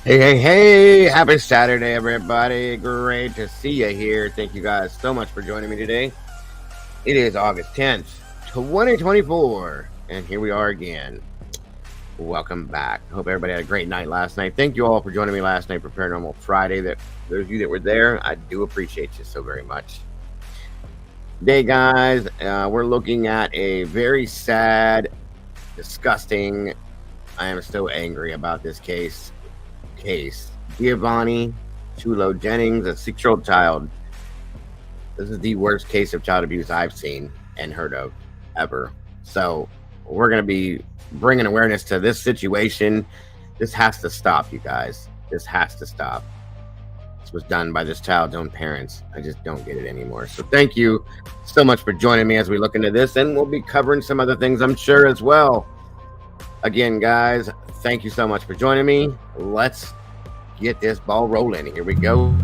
Hey, hey, hey, happy Saturday, everybody. Great to see you here. Thank you guys so much for joining me today. It is August 10th, 2024, and here we are again. Welcome back. Hope everybody had a great night last night. Thank you all for joining me last night for Paranormal Friday. That those of you that were there, I do appreciate you so very much. Today, guys, we're looking at a very sad, disgusting, I am so angry about this case. GIOVANNI, Chulo, Jennings, a 6-year-old child. This is the worst case of child abuse I've seen and heard of ever. So we're going to be bringing awareness to this situation. This has to stop, you guys. This has to stop. This was done by this child's own parents. I just don't get it anymore. So thank you so much for joining me as we look into this, and we'll be covering some other things, I'm sure, as well. Again, guys, thank you so much for joining me. Let's get this ball rolling. Here we go.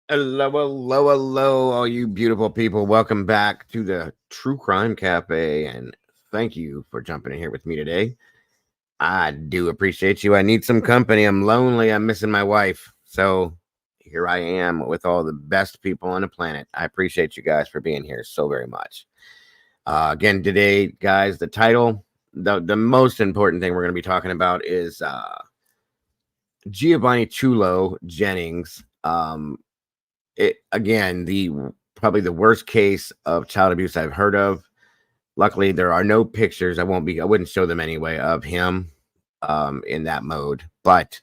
Hello, hello, hello, all you beautiful people. Welcome back to the True Crime Cafe, and thank you for jumping in here with me today. I do appreciate you. I need some company. I'm lonely. I'm missing my wife. So here I am with all the best people on the planet. I appreciate you guys for being here so very much. Again, today, guys, the title, the most important thing we're going to be talking about is GIOVANNI Chulo Jennings. It again, probably the worst case of child abuse I've heard of. Luckily, there are no pictures. I wouldn't show them anyway of him in that mode. But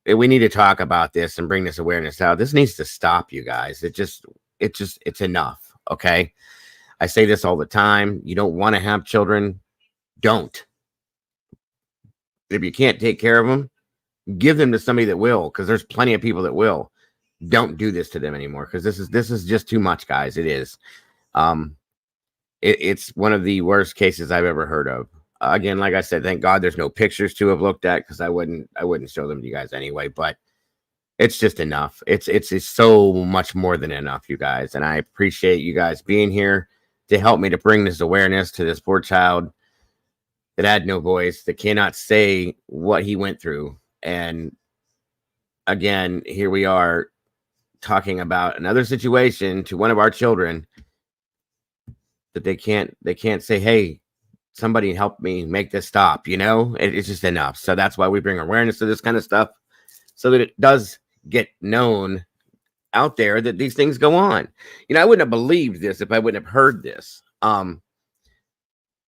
we need to talk about this and bring this awareness out. This needs to stop, you guys. It's enough. Okay. I say this all the time. You don't want to have children. Don't. If you can't take care of them, give them to somebody that will, because there's plenty of people that will. Don't do this to them anymore, because this is just too much, guys. It is. It's one of the worst cases I've ever heard of. Again, like I said, thank God there's no pictures to have looked at, because I wouldn't show them to you guys anyway. But it's just enough. It's so much more than enough, you guys. And I appreciate you guys being here to help me to bring this awareness to this poor child that had no voice, that cannot say what he went through. And again, here we are talking about another situation to one of our children that they can't say, hey, somebody help me make this stop. It's just enough. So that's why we bring awareness to this kind of stuff, so that it does get known out there that these things go on. I wouldn't have believed this if I wouldn't have heard this. But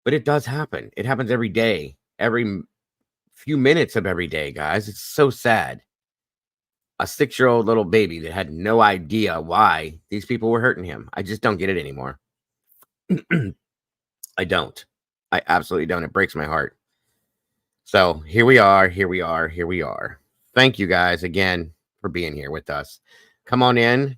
it does happen. It happens every day, every few minutes of every day, guys. It's so sad. A 6-year-old little baby that had no idea why these people were hurting him. I just don't get it anymore. I don't. I absolutely don't. It breaks my heart. So here we are. Thank you guys again for being here with us. Come on in.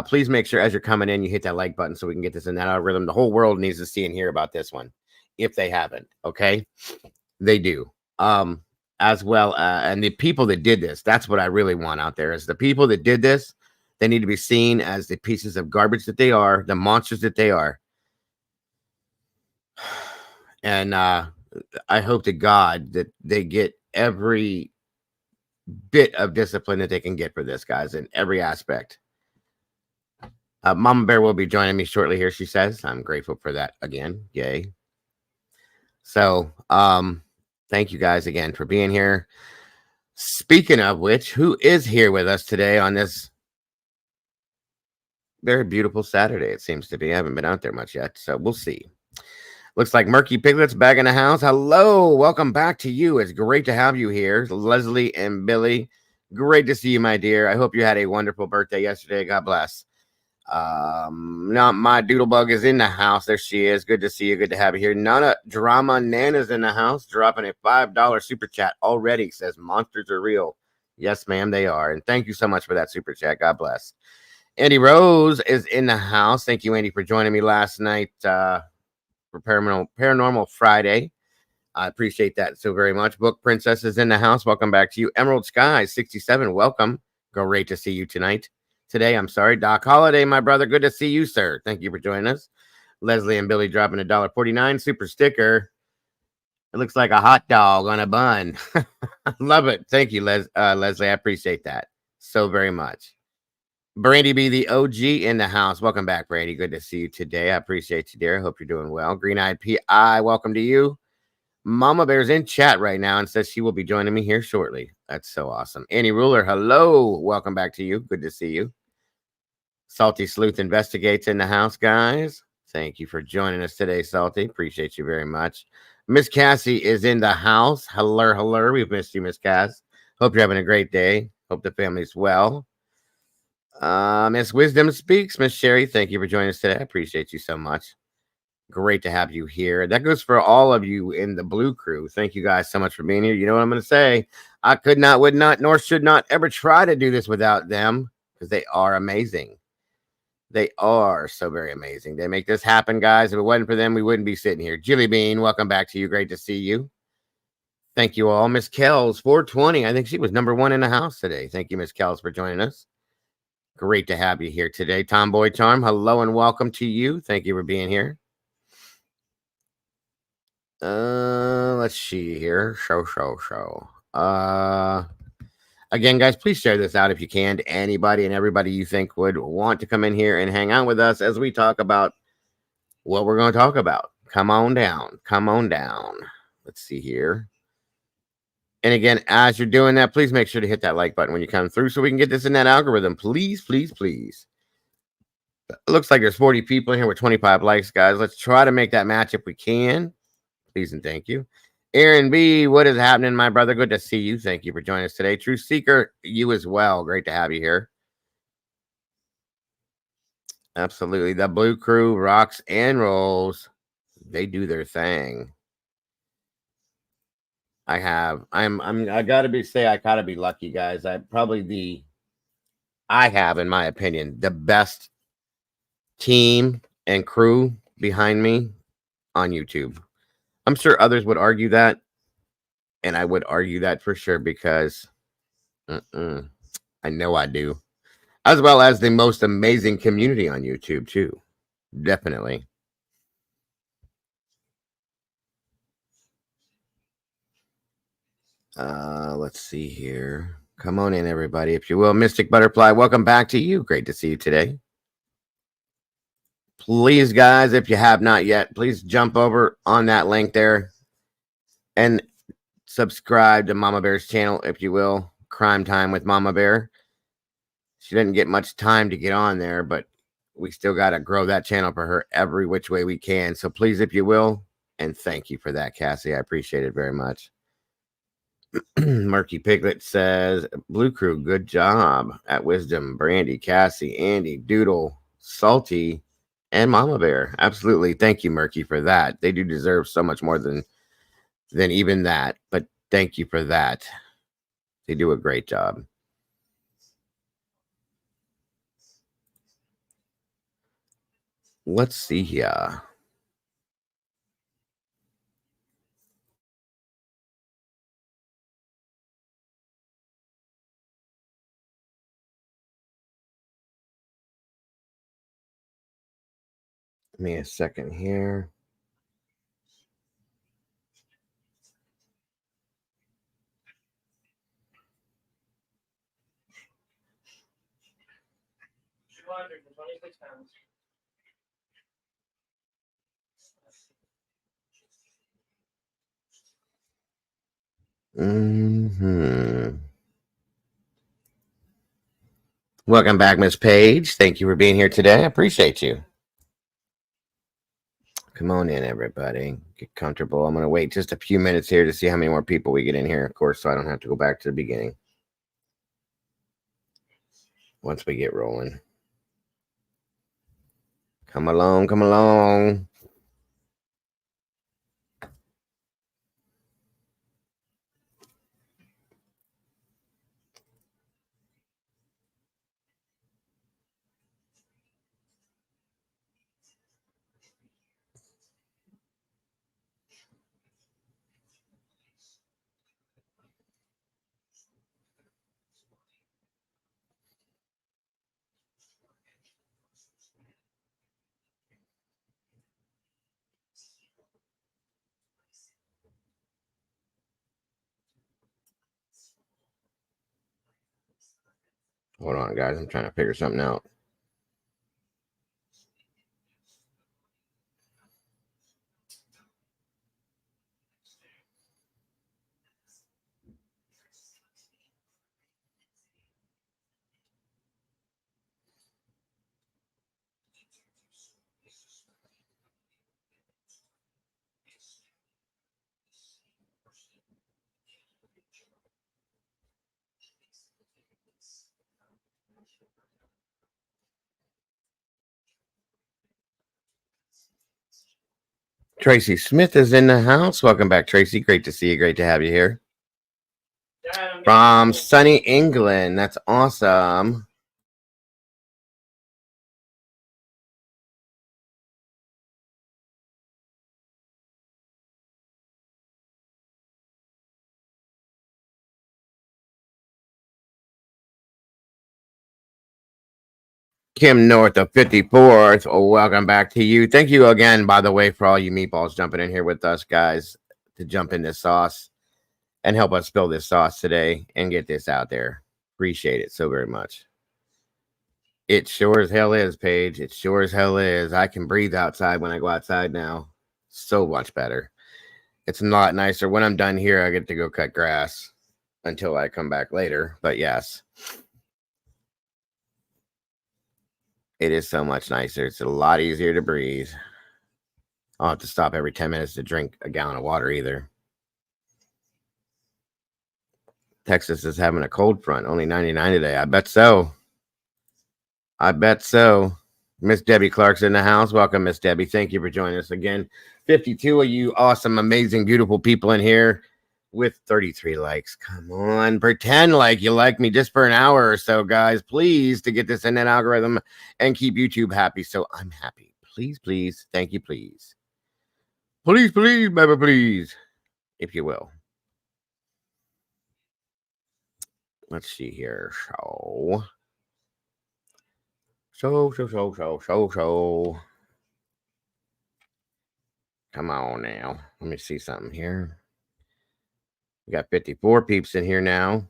Please make sure as you're coming in, you hit that like button so we can get this in that algorithm. The whole world needs to see and hear about this one, if they haven't. Okay, they do. As well, and the people that did this, that's what I really want out there, is the people that did this. They need to be seen as the pieces of garbage that they are, the monsters that they are. And I hope to God that they get every bit of discipline that they can get for this, guys, in every aspect. Mama Bear will be joining me shortly here, she says. I'm grateful for that again. Yay. So, thank you guys again for being here. Speaking of which, who is here with us today on this very beautiful Saturday? It seems to be. I haven't been out there much yet, so we'll see. Looks like Murky Piglet's back in the house. Hello, welcome back to you. It's great to have you here, Leslie and Billy. Great to see you, my dear. I hope you had a wonderful birthday yesterday. God bless. Now my doodlebug is in the house. There she is. Good to see you. Good to have you here. Nana Drama Nana's in the house, dropping a $5 super chat already. Says monsters are real. Yes, ma'am, they are. And thank you so much for that super chat. God bless. Andy Rose is in the house. Thank you, Andy, for joining me last night for Paranormal Friday. I appreciate that so very much. Book Princess is in the house. Welcome back to you. Emerald Sky 67. Welcome. Great to see you tonight. Today, I'm sorry. Doc Holiday, my brother. Good to see you, sir. Thank you for joining us. Leslie and Billy dropping $1.49 super sticker. It looks like a hot dog on a bun. Love it. Thank you, Leslie. I appreciate that so very much. Brandy B, the OG in the house. Welcome back, Brandy. Good to see you today. I appreciate you, dear. I hope you're doing well. Green-eyed PI, welcome to you. Mama Bear's in chat right now and says she will be joining me here shortly. That's so awesome. Annie Ruler, hello. Welcome back to you. Good to see you. Salty Sleuth Investigates in the house, guys. Thank you for joining us today, Salty. Appreciate you very much. Miss Cassie is in the house. Hello. We've missed you, Miss Cass. Hope you're having a great day. Hope the family's well. Miss Wisdom Speaks. Miss Sherry, thank you for joining us today. I appreciate you so much. Great to have you here. That goes for all of you in the Blue Crew. Thank you guys so much for being here. You know what I'm going to say? I could not, would not, nor should not ever try to do this without them, because they are amazing. They are so very amazing. They make this happen, guys. If it wasn't for them, we wouldn't be sitting here. Jilly Bean, welcome back to you. Great to see you. Thank you all. Miss Kells, 420. I think she was #1 in the house today. Thank you, Miss Kells, for joining us. Great to have you here today. Tomboy Charm, hello and welcome to you. Thank you for being here. Let's see here. Show. Again, guys, please share this out if you can to anybody and everybody you think would want to come in here and hang out with us as we talk about what we're going to talk about. Come on down. Let's see here. And again, as you're doing that, please make sure to hit that like button when you come through so we can get this in that algorithm. Please. It looks like there's 40 people in here with 25 likes, guys. Let's try to make that match if we can. Please and thank you. Aaron B, what is happening, my brother? Good to see you. Thank you for joining us today. True Seeker, you as well. Great to have you here. Absolutely. The Blue Crew rocks and rolls. They do their thing. I gotta be lucky, guys. I have, in my opinion, the best team and crew behind me on YouTube. I'm sure others would argue that, and I would argue that for sure because I know I do. As well as the most amazing community on YouTube, too. Definitely. Let's see here. Come on in, everybody, if you will. Mystic Butterfly, welcome back to you. Great to see you today. Please, guys, if you have not yet, please jump over on that link there and subscribe to Mama Bear's channel, if you will. Crime Time with Mama Bear. She didn't get much time to get on there, but we still got to grow that channel for her every which way we can. So please, if you will, and thank you for that, Cassie. I appreciate it very much. Murky Piglet says, Blue Crew, good job at Wisdom. Brandy, Cassie, Andy, Doodle, Salty, and Mama Bear. Absolutely. Thank you, Murky, for that. They do deserve so much more than even that. But thank you for that. They do a great job. Let's see here. Give me a second here. Welcome back, Miss Page. Thank you for being here today. I appreciate you. Come on in, everybody. Get comfortable. I'm going to wait just a few minutes here to see how many more people we get in here, of course, so I don't have to go back to the beginning once we get rolling. Come along, come along. Hold on, guys. I'm trying to figure something out. Tracy Smith is in the house. Welcome back, Tracy. Great to see you. Great to have you here. From sunny England. That's awesome. Kim North of 54th. Oh, welcome back to you. Thank you again, by the way, for all you meatballs jumping in here with us, guys, to jump in this sauce and help us spill this sauce today and get this out there. Appreciate it so very much. It sure as hell is, Paige. It sure as hell is. I can breathe outside when I go outside now. So much better. It's a lot nicer. When I'm done here, I get to go cut grass until I come back later. But yes, it is so much nicer. It's a lot easier to breathe. I'll have to stop every 10 minutes to drink a gallon of water either. Texas is having a cold front. Only 99 today. I bet so. I bet so. Miss Debbie Clark's in the house. Welcome, Miss Debbie. Thank you for joining us again. 52 of you awesome, amazing, beautiful people in here with 33 likes. Come on. Pretend like you like me just for an hour or so, guys. Please, to get this in that algorithm and keep YouTube happy. So I'm happy. Please, please. Thank you, please. Please, please, baby, please. If you will. Let's see here. So. Come on now. Let me see something here. We got 54 peeps in here now.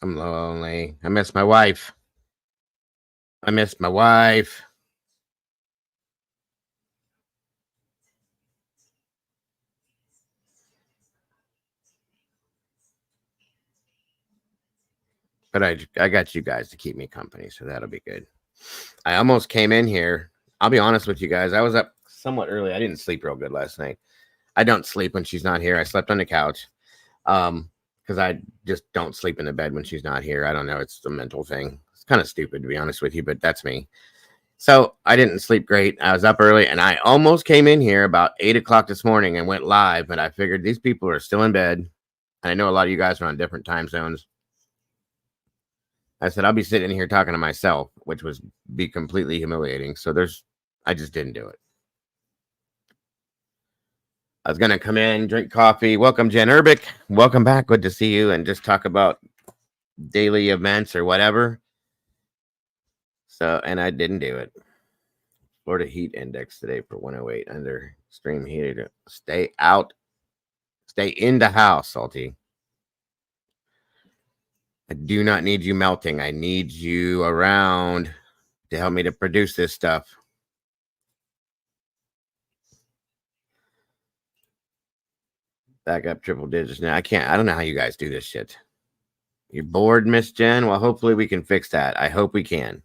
I'm lonely. I miss my wife. I miss my wife. But I got you guys to keep me company, so that'll be good. I almost came in here. I'll be honest with you guys. I was up somewhat early. I didn't sleep real good last night. I don't sleep when she's not here. I slept on the couch. Because I just don't sleep in the bed when she's not here. I don't know. It's a mental thing. It's kind of stupid, to be honest with you, but that's me. So I didn't sleep great. I was up early and I almost came in here about 8 o'clock this morning and went live, but I figured these people are still in bed. And I know a lot of you guys are on different time zones. I said, I'll be sitting here talking to myself, which was be completely humiliating. So I just didn't do it. I was going to come in, drink coffee. Welcome, Jen Urbick. Welcome back. Good to see you. And just talk about daily events or whatever. So, and I didn't do it. Florida heat index today for 108 under extreme heat. Stay out. Stay in the house, Salty. I do not need you melting. I need you around to help me to produce this stuff. Back up triple digits now. I don't know how you guys do this shit. You're bored, Miss Jen? Well, hopefully we can fix that. I hope we can.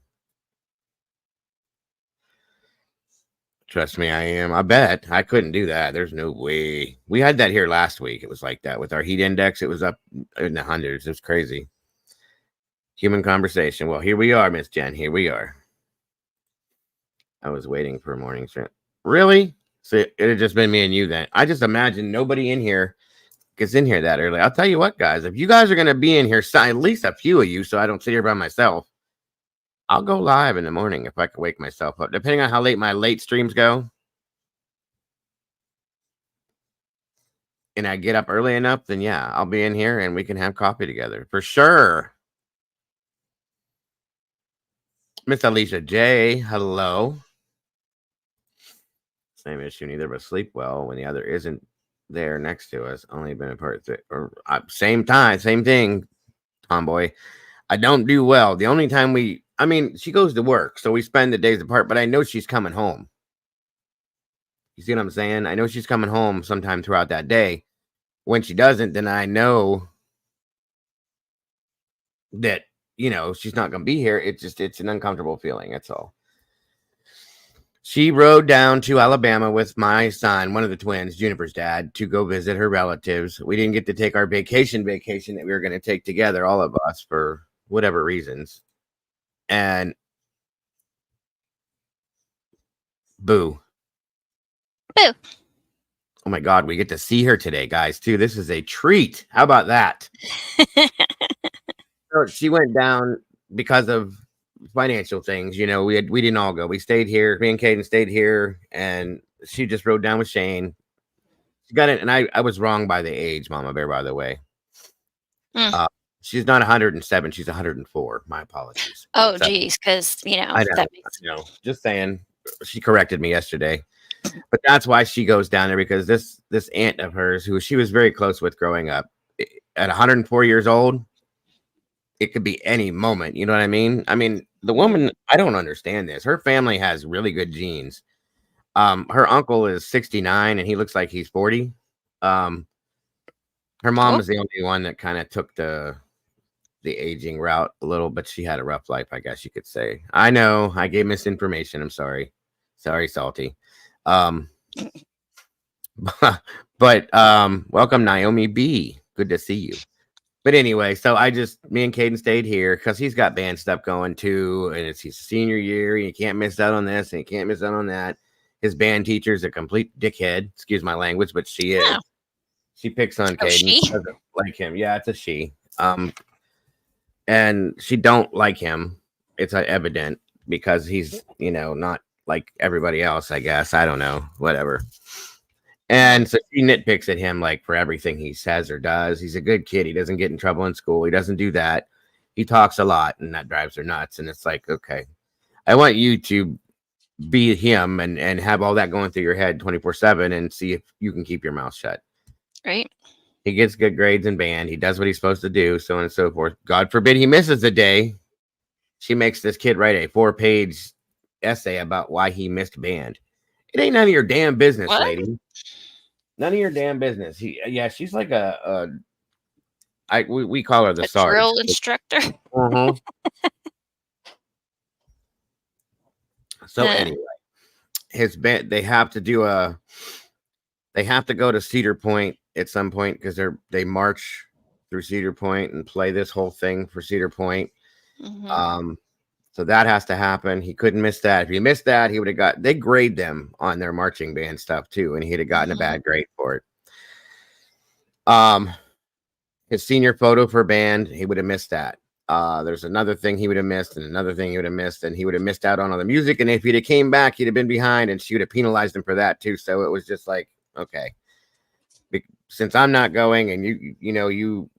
Trust me, I am. I bet. I couldn't do that. There's no way. We had that here last week. It was like that with our heat index. It was up in the hundreds. It was crazy. Human conversation. Well, here we are, Miss Jen. Here we are. I was waiting for a morning stream. Really? So it had just been me and you then. I just imagine nobody in here gets in here that early. I'll tell you what, guys. If you guys are going to be in here, at least a few of you, so I don't sit here by myself, I'll go live in the morning if I can wake myself up. Depending on how late my late streams go. And I get up early enough, then yeah, I'll be in here and we can have coffee together. For sure. Miss Alicia J, hello. Same issue, neither of us sleep well when the other isn't there next to us. Only been apart or same time, same thing, tomboy. I don't do well. The only time she goes to work, so we spend the days apart, but I know she's coming home. You see what I'm saying? I know she's coming home sometime throughout that day. When she doesn't, then I know that, she's not going to be here. It's an uncomfortable feeling. That's all. She rode down to Alabama with my son, one of the twins, Juniper's dad, to go visit her relatives. We didn't get to take our vacation that we were going to take together, all of us, for whatever reasons. And boo. Boo. Oh my God, we get to see her today, guys, too. This is a treat. How about that? So she went down because of financial things. We didn't all go. We stayed here. Me and Caden stayed here, and she just rode down with Shane. She got it, and I was wrong by the age, Mama Bear, by the way. She's not 107. She's 104. My apologies. Oh, geez, because, I know. Just saying. She corrected me yesterday. But that's why she goes down there, because this aunt of hers, who she was very close with growing up, at 104 years old, it could be any moment. You know what I mean? I mean, the woman, I don't understand this. Her family has really good genes. Her uncle is 69 and he looks like he's 40. Her mom is the only one that kind of took the aging route a little, but she had a rough life, I guess you could say. I know I gave misinformation. I'm sorry. Sorry, Salty. But welcome, Naomi B. Good to see you. But anyway, so me and Caden stayed here because he's got band stuff going too, and it's his senior year. And you can't miss out on this, and you can't miss out on that. His band teacher's a complete dickhead. Excuse my language, but she is. She picks on Caden. She doesn't like him. Yeah, it's a she. And she don't like him. It's evident because he's, not like everybody else, I guess. I don't know. Whatever. And so she nitpicks at him like for everything he says or does. He's a good kid. He doesn't get in trouble in school. He doesn't do that. He talks a lot, and that drives her nuts. And it's like, okay, I want you to be him and have all that going through your head 24/7 and see if you can keep your mouth shut. Right. He gets good grades in band. He does what he's supposed to do, so on and so forth. God forbid he misses a day. She makes this kid write a 4-page essay about why he missed band. It ain't none of your damn business, What? lady. None of your damn business. She's like we call her the A Sarge. drill instructor? Uh-huh. So Uh, anyway, his band they have to go to Cedar Point at some point because they march through Cedar Point and play this whole thing for Cedar Point. mhm. So that has to happen. He couldn't miss that. If he missed that, he would have they grade them on their marching band stuff too, and he'd have gotten a Mhm. bad grade for it. His senior photo for band, he would have missed that. There's another thing he would have missed, and another thing he would have missed, and he would have missed out on all the music. And if he'd have came back, he'd have been behind, and she would have penalized him for that too. So it was just like, okay, since I'm not going, and you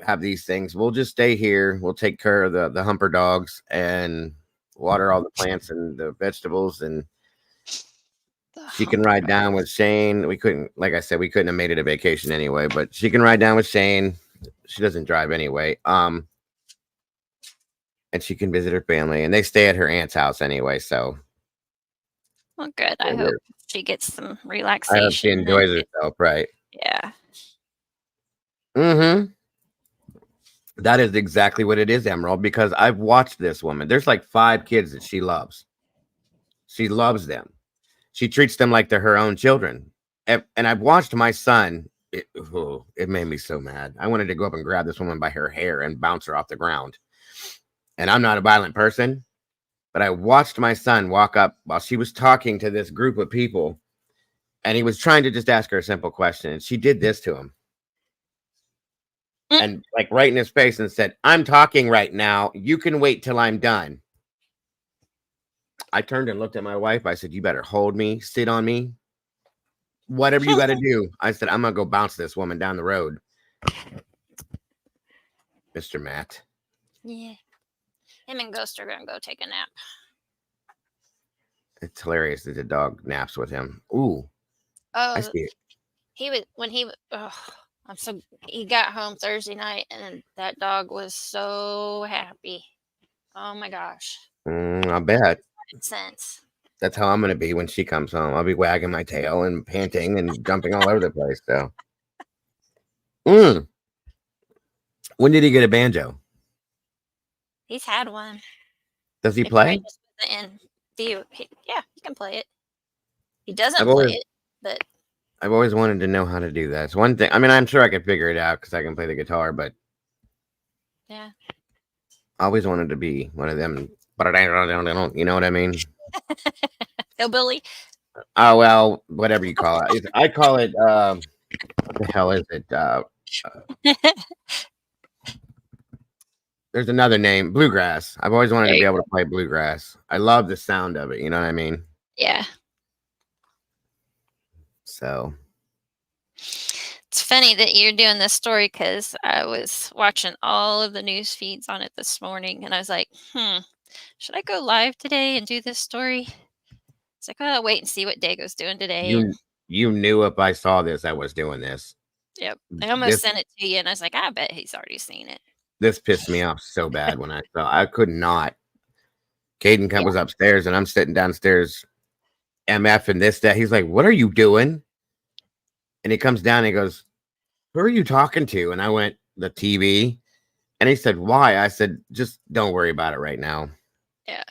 have these things, we'll just stay here. We'll take care of the humper dogs and water all the plants and the vegetables, and she can ride down with Shane. We couldn't, like I said, we couldn't have made it a vacation anyway, but she can ride down with Shane. She doesn't drive anyway. And she can visit her family, and they stay at her aunt's house anyway. So, Well, good. I hope she gets some I hope relaxation. she enjoys herself, right? Yeah. Mm-hmm. That is exactly what it is, Emerald, because I've watched this woman. There's like 5 kids that she loves. She loves them. She treats them like they're her own children. And I've watched my son. It made me so mad. I wanted to go up and grab this woman by her hair and bounce her off the ground. And I'm not a violent person, but I watched my son walk up while she was talking to this group of people, and he was trying to just ask her a simple question, and she did this to him. And like right in his face and said, "I'm talking right now. You can wait till I'm done." I turned and looked at my wife. I said, "You better hold me, sit on me, whatever you got to do." I said, "I'm going to go bounce this woman down the road." Mr. Matt. Yeah. Him and Ghost are gonna go take a nap. It's hilarious that the dog naps with him. Ooh, I Oh, see it. he got home Thursday night, and that dog was so happy. Oh my gosh. I bet. Since. That's how I'm going to be when she comes home. I'll be wagging my tail and panting and jumping all over the place. So, when did he get a banjo? He's had one. Does he play? Yeah, he can play it. He doesn't play it, but I've always wanted to know how to do that. It's one thing. I mean, I'm sure I could figure it out because I can play the guitar, but yeah. I always wanted to be one of them. You know what I mean? Hillbilly. Oh well, whatever you call it. I call it. What the hell is it? There's another name, bluegrass. I've always wanted to be able to play bluegrass. I love the sound of it. You know what I mean? Yeah. So it's funny that you're doing this story because I was watching all of the news feeds on it this morning, and I was like, should I go live today and do this story? It's like, I'll wait and see what Dago's doing today. You knew if I saw this, I was doing this. Yep. I almost sent it to you, and I was like, I bet he's already seen it. This pissed me off so bad when I saw. I could not. Caden was upstairs, and I'm sitting downstairs, MF and this, that. He's like, "What are you doing?" And he comes down and he goes, "Who are you talking to?" And I went, "The TV." And he said, "Why?" I said, "Just don't worry about it right now." Yeah.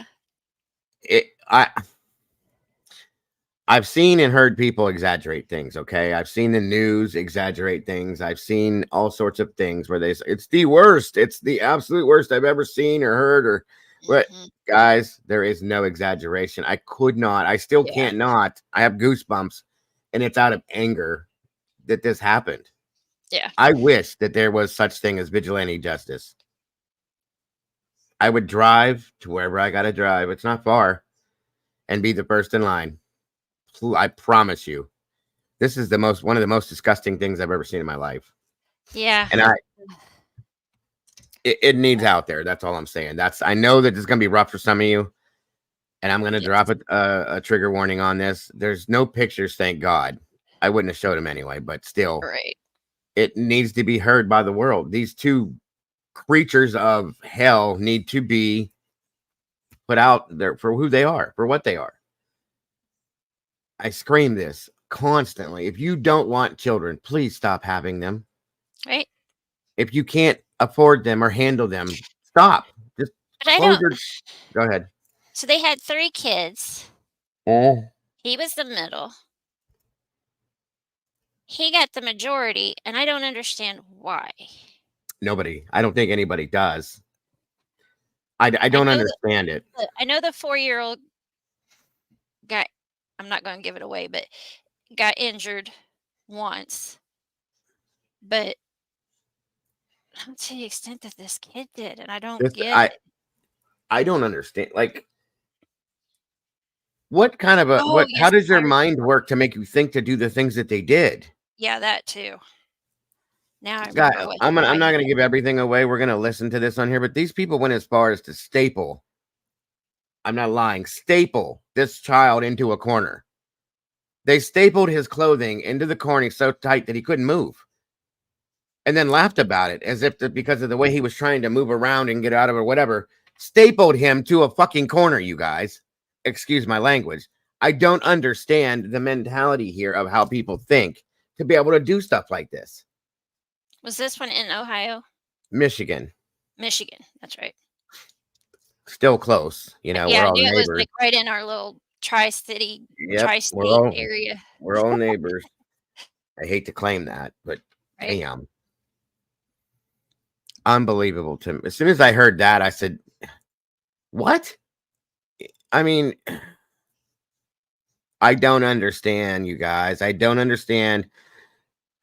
I've seen and heard people exaggerate things, okay? I've seen the news exaggerate things. I've seen all sorts of things where they say, "It's the worst. It's the absolute worst I've ever seen or heard," or what. Guys, there is no exaggeration. I could not. I still can't not. I have goosebumps, and it's out of anger that this happened. Yeah. I wish that there was such thing as vigilante justice. I would drive to wherever I got to drive. It's not far, and be the first in line. I promise you, this is one of the most disgusting things I've ever seen in my life. Yeah. And it needs out there. That's all I'm saying. I know that this is going to be rough for some of you, and I'm going to drop a trigger warning on this. There's no pictures, thank God. I wouldn't have showed him anyway, but still, right. it needs to be heard by the world. These two creatures of hell need to be put out there for who they are, for what they are. I scream this constantly. If you don't want children, please stop having them. Right. If you can't afford them or handle them, stop. Just But I close don't. your. Go ahead. So they had 3 kids. Oh. He was the middle. He got the majority, and I don't understand why. Nobody. I don't think anybody does. I I don't know understand it. I know the 4-year-old got, I'm not gonna give it away, but got injured once, but not to the extent that this kid did, and I don't This get it. I don't understand. Like, what kind of a Oh, what? How yes, does your sorry. mind work to make you think to do the things that they did? Yeah, that too. Now I God, remember what I'm why not he gonna did give it. everything away. We're gonna listen to this on here, but these people went as far as to staple. I'm not lying. Staple this child into a corner. They stapled his clothing into the corner so tight that he couldn't move, and then laughed about it as if because of the way he was trying to move around and get out of it or whatever. Stapled him to a fucking corner, you guys. Excuse my language. I don't understand the mentality here of how people think to be able to do stuff like this. Was this one in Ohio? Michigan, Michigan, that's right. still close. You know, Yeah, we're I all knew it was, neighbors. like, right in our little Yep, tri-state area, we're all neighbors. I hate to claim that, but right? damn, unbelievable to me. As soon as I heard that, I said, "What?" I mean, I don't understand, you guys. I don't understand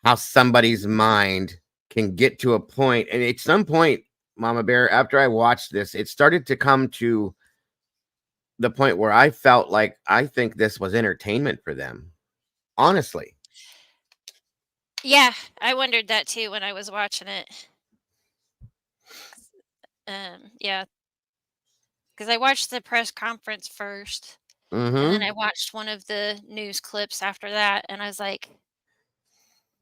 how somebody's mind can get to a point. And at some point, Mama Bear, after I watched this, it started to come to the point where I felt like I think this was entertainment for them. Honestly. Yeah, I wondered that too when I was watching it. Yeah, because I watched the press conference first, and then Mm-hmm. I watched one of the news clips after that, and I was like,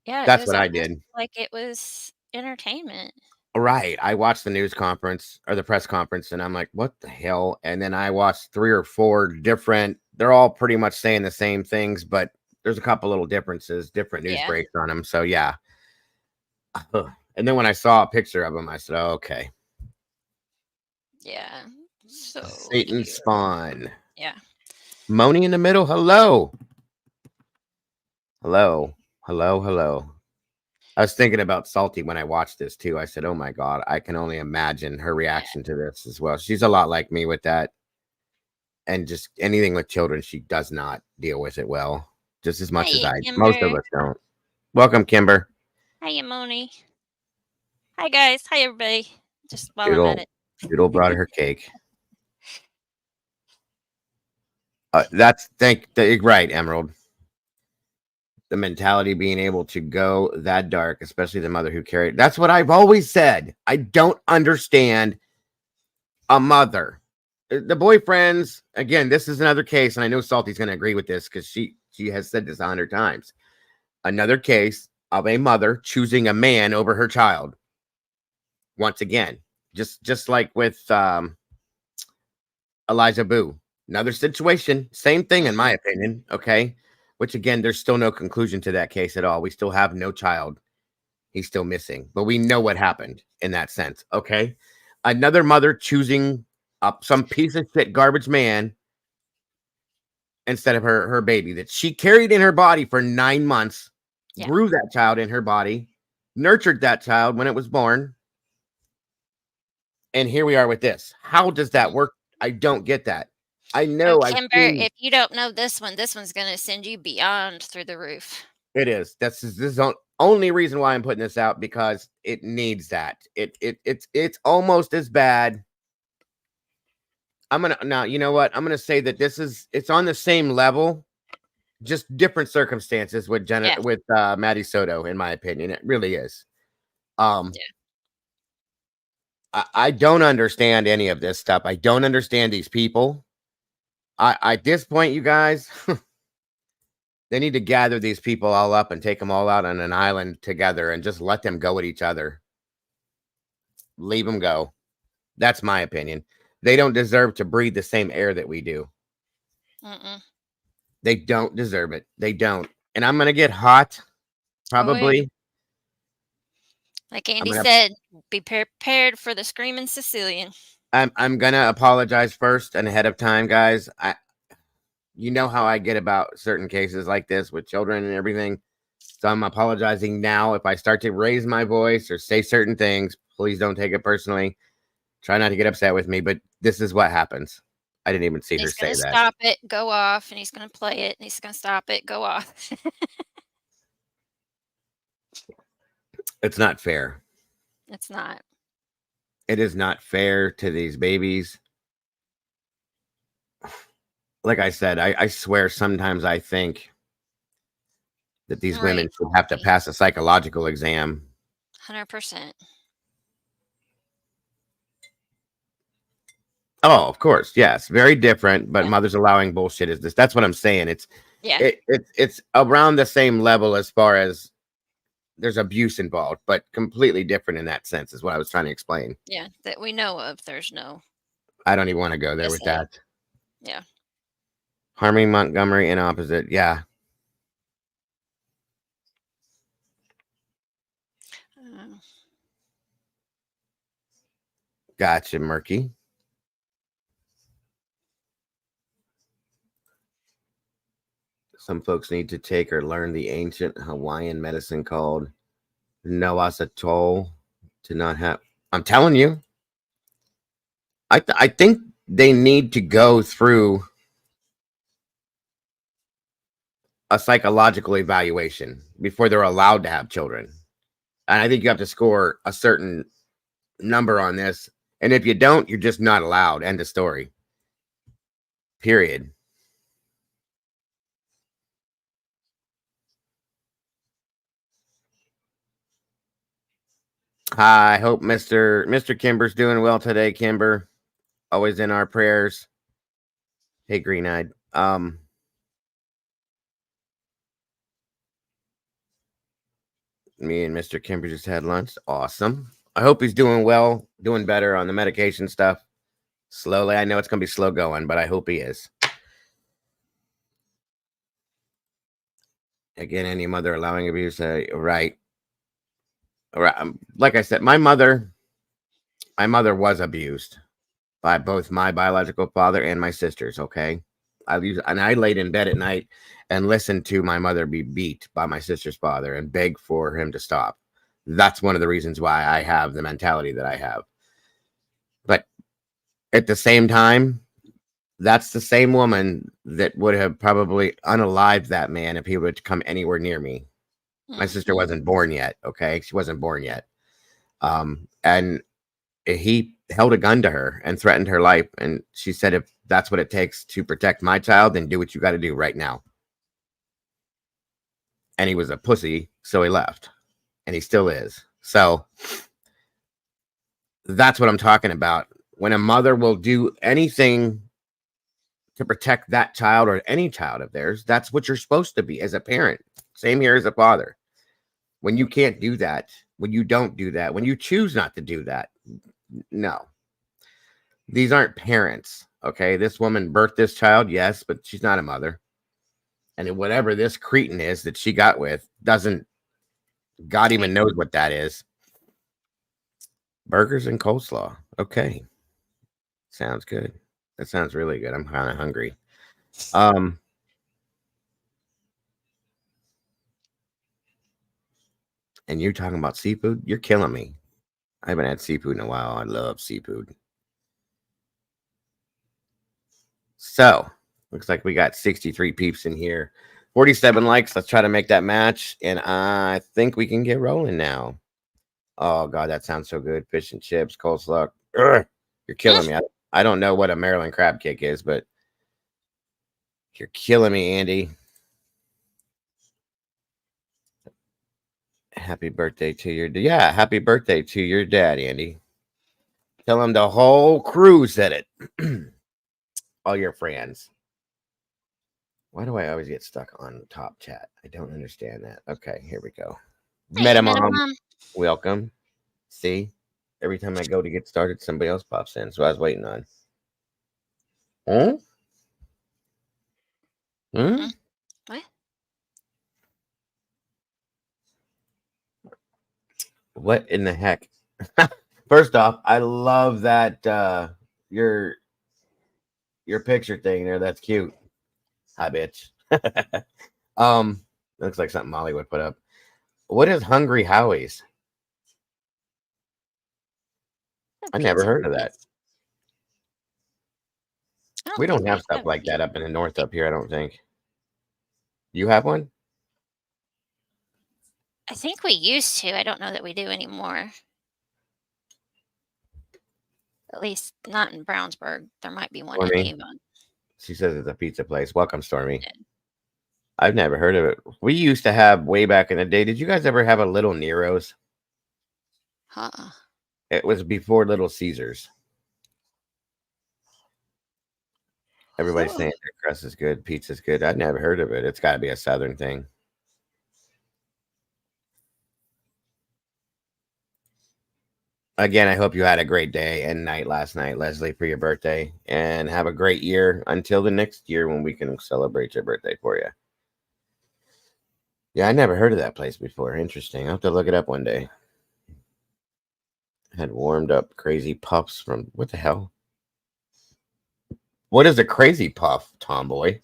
yeah, it That's was what I almost did. like it was entertainment. Right. I watched the news conference or the press conference and I'm like, what the hell? And then I watched 3 or 4 different, they're all pretty much saying the same things, but there's a couple little differences, different news Yeah, breaks on them. So yeah. And then when I saw a picture of them, I said, oh, okay. yeah. So Satan cute. spawn. Yeah. Moni in the middle. Hello. Hello. Hello. Hello. I was thinking about Salty when I watched this too. I said, oh my God, I can only imagine her Yeah. reaction to this as well. She's a lot like me with that. And just anything with children, she does not deal with it well, just as much as Hiya, I. Most of Kimber. us don't. Welcome, Kimber. Hiya, Moni. Hi, guys. Hi, everybody. Just while I'm at Doodle, it. Doodle brought her cake. That's right, Emerald. The mentality being able to go that dark, especially the mother who carried. That's what I've always said. I don't understand a mother. The boyfriends, again, this is another case, and I know Salty's going to agree with this because she has said this 100 times. Another case of a mother choosing a man over her child. Once again, just like with Elijah Boo, another situation, same thing in my Mhm. opinion. Okay, which again, there's still no conclusion to that case at all. We still have no child. He's still missing, but we know what happened in that sense. Okay, another mother choosing up some piece of shit garbage man instead of her baby that she carried in her body for 9 months, Yeah. grew that child in her body, nurtured that child when it was born, and here we are with this. How does that Mhm. work? I don't get that. I Oh, know I've Kimber, seen if you don't know this one's gonna send you beyond through the roof. it is. This is the only reason why I'm putting this out because it needs that. It's almost as bad. I'm gonna now. You know what? I'm gonna say that it's on the same level, just different circumstances with Yeah. Maddie Soto. In my opinion, it really is. Um, Yeah. I don't understand any of this stuff. I don't understand these people. At this point, you guys, They need to gather these people all up and take them all out on an island together and just let them go at each other. Leave them go. That's my opinion. They don't deserve to breathe the same air that we do. Mm-mm. They don't deserve it. They don't. And I'm going to get hot, Oh, yeah. probably. Like I'm Andy going to said, be prepared for the screaming Sicilian. I'm going to apologize first and ahead of time, guys. You know how I get about certain cases like this with children and everything. So I'm apologizing now. If I start to raise my voice or say certain things, please don't take it personally. Try not to get upset with me, but this is what happens. I didn't even see her He's going say to that. stop it, go off, and he's going to play it, and he's going to stop it, go off. It's not fair. It's not. It is not fair to these babies. Like I said, I swear sometimes I think that these women Right. should have to pass a psychological exam. 100%. Oh, of course, yes, very different. But Yeah. mothers allowing bullshit is this. That's what I'm saying. Yeah. It's around the same level as far as there's abuse involved, but completely different in that sense. Is what I was trying to explain. Yeah. That we know of. There's no I don't even want to go there the with same. that. Yeah. Harming Montgomery and opposite, yeah. Uh, Gotcha, Murky. Some folks need to take or learn the ancient Hawaiian medicine called Noasatol to not have. I'm telling you, I think they need to go through a psychological evaluation before they're allowed to have children. And I think you have to score a certain number on this. And if you don't, you're just not allowed. End of story. Period. I hope Mr. Kimber's doing well today, Kimber. Always in our prayers. Hey, Green Eyed. Me and Mr. Kimber just had lunch. Awesome. I hope he's doing well, doing better on the medication stuff. Slowly. I know it's gonna be slow going, but I hope he is. Again, any mother allowing abuse, right. Like I said, my mother was abused by both my biological father and my sisters. Okay, I laid in bed at night and listened to my mother be beat by my sister's father and beg for him to stop. That's one of the reasons why I have the mentality that I have. But at the same time, that's the same woman that would have probably unalived that man if he would come anywhere near me. My sister wasn't born yet. Okay, she wasn't born yet. And he held a gun to her and threatened her life. And she said, if that's what it takes to protect my child, then do what you got to do right now. And he was a pussy, so he left. And he still is. So that's what I'm talking about. When a mother will do anything to protect that child or any child of theirs, that's what you're supposed to be as a parent. Same here as a father. When you can't do that, when you don't do that, when you choose not to do that, no. These aren't parents, okay? This woman birthed this child, yes, but she's not a mother. And whatever this cretin is that she got with doesn't, God even knows what that is. Burgers and coleslaw. Okay. Sounds good. That sounds really good. I'm kind of hungry. And you're talking about seafood? You're killing me. I haven't had seafood in a while. I love seafood. So, looks like we got 63 peeps in here. 47 likes. Let's try to make that match. And I think we can get rolling now. Oh, God, that sounds so good. Fish and chips, coleslaw. Ugh, you're killing me. I don't know what a Maryland crab cake is, but you're killing me, Andy. Happy birthday to your happy birthday to your dad, Andy. Tell him the whole crew said it. All your friends. Why do I always get stuck on top chat? I don't understand that. Okay, here we go. Hey, Meta Mom, Mom. welcome. See, every time I go to get started, somebody else pops in. So I was waiting on. Hmm? Hmm? What? What in the heck? First off, I love that your picture thing there. That's cute. Hi, bitch. Looks like something Molly would put up. What is Hungry Howie's? I never Pizza heard of that. place. I We think don't have stuff like any. that up in the north up here, I don't think. You have one? I think we used to. I don't know that we do anymore. At least not in Brownsburg. There might be one in Stormy. Avon. She says it's a pizza place. Welcome, Stormy. I've never heard of it. We used to have way back in the day. Did you guys ever have a Little Nero's? Uh-uh. It was before Little Caesars. Everybody's saying their crust is good, pizza's good. I've never heard of it. It's got to be a Southern thing. Again, I hope you had a great day and night last night, Leslie, for your birthday, and have a great year until the next year when we can celebrate your birthday for you. Yeah, I never heard of that place before. Interesting. I'll have to look it up one day. Had warmed up crazy puffs from what the hell? What is a crazy puff, Tomboy?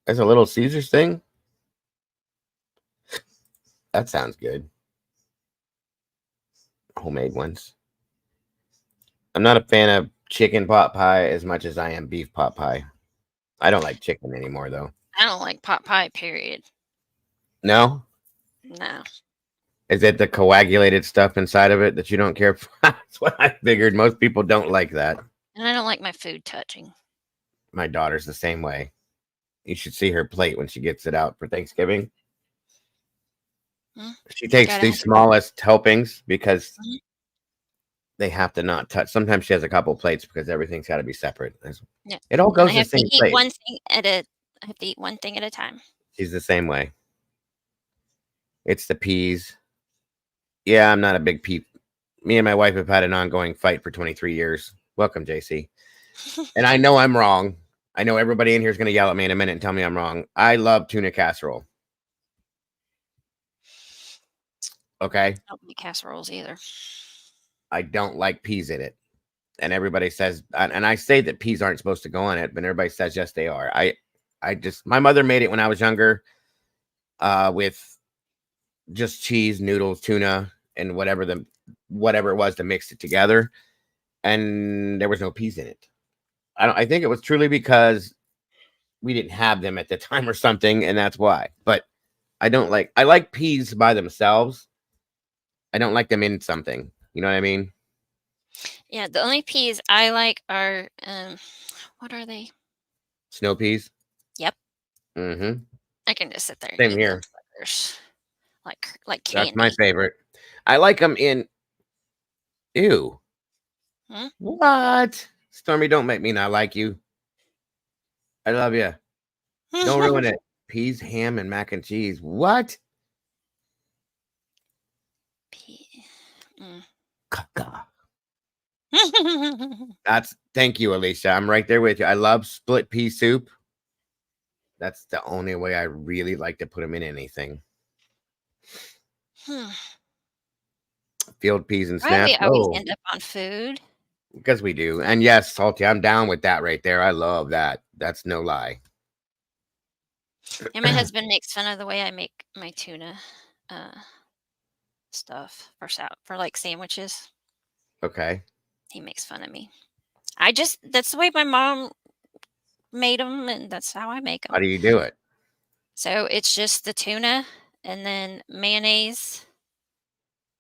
That's a Little Caesars thing? That sounds good. Homemade ones. I'm not a fan of chicken pot pie as much as I am beef pot pie. I don't like chicken anymore, though. I don't like pot pie, period. No? No. Is it the coagulated stuff inside of it that you don't care for? That's what I figured. Most people don't like that. And I don't like my food touching. My daughter's the same way. You should see her plate when she gets it out for Thanksgiving. She takes the smallest helpings because they have to not touch. Sometimes she has a couple plates because everything's got to be separate. Yeah. It all goes I the have to same eat plate. one thing at a. I have to eat one thing at a time. She's the same way. It's the peas. Yeah, I'm not a big pea. Me and my wife have had an ongoing fight for 23 years. Welcome, JC. And I know I'm wrong. I know everybody in here is going to yell at me in a minute and tell me I'm wrong. I love tuna casserole. Okay. I don't like casseroles either. I don't like peas in it. And everybody says, and I say that peas aren't supposed to go on it, but everybody says yes, they are. My mother made it when I was younger, with just cheese, noodles, tuna, and whatever it was to mix it together, and there was no peas in it. I think it was truly because we didn't have them at the time or something, and that's why. But I like peas by themselves. I don't like them in something. You know what I mean? Yeah, the only peas I like are what are they? Snow peas. Yep. Mm-hmm. I can just sit there and Same eat here. those suckers like That's my candy. favorite. I like them in. Ew. What? Stormy, don't make me not like you. I love you. Don't ruin it. Peas, ham, and mac and cheese. What? Caca. Thank you, Alicia. I'm right there with you. I love split pea soup. That's the only way I really like to put them in anything. Field peas and Why snaps. we always end up on food? Because we do. And yes, Salty, I'm down with that right there. I love that. That's no lie. Yeah, my husband makes fun of the way I make my tuna stuff for like sandwiches. Okay. He makes fun of me. That's the way my mom made them, and that's how I make them. How do you do it? So it's just the tuna and then mayonnaise,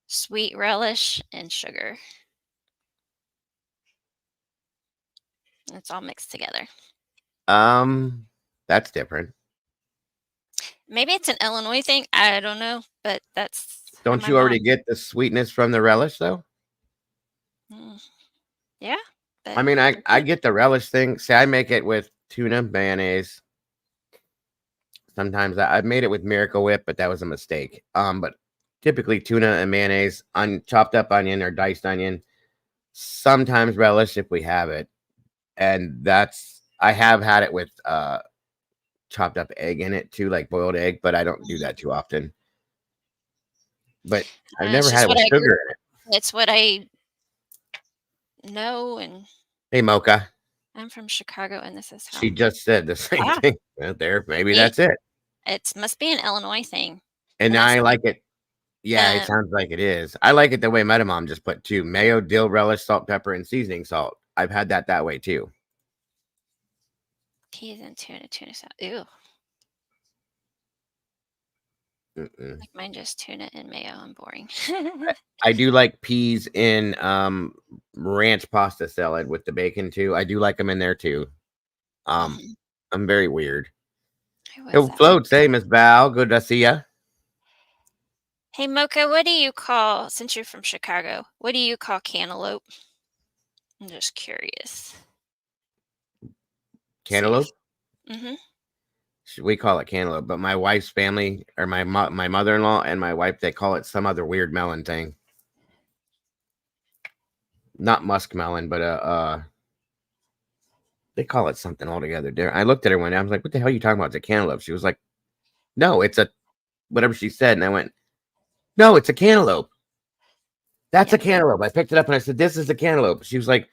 sweet relish, and sugar. It's all mixed together. That's different. Maybe it's an Illinois thing. I don't know, but that's Don't you already get the sweetness from the relish though? Yeah, I mean, I get the relish thing. See, I make it with tuna mayonnaise. Sometimes I've made it with Miracle Whip, but that was a mistake. But typically tuna and mayonnaise, chopped up onion or diced onion. Sometimes relish if we have it, and I have had it with chopped up egg in it too, like boiled egg, but I don't do that too often. But I've never It's had just it with what I grew. sugar in it. It's what I know, and Hey, Mocha, I'm from Chicago, and this is how. she just said the same Ah, thing. Well, there, maybe see? that's it. It must be an Illinois thing, And and that's I like it. Yeah, it um, sounds like it is. I like it the way Metamom just put too: mayo, dill, relish, salt, pepper, and seasoning salt. I've had that way too. peas and tuna salad. Ew, Mm-mm. like mine just tuna and mayo. I'm boring. I do like peas in ranch pasta salad with the bacon too. I do like them in there too. Mhm. I'm very weird. Who was It that? floats, hey Miss Val. Good to see ya. Hey, Mocha, what do you call, since you're from Chicago, what do you call cantaloupe? I'm just curious. See if. Cantaloupe. Mhm. We call it cantaloupe, but my wife's family or my mother-in-law and my wife, they call it some other weird melon thing. Not muskmelon, but they call it something altogether different. I looked at her one day. I was like, "What the hell are you talking about? It's a cantaloupe." She was like, "No, it's a whatever she said." And I went, "No, it's a cantaloupe. That's a Yep. cantaloupe." I picked it up and I said, "This is a cantaloupe." She was like,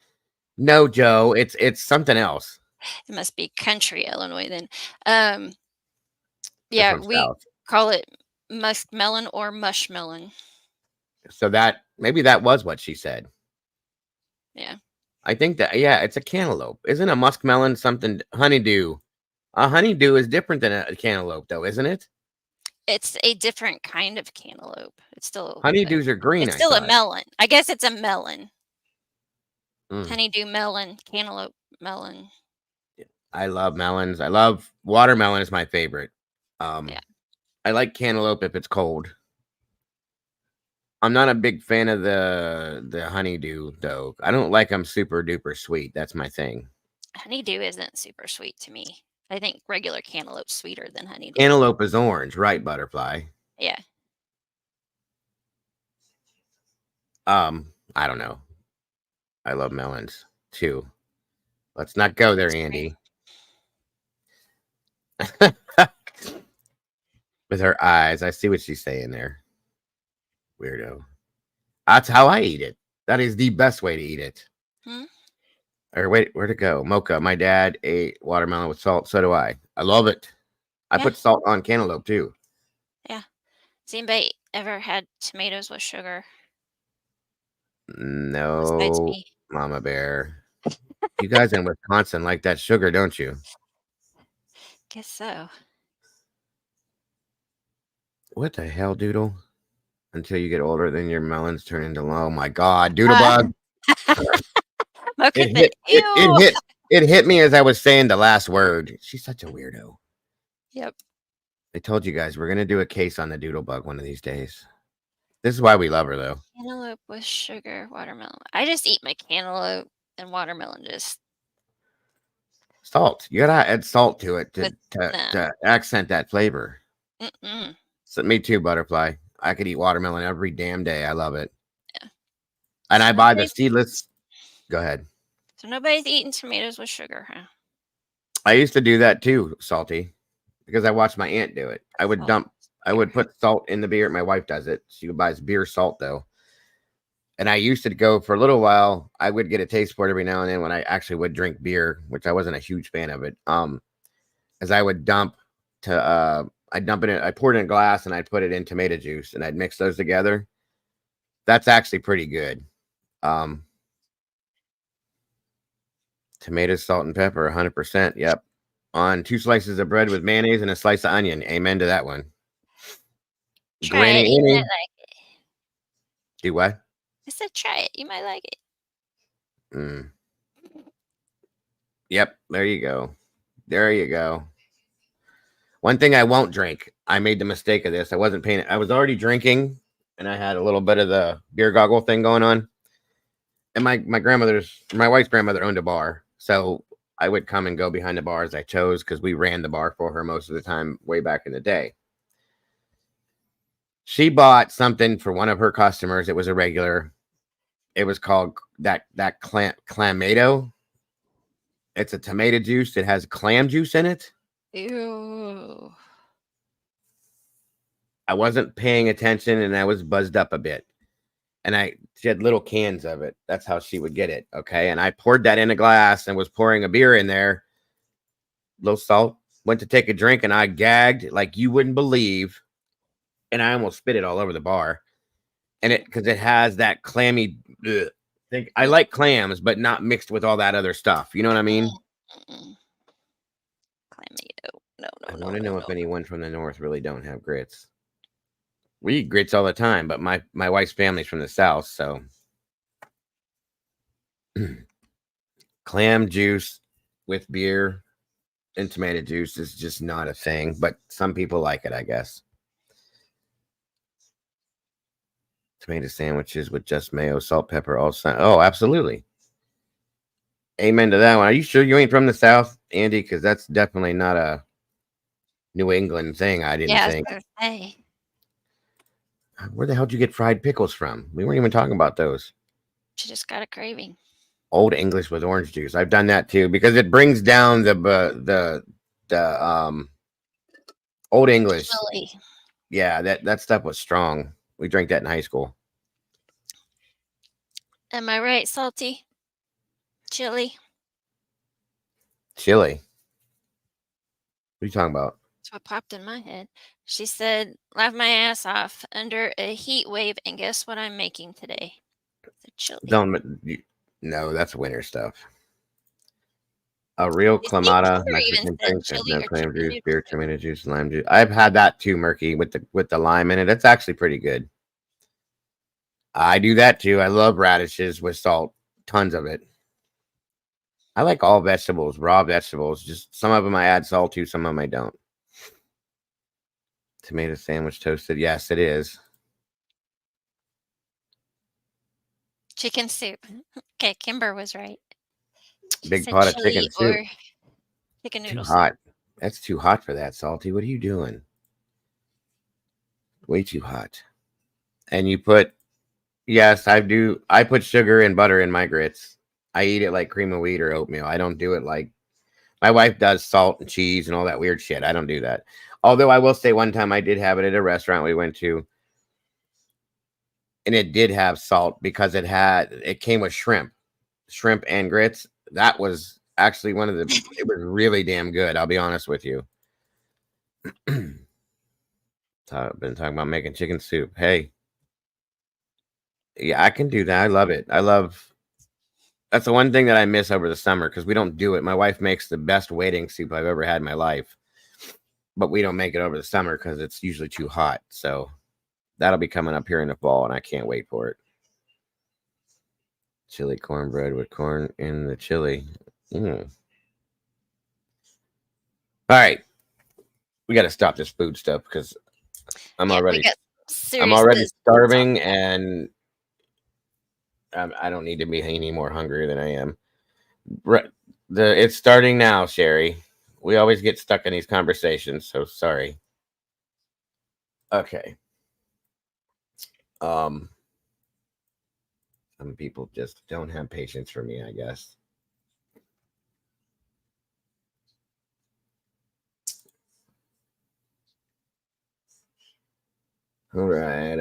"No, Joe, it's something else." It must be country Illinois then. Um, They're yeah, from we South, call it muskmelon or mushmelon. so that maybe that was what she said. Yeah. I think that yeah, it's a cantaloupe. Isn't a muskmelon something honeydew? A honeydew is different than a cantaloupe, though, isn't it? It's a different kind of cantaloupe. Honeydews are green, It's I still a thought. melon. I guess it's a melon. Mm. Honeydew melon, cantaloupe melon. I love melons. I love watermelon is my favorite. Yeah. I like cantaloupe if it's cold. I'm not a big fan of the honeydew though. I don't like them super duper sweet. That's my thing. Honeydew isn't super sweet to me. I think regular cantaloupe's sweeter than honeydew. Cantaloupe is orange, right, Butterfly? Yeah. I don't know. I love melons too. Let's not go there, That's great. Andy. With her eyes, I see what she's saying there. Weirdo. That's how I eat it. That is the best way to eat it. Hmm? Or wait, where'd it go? Mocha. My dad ate watermelon with salt. So do I. I love it. I Yeah. put salt on cantaloupe too. Yeah. Has anybody ever had tomatoes with sugar besides No, me? Mama Bear. You guys in Wisconsin like that sugar, don't you? Guess so. What the hell, Doodle? Until you get older, then your melons turn into oh my god, Uh, Doodlebug. Mocha It said, hit ew. it hit me as I was saying the last word. She's such a weirdo. Yep. I told you guys we're gonna do a case on the Doodlebug one of these days. This is why we love her though. Cantaloupe with sugar, watermelon. I just eat my cantaloupe and watermelon just Salt. You gotta add salt to it with to accent that flavor. mm-mm. So me too, Butterfly. I could eat watermelon every damn day. I love it. Yeah. And So I buy the nobody's seedless. Go ahead. so nobody's eating tomatoes with sugar, huh? I used to do that too, Salty, because I watched my aunt do it. I Oh, would beer. put salt in the beer. My wife does it. She buys beer salt though. And I used to go for a little while. I would get a taste for it every now and then when I actually would drink beer, which I wasn't a huge fan of it. As I would I'd dump it in, I poured it in a glass and I'd put it in tomato juice and I'd mix those together. That's actually pretty good. Um, Tomatoes, salt, and pepper, 100%. Yep. On 2 slices of bread with mayonnaise and a slice of onion. Amen to that one. Try it. Granny You might Annie. like it. Do what? I said try it. You might like it. Mm. Yep. There you go. There you go. One thing I won't drink. I made the mistake of this. I wasn't paying. I was already drinking, and I had a little bit of the beer goggle thing going on. And my wife's grandmother owned a bar, so I would come and go behind the bar as I chose because we ran the bar for her most of the time way back in the day. She bought something for one of her customers. It was a regular. It was called that clamato. It's a tomato juice that has clam juice in it. Ew. I wasn't paying attention and I was buzzed up a bit. And she had little cans of it. That's how she would get it. Okay. And I poured that in a glass and was pouring a beer in there. Low salt. Went to take a drink and I gagged like you wouldn't believe. And I almost spit it all over the bar. And because it has that clammy thing. I like clams, but not mixed with all that other stuff. You know what I mean? Clamato. No. I want to know if anyone from the north really don't have grits. We eat grits all the time, but my wife's family's from the south, so clam juice with beer and tomato juice is just not a thing, but some people like it, I guess. Tomato sandwiches with just mayo, salt, pepper, all. Oh, absolutely. Amen to that one. Are you sure you ain't from the south, Andy? Because that's definitely not a New England thing. I didn't think. Hey. Where the hell did you get fried pickles from? We weren't even talking about those. She just got a craving. Old English with orange juice. I've done that too because it brings down the Old English. Chili. Yeah, that stuff was strong. We drank that in high school. Am I right, Salty? Chili. Chili. What are you talking about? That's what popped in my head. She said, laugh my ass off under a heat wave, and guess what I'm making today? The chili. No, that's winter stuff. A real Clamato, Mexican drink, no clam juice, beer, tomato juice, lime juice. I've had that too, Murky, with the lime in it. It's actually pretty good. I do that too. I love radishes with salt, tons of it. I like all vegetables, raw vegetables. Just some of them I add salt to, some of them I don't. Tomato sandwich toasted. Yes, it is. Chicken soup. Okay, Kimber was right. Big pot of chicken soup. Chicken noodle too hot. That's too hot for that, Salty. What are you doing? Way too hot. And you put, yes, I do. I put sugar and butter in my grits. I eat it like cream of wheat or oatmeal. I don't do it like my wife does, salt and cheese and all that weird shit. I don't do that. Although I will say one time I did have it at a restaurant we went to. And it did have salt because it came with shrimp and grits. That was actually it was really damn good. I'll be honest with you. I've been talking about making chicken soup. Hey. Yeah, I can do that. I love it. That's the one thing that I miss over the summer because we don't do it. My wife makes the best waiting soup I've ever had in my life, but we don't make it over the summer because it's usually too hot. So that'll be coming up here in the fall, and I can't wait for it. Chili cornbread with corn in the chili. All right, we got to stop this food stuff because I'm already starving, and I don't need to be any more hungry than I am. It's starting now, Sherry. We always get stuck in these conversations, so sorry. Okay. Some people just don't have patience for me, I guess. All right.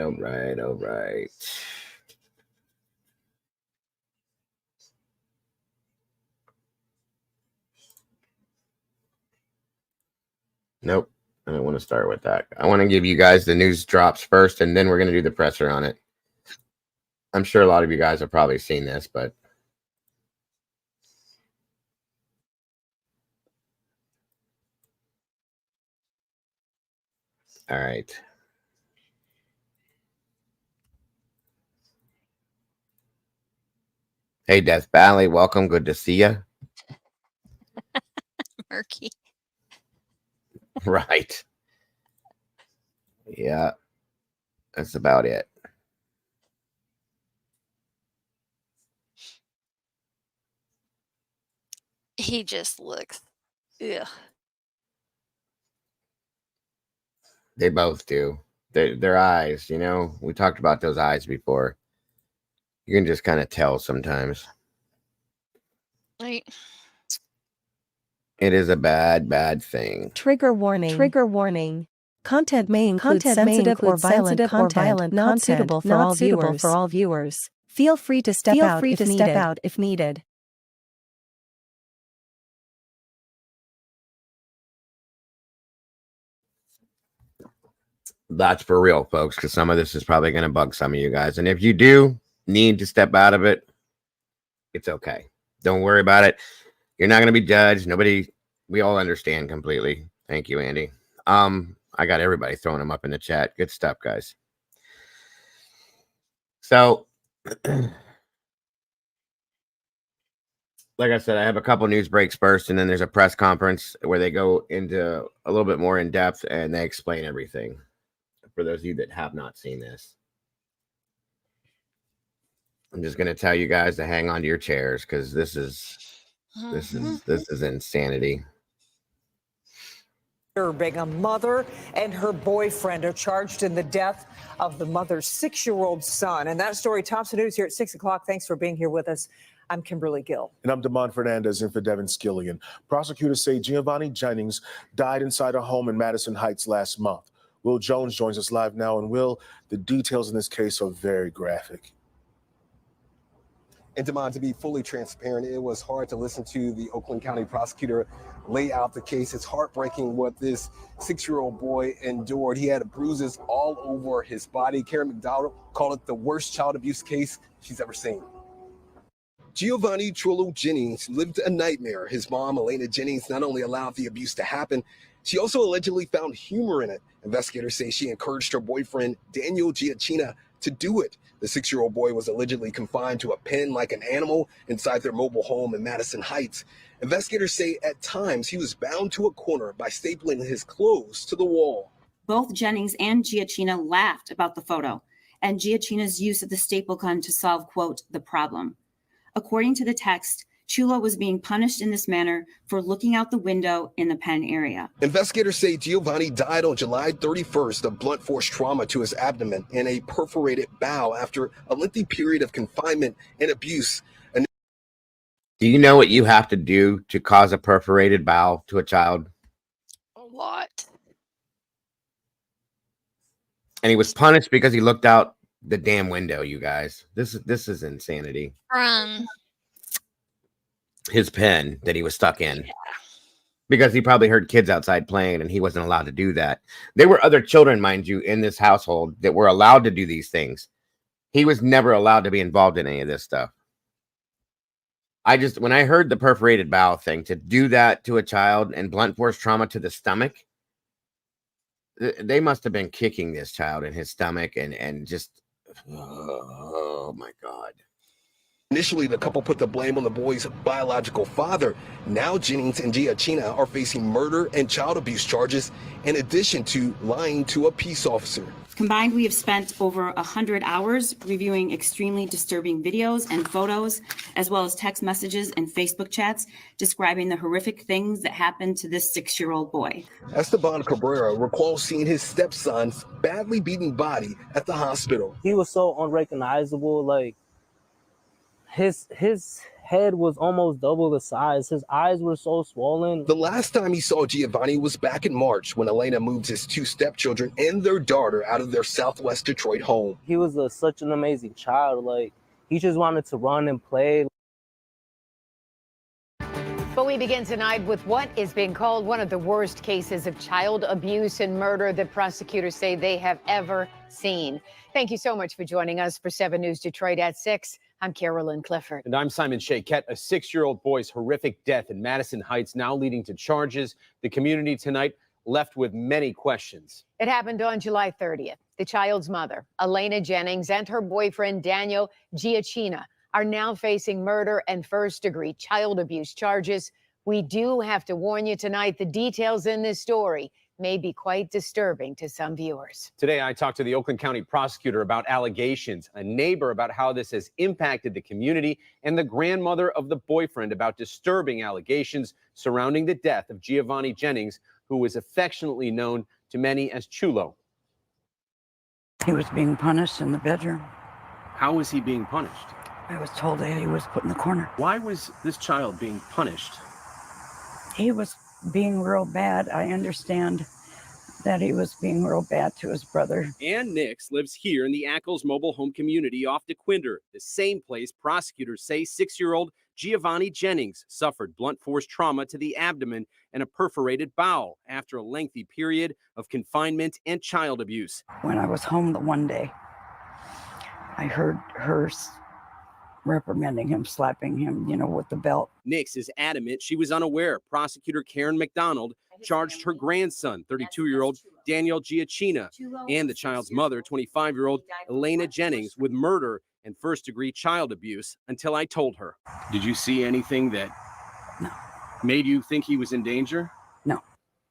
Nope. I don't want to start with that. I want to give you guys the news drops first, and then we're going to do the presser on it. I'm sure a lot of you guys have probably seen this, but all right. Hey, Death Valley, welcome. Good to see you. Murky. Right. Yeah. That's about it. he just looks, ugh. They both do. Their eyes, you know, we talked about those eyes before. You can just kind of tell sometimes. Right. It is a bad, bad thing. Trigger warning. Trigger warning. Content may include sensitive or violent content not suitable for all viewers. Feel free to step out if needed. That's for real, folks, because some of this is probably going to bug some of you guys. And if you do need to step out of it, it's okay. Don't worry about it. You're not going to be judged. Nobody, we all understand completely. Thank you, Andy. I got everybody throwing them up in the chat. Good stuff, guys. So, like I said, I have a couple news breaks first, and then there's a press conference where they go into a little bit more in depth and they explain everything. For those of you that have not seen this, I'm just going to tell you guys to hang on to your chairs because this is insanity. A mother and her boyfriend are charged in the death of the mother's 6-year-old son. And that story tops the news here at 6 o'clock. Thanks for being here with us. I'm Kimberly Gill. And I'm Damon Fernandez in for Devin Skillian. Prosecutors say Giovanni Jennings died inside a home in Madison Heights last month. Will Jones joins us live now. And Will, the details in this case are very graphic. And Damon, to be fully transparent, it was hard to listen to the Oakland County prosecutor lay out the case. It's heartbreaking what this 6-year-old boy endured. He had bruises all over his body. Karen McDowell called it the worst child abuse case she's ever seen. Giovanni Chulo Jennings lived a nightmare. His mom, Elena Jennings, not only allowed the abuse to happen, she also allegedly found humor in it. Investigators say she encouraged her boyfriend, Daniel Giacchina, to do it. The 6-year-old boy was allegedly confined to a pen like an animal inside their mobile home in Madison Heights. Investigators say at times he was bound to a corner by stapling his clothes to the wall. Both Jennings and Giacchina laughed about the photo and Giacchina's use of the staple gun to solve, quote, the problem. According to the text, Chulo was being punished in this manner for looking out the window in the pen area. Investigators say Giovanni died on July 31st of blunt force trauma to his abdomen and a perforated bowel after a lengthy period of confinement and abuse. Do you know what you have to do to cause a perforated bowel to a child? A lot. And he was punished because he looked out the damn window, you guys. This is insanity. From his pen that he was stuck in. Yeah. Because he probably heard kids outside playing and he wasn't allowed to do that. There were other children, mind you, in this household that were allowed to do these things. He was never allowed to be involved in any of this stuff. When I heard the perforated bowel thing, to do that to a child and blunt force trauma to the stomach, they must have been kicking this child in his stomach and just, oh my God. Initially, the couple put the blame on the boy's biological father. Now Jennings and Giacchina are facing murder and child abuse charges in addition to lying to a peace officer. Combined, we have spent over 100 hours reviewing extremely disturbing videos and photos, as well as text messages and Facebook chats describing the horrific things that happened to this 6-year-old boy. Esteban Cabrera recalls seeing his stepson's badly beaten body at the hospital. He was so unrecognizable, like his head was almost double the size. His eyes were so swollen. The last time he saw Giovanni was back in March when Elena moved his 2 stepchildren and their daughter out of their Southwest Detroit home. He was such an amazing child. Like, he just wanted to run and play. But we begin tonight with what is being called one of the worst cases of child abuse and murder that prosecutors say they have ever seen. Thank you so much for joining us for 7 News Detroit at 6. I'm Carolyn Clifford. And I'm Simon Shakette. A 6-year-old boy's horrific death in Madison Heights now leading to charges. The community tonight left with many questions. It happened on July 30th. The child's mother, Elena Jennings, and her boyfriend, Daniel Giacchina, are now facing murder and first-degree child abuse charges. We do have to warn you tonight, the details in this story may be quite disturbing to some viewers. Today, I talked to the Oakland County prosecutor about allegations, a neighbor about how this has impacted the community, and the grandmother of the boyfriend about disturbing allegations surrounding the death of Giovanni Jennings, who was affectionately known to many as Chulo. He was being punished in the bedroom. How was he being punished? I was told that he was put in the corner. Why was this child being punished? He was being real bad. I understand that he was being real bad to his brother. Ann Nix lives here in the Ackles mobile home community off DeQuinder, the same place prosecutors say 6-year-old Giovanni Jennings suffered blunt force trauma to the abdomen and a perforated bowel after a lengthy period of confinement and child abuse. When I was home the one day, I heard her reprimanding him, slapping him, with the belt. Nix is adamant she was unaware. Prosecutor Karen McDonald charged her grandson, 32-year-old Daniel Giacchina, and the child's mother, 25-year-old Elena Jennings, with murder and first-degree child abuse until I told her. Did you see anything that made you think he was in danger? No.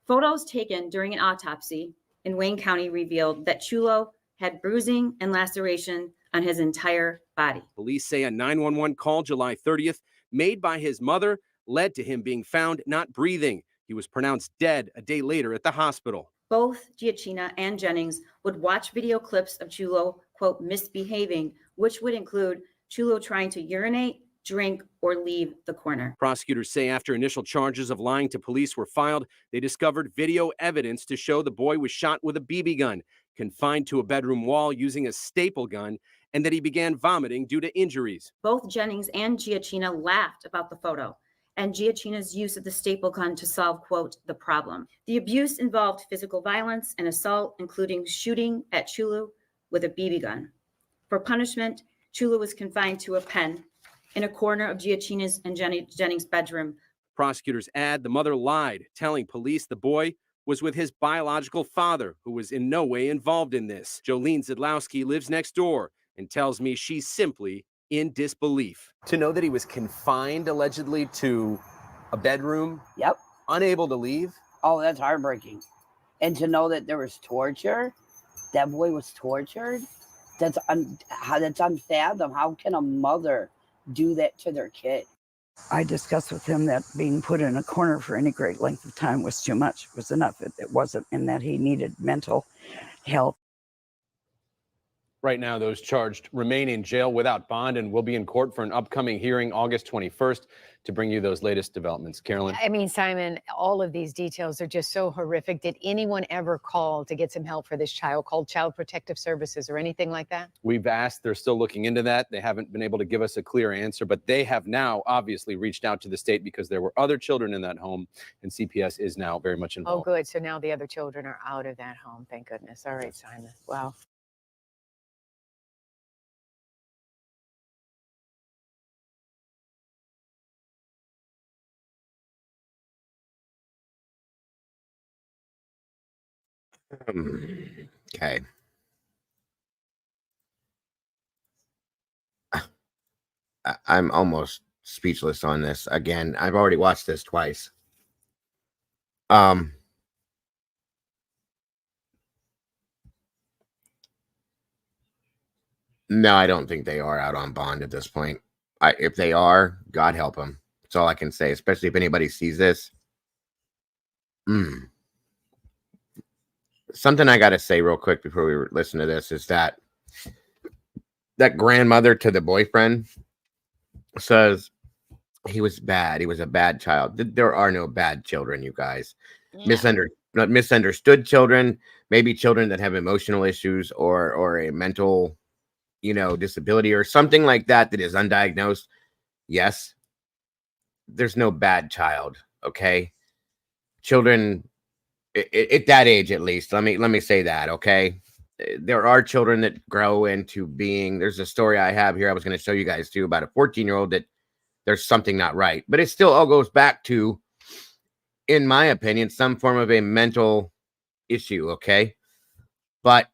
Photos taken during an autopsy in Wayne County revealed that Chulo had bruising and laceration on his entire body. Police say a 911 call July 30th made by his mother led to him being found not breathing. He was pronounced dead a day later at the hospital. Both Giacchina and Jennings would watch video clips of Chulo, quote, misbehaving, which would include Chulo trying to urinate, drink, or leave the corner. Prosecutors say after initial charges of lying to police were filed, they discovered video evidence to show the boy was shot with a BB gun, confined to a bedroom wall using a staple gun, and that he began vomiting due to injuries. Both Jennings and Giacchina laughed about the photo and Giacchina's use of the staple gun to solve, quote, the problem. The abuse involved physical violence and assault, including shooting at Chulu with a BB gun. For punishment, Chulu was confined to a pen in a corner of Giacchina's and Jennings' bedroom. Prosecutors add the mother lied, telling police the boy was with his biological father, who was in no way involved in this. Jolene Zidlowski lives next door and tells me she's simply in disbelief. To know that he was confined allegedly to a bedroom, Yep. unable to leave. Oh, that's heartbreaking. And to know that there was torture, that boy was tortured, that's unfathomable. How can a mother do that to their kid? I discussed with him that being put in a corner for any great length of time was too much, was enough. It wasn't, and that he needed mental help. Right now, those charged remain in jail without bond and will be in court for an upcoming hearing August 21st to bring you those latest developments. Carolyn? I mean, Simon, all of these details are just so horrific. Did anyone ever call to get some help for this child, called Child Protective Services or anything like that? We've asked. They're still looking into that. They haven't been able to give us a clear answer, but they have now obviously reached out to the state because there were other children in that home, and CPS is now very much Oh, involved. good. So now the other children are out of that home. Thank goodness. All right, Simon. Wow. Okay. I'm almost speechless on this. Again, I've already watched this twice. No, I don't think they are out on bond at this point. If they are, God help them. That's all I can say, especially if anybody sees this. Something I got to say real quick before we listen to this is that grandmother to the boyfriend says he was bad. He was a bad child. There are no bad children, you guys. Yeah. Misunderstood children, maybe children that have emotional issues or a mental, disability or something like that is undiagnosed. Yes, there's no bad child. Okay, children at that age, at least. Let me say that. Okay, there are children that grow into being. There's a story I have here. I was going to show you guys too about a 14-year-old that there's something not right, but it still all goes back to, in my opinion, some form of a mental issue. Okay, but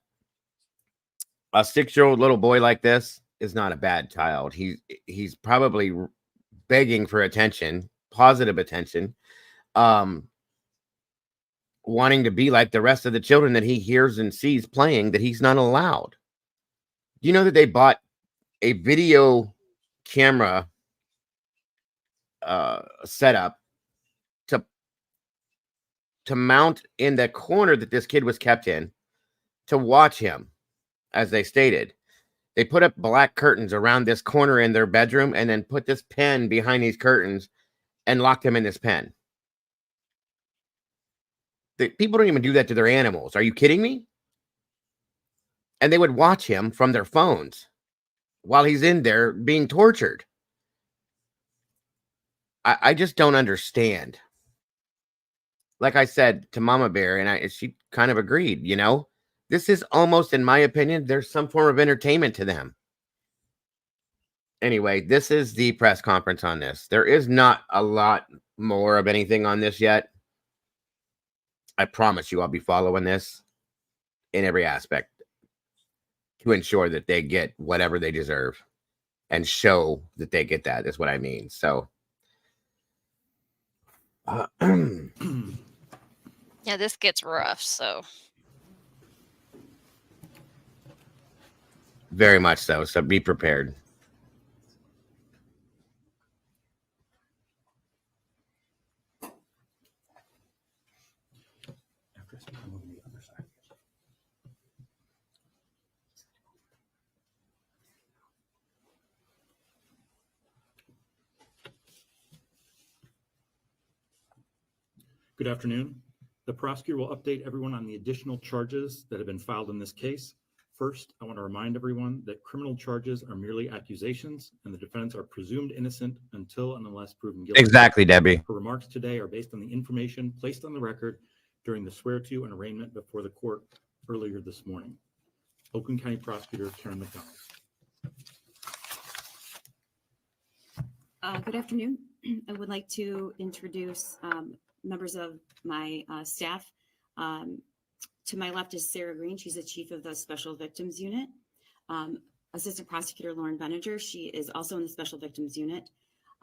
a 6-year-old little boy like this is not a bad child. He's probably begging for attention, positive attention. wanting to be like the rest of the children that he hears and sees playing that he's not allowed. Do you know that they bought a video camera setup to mount in the corner that this kid was kept in to watch him, as they stated? They put up black curtains around this corner in their bedroom and then put this pen behind these curtains and locked him in this pen. People don't even do that to their animals. Are you kidding me? And they would watch him from their phones while he's in there being tortured. I just don't understand. Like I said to Mama Bear, and she kind of agreed, you know, this is almost, in my opinion, there's some form of entertainment to them. Anyway, this is the press conference on this. There is not a lot more of anything on this yet. I promise you I'll be following this in every aspect to ensure that they get whatever they deserve and show that they get that, is what I mean. So, Yeah, this gets rough, so. Very much so. So be prepared. Good afternoon. The prosecutor will update everyone on the additional charges that have been filed in this case. First, I want to remind everyone that criminal charges are merely accusations and the defendants are presumed innocent until and unless proven guilty. Exactly, Debbie. Her remarks today are based on the information placed on the record during the swear-to and arraignment before the court earlier this morning. Oakland County Prosecutor Karen McDonald. Good afternoon. I would like to introduce members of my staff. To my left is Sarah Green. She's the chief of the Special Victims Unit. Assistant Prosecutor Lauren Benninger. She is also in the Special Victims Unit.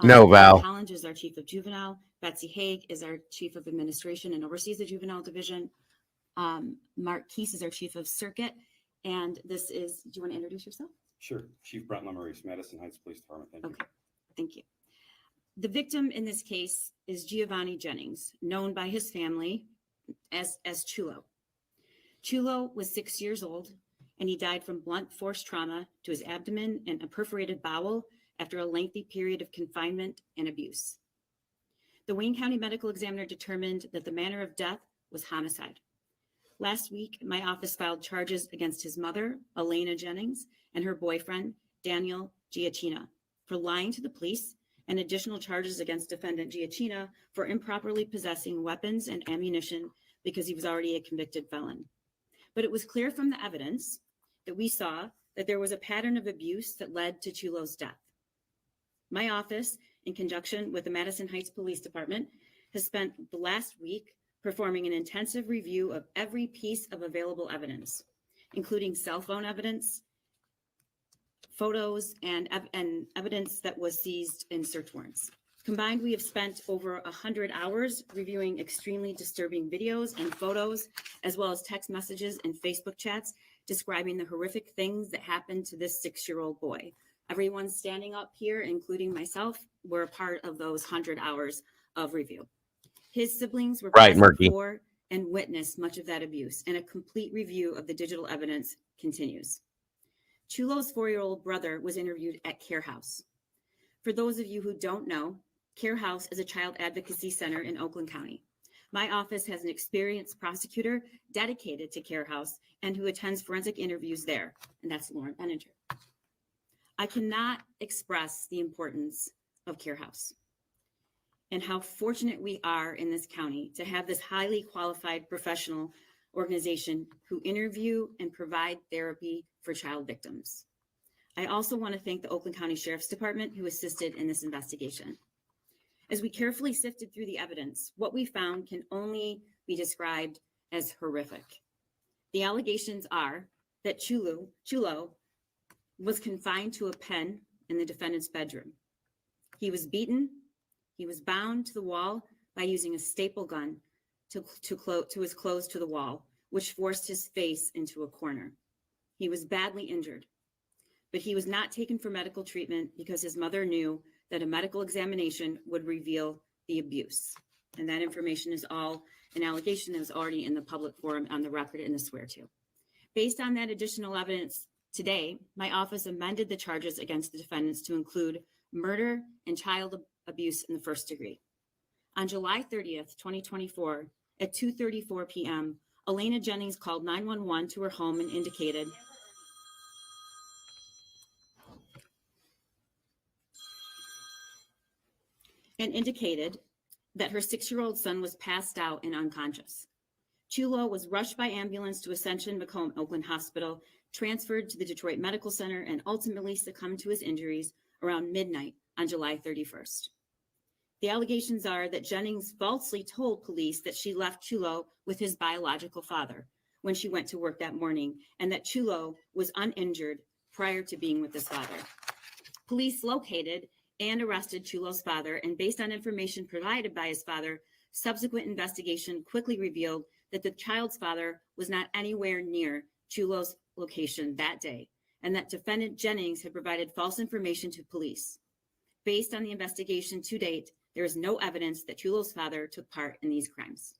No, Val. Collins is our chief of juvenile. Betsy Haig is our chief of administration and oversees the juvenile division. Mark Keese is our chief of circuit. And this is, do you want to introduce yourself? Sure. Chief Brent Lemmeries, Madison Heights Police Department. Thank you. Okay, thank you. The victim in this case is Giovanni Jennings, known by his family as Chulo. Chulo was 6 years old, and he died from blunt force trauma to his abdomen and a perforated bowel after a lengthy period of confinement and abuse. The Wayne County Medical Examiner determined that the manner of death was homicide. Last week, my office filed charges against his mother, Elena Jennings, and her boyfriend, Daniel Giacchina, for lying to the police, and additional charges against defendant Giacchina for improperly possessing weapons and ammunition because he was already a convicted felon. But it was clear from the evidence that we saw that there was a pattern of abuse that led to Chulo's death. My office, in conjunction with the Madison Heights Police Department, has spent the last week performing an intensive review of every piece of available evidence, including cell phone evidence, photos, and evidence that was seized in search warrants. Combined, we have spent over 100 hours reviewing extremely disturbing videos and photos, as well as text messages and Facebook chats describing the horrific things that happened to this 6-year-old boy. Everyone standing up here, including myself, were a part of those 100 hours of review. His siblings were present for and witnessed much of that abuse, and a complete review of the digital evidence continues. Chulo's 4-year-old brother was interviewed at Care House. For those of you who don't know, Care House is a child advocacy center in Oakland County. My office has an experienced prosecutor dedicated to Care House and who attends forensic interviews there, and that's Lauren Benninger. I cannot express the importance of Care House and how fortunate we are in this county to have this highly qualified professional organization who interview and provide therapy for child victims. I also want to thank the Oakland County Sheriff's Department who assisted in this investigation. As we carefully sifted through the evidence, what we found can only be described as horrific. The allegations are that Chulo was confined to a pen in the defendant's bedroom. He was beaten, he was bound to the wall by using a staple gun was close to the wall, which forced his face into a corner. He was badly injured, but he was not taken for medical treatment because his mother knew that a medical examination would reveal the abuse. And that information is all an allegation that was already in the public forum on the record in the swear to. Based on that additional evidence today, my office amended the charges against the defendants to include murder and child abuse in the first degree. On July 30th, 2024, at 2:34 p.m., Elena Jennings called 911 to her home and indicated that her 6-year-old son was passed out and unconscious. Chulo was rushed by ambulance to Ascension Macomb Oakland Hospital, transferred to the Detroit Medical Center, and ultimately succumbed to his injuries around midnight on July 31st. The allegations are that Jennings falsely told police that she left Chulo with his biological father when she went to work that morning, and that Chulo was uninjured prior to being with his father. Police located and arrested Chulo's father, and based on information provided by his father, subsequent investigation quickly revealed that the child's father was not anywhere near Chulo's location that day, and that defendant Jennings had provided false information to police. Based on the investigation to date, there is no evidence that Chulo's father took part in these crimes.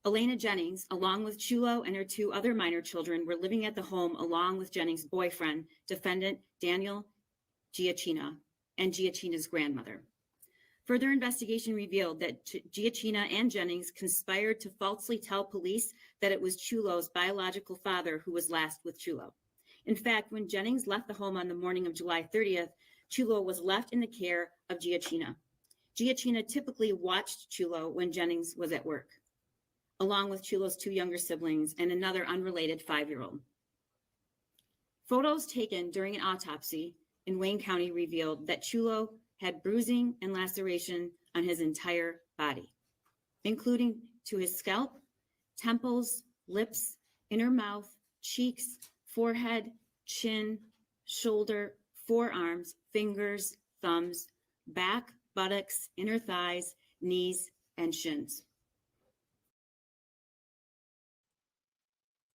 Elena Jennings, along with Chulo and her 2 other minor children, were living at the home along with Jennings' boyfriend, defendant Daniel Giacchina, and Giacchina's grandmother. Further investigation revealed that Giacchina and Jennings conspired to falsely tell police that it was Chulo's biological father who was last with Chulo. In fact, when Jennings left the home on the morning of July 30th, Chulo was left in the care of Giacchina. Giacchina typically watched Chulo when Jennings was at work, along with Chulo's 2 younger siblings and another unrelated 5-year-old. Photos taken during an autopsy in Wayne County revealed that Chulo had bruising and laceration on his entire body, including to his scalp, temples, lips, inner mouth, cheeks, forehead, chin, shoulder, forearms, fingers, thumbs, back, buttocks, inner thighs, knees, and shins.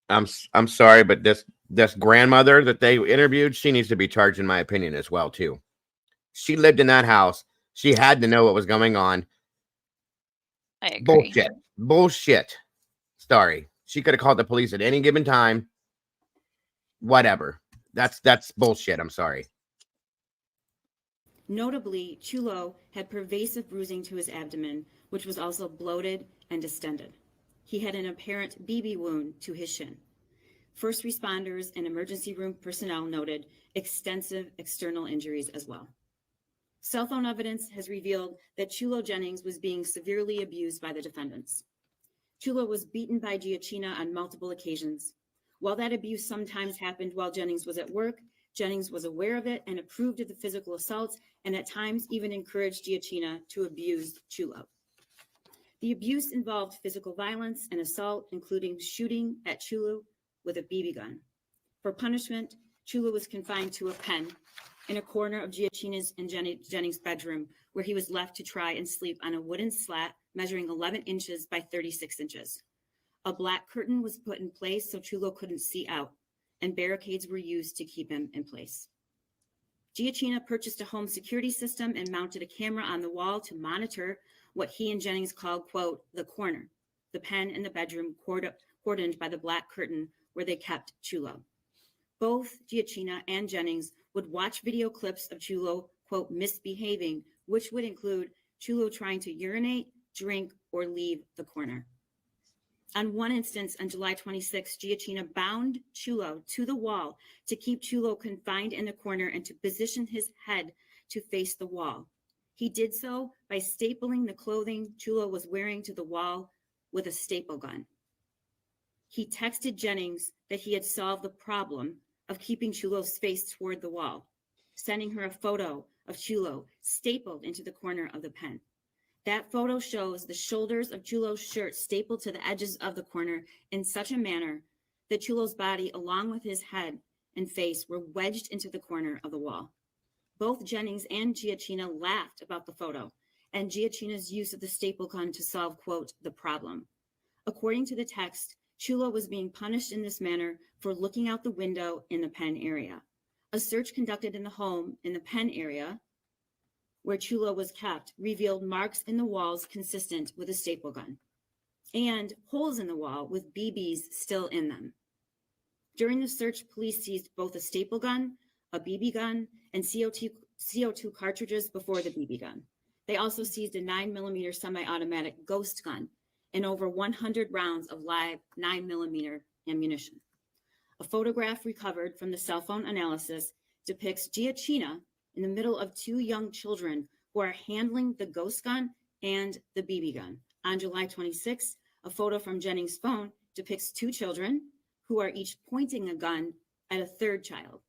I'm sorry, but this grandmother that they interviewed, she needs to be charged, in my opinion, as well too. She lived in that house. She had to know what was going on. I agree. Bullshit. Sorry. She could have called the police at any given time. Whatever. That's bullshit. I'm sorry. Notably, Chulo had pervasive bruising to his abdomen, which was also bloated and distended. He had an apparent BB wound to his shin. First responders and emergency room personnel noted extensive external injuries as well. Cell phone evidence has revealed that Chulo Jennings was being severely abused by the defendants. Chulo was beaten by Giacchina on multiple occasions. While that abuse sometimes happened while Jennings was at work, Jennings was aware of it and approved of the physical assaults, and at times even encouraged Giacchina to abuse Chulo. The abuse involved physical violence and assault, including shooting at Chulo with a BB gun. For punishment, Chulo was confined to a pen in a corner of Giacchina's and Jennings' bedroom, where he was left to try and sleep on a wooden slat measuring 11 inches by 36 inches. A black curtain was put in place so Chulo couldn't see out, and barricades were used to keep him in place. Giacchina purchased a home security system and mounted a camera on the wall to monitor what he and Jennings called, quote, the corner, the pen in the bedroom cordoned by the black curtain where they kept Chulo. Both Giacchina and Jennings would watch video clips of Chulo, quote, misbehaving, which would include Chulo trying to urinate, drink, or leave the corner. On one instance, on July 26, Giacchina bound Chulo to the wall to keep Chulo confined in the corner and to position his head to face the wall. He did so by stapling the clothing Chulo was wearing to the wall with a staple gun. He texted Jennings that he had solved the problem of keeping Chulo's face toward the wall, sending her a photo of Chulo stapled into the corner of the pen. That photo shows the shoulders of Chulo's shirt stapled to the edges of the corner in such a manner that Chulo's body, along with his head and face, were wedged into the corner of the wall. Both Jennings and Giacchina laughed about the photo and Giacchina's use of the staple gun to solve, quote, the problem. According to the text, Chulo was being punished in this manner for looking out the window in the pen area. A search conducted in the home in the pen area where Chulo was kept revealed marks in the walls consistent with a staple gun and holes in the wall with BBs still in them. During the search, police seized both a staple gun, a BB gun, and CO2 cartridges before the BB gun. They also seized a 9mm semi-automatic ghost gun and over 100 rounds of live 9mm ammunition. A photograph recovered from the cell phone analysis depicts Giacchina in the middle of two young children who are handling the ghost gun and the BB gun. On July 26, a photo from Jennings' phone depicts two children who are each pointing a gun at a third child.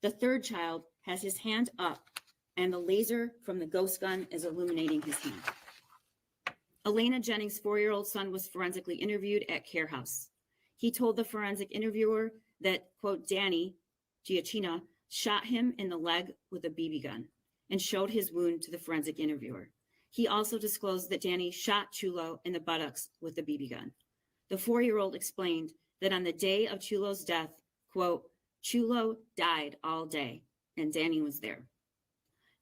The third child has his hand up and the laser from the ghost gun is illuminating his hand. Elena Jennings' 4-year-old son was forensically interviewed at Care House. He told the forensic interviewer that, quote, Danny, Giacchina, shot him in the leg with a BB gun and showed his wound to the forensic interviewer. He also disclosed that Danny shot Chulo in the buttocks with the BB gun. The 4-year-old explained that on the day of Chulo's death, quote, Chulo died all day and Danny was there.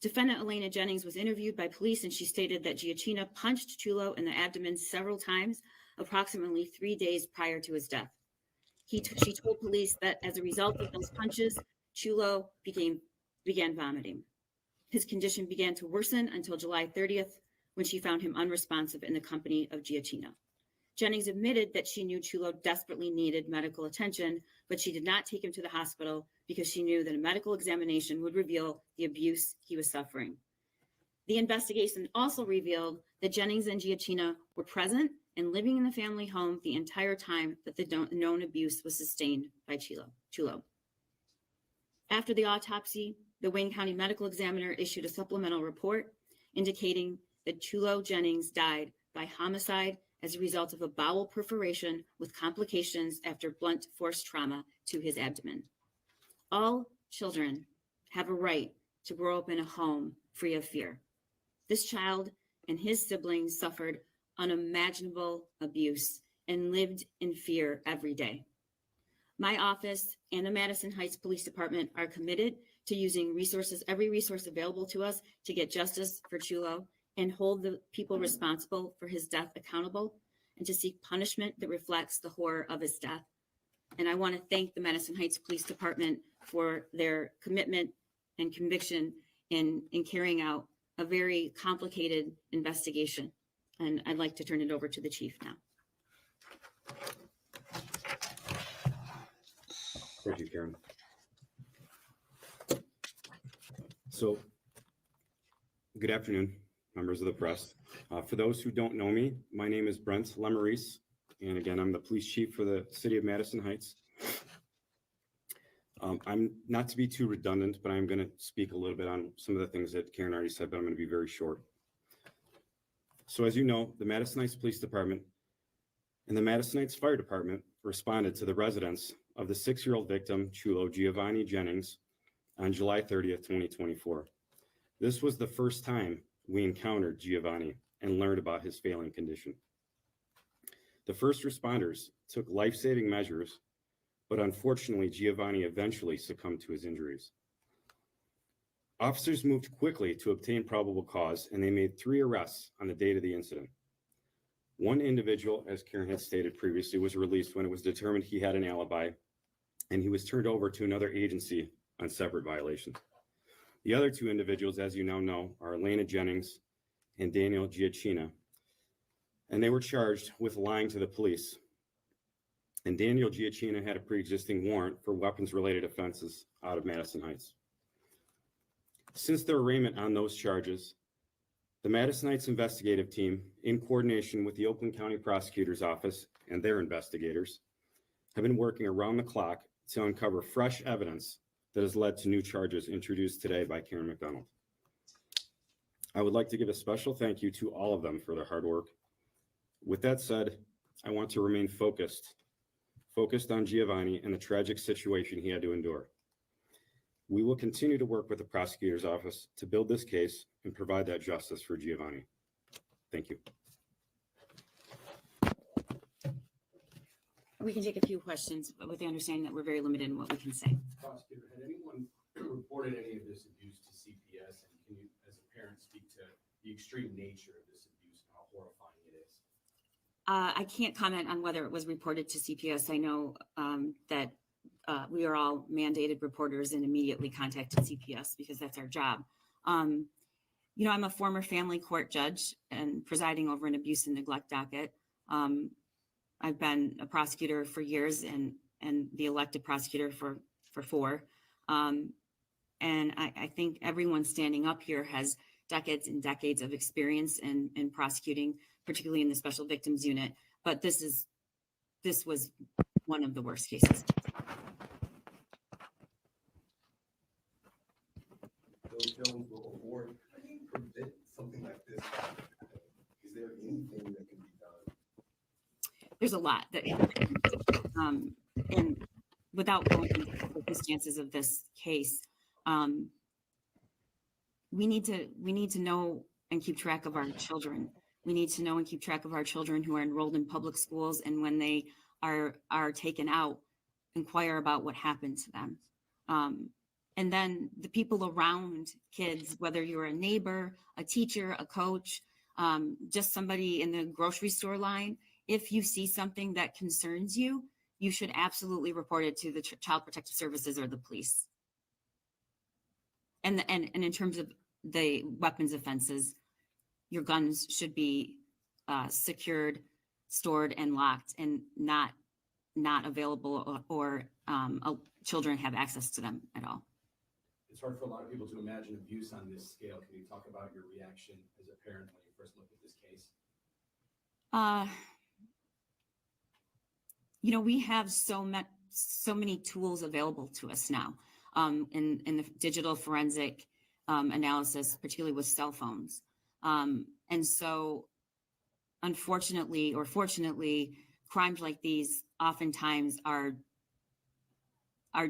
Defendant Elena Jennings was interviewed by police and she stated that Giacchina punched Chulo in the abdomen several times, approximately 3 days prior to his death. She told police that as a result of those punches, Chulo began vomiting. His condition began to worsen until July 30th, when she found him unresponsive in the company of Giacchina. Jennings admitted that she knew Chulo desperately needed medical attention, but she did not take him to the hospital because she knew that a medical examination would reveal the abuse he was suffering. The investigation also revealed that Jennings and Giacchina were present and living in the family home the entire time that the known abuse was sustained by Chulo. After the autopsy, the Wayne County Medical Examiner issued a supplemental report indicating that Chulo Jennings died by homicide as a result of a bowel perforation with complications after blunt force trauma to his abdomen. All children have a right to grow up in a home free of fear. This child and his siblings suffered unimaginable abuse and lived in fear every day. My office and the Madison Heights Police Department are committed to using every resource available to us to get justice for Chulo and hold the people responsible for his death accountable and to seek punishment that reflects the horror of his death. And I want to thank the Madison Heights Police Department for their commitment and conviction in carrying out a very complicated investigation. And I'd like to turn it over to the chief now. Thank you, Karen. So, good afternoon, members of the press. For those who don't know me, my name is Brent Lemerise, and again, I'm the police chief for the city of Madison Heights. I'm not to be too redundant, but I'm going to speak a little bit on some of the things that Karen already said, but I'm going to be very short. So as you know, the Madison Heights Police Department and the Madison Heights Fire Department responded to the residence of the 6-year-old victim, Chulo Giovanni Jennings, on July 30th, 2024. This was the first time we encountered Giovanni and learned about his failing condition. The first responders took life-saving measures, but unfortunately, Giovanni eventually succumbed to his injuries. Officers moved quickly to obtain probable cause, and they made 3 arrests on the date of the incident. One individual, as Karen had stated previously, was released when it was determined he had an alibi, and he was turned over to another agency on separate violations. The other 2 individuals, as you now know, are Elena Jennings and Daniel Giacchina, and they were charged with lying to the police. And Daniel Giacchina had a pre-existing warrant for weapons-related offenses out of Madison Heights. Since their arraignment on those charges, the Madison Heights investigative team, in coordination with the Oakland County Prosecutor's Office and their investigators, have been working around the clock to uncover fresh evidence that has led to new charges introduced today by Karen McDonald. I would like to give a special thank you to all of them for their hard work. With that said, I want to remain focused on Giovanni and the tragic situation he had to endure. We will continue to work with the prosecutor's office to build this case and provide that justice for Giovanni. Thank you. We can take a few questions, but with the understanding that we're very limited in what we can say. Prosecutor, had anyone reported any of this abuse to CPS? And can you, as a parent, speak to the extreme nature of this abuse and how horrifying it is? I can't comment on whether it was reported to CPS. I know that we are all mandated reporters and immediately contacted CPS because that's our job. You know, I'm a former family court judge and presiding over an abuse and neglect docket. I've been a prosecutor for years and the elected prosecutor for 4. And I think everyone standing up here has decades and decades of experience in prosecuting, particularly in the Special Victims Unit. But this was one of the worst cases. Those films will award. How do you prevent something like this? Is there anything that can be done? There's a lot that, and without going into the circumstances of this case, we need to know and keep track of our children. We need to know and keep track of our children who are enrolled in public schools, and when they are taken out, inquire about what happened to them. And then the people around kids, whether you're a neighbor, a teacher, a coach, just somebody in the grocery store line, if you see something that concerns you, you should absolutely report it to the Child Protective Services or the police. And in terms of the weapons offenses, your guns should be secured, stored, and locked, and not available or children have access to them at all. It's hard for a lot of people to imagine abuse on this scale. Can you talk about your reaction as a parent when you first looked at this case? You know, we have so many tools available to us now in the digital forensic analysis, particularly with cell phones. And so, unfortunately or fortunately, crimes like these oftentimes are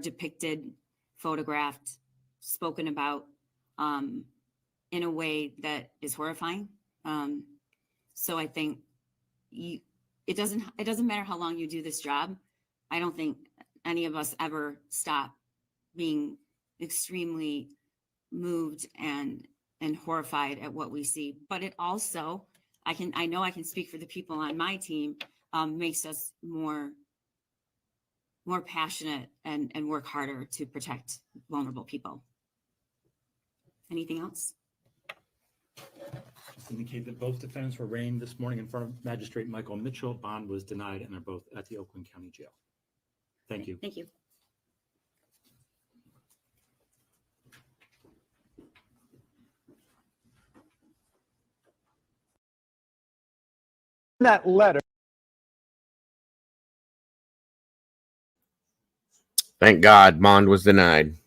depicted, photographed, spoken about in a way that is horrifying. So I think it doesn't matter how long you do this job. I don't think any of us ever stop being extremely moved and horrified at what we see. But it also, I know I can speak for the people on my team, makes us more passionate and work harder to protect vulnerable people. Anything else? Just indicate that both defendants were arraigned this morning in front of Magistrate Michael Mitchell. Bond was denied, and they're both at the Oakland County Jail. Thank you. Thank you. That letter. Thank God Bond was denied.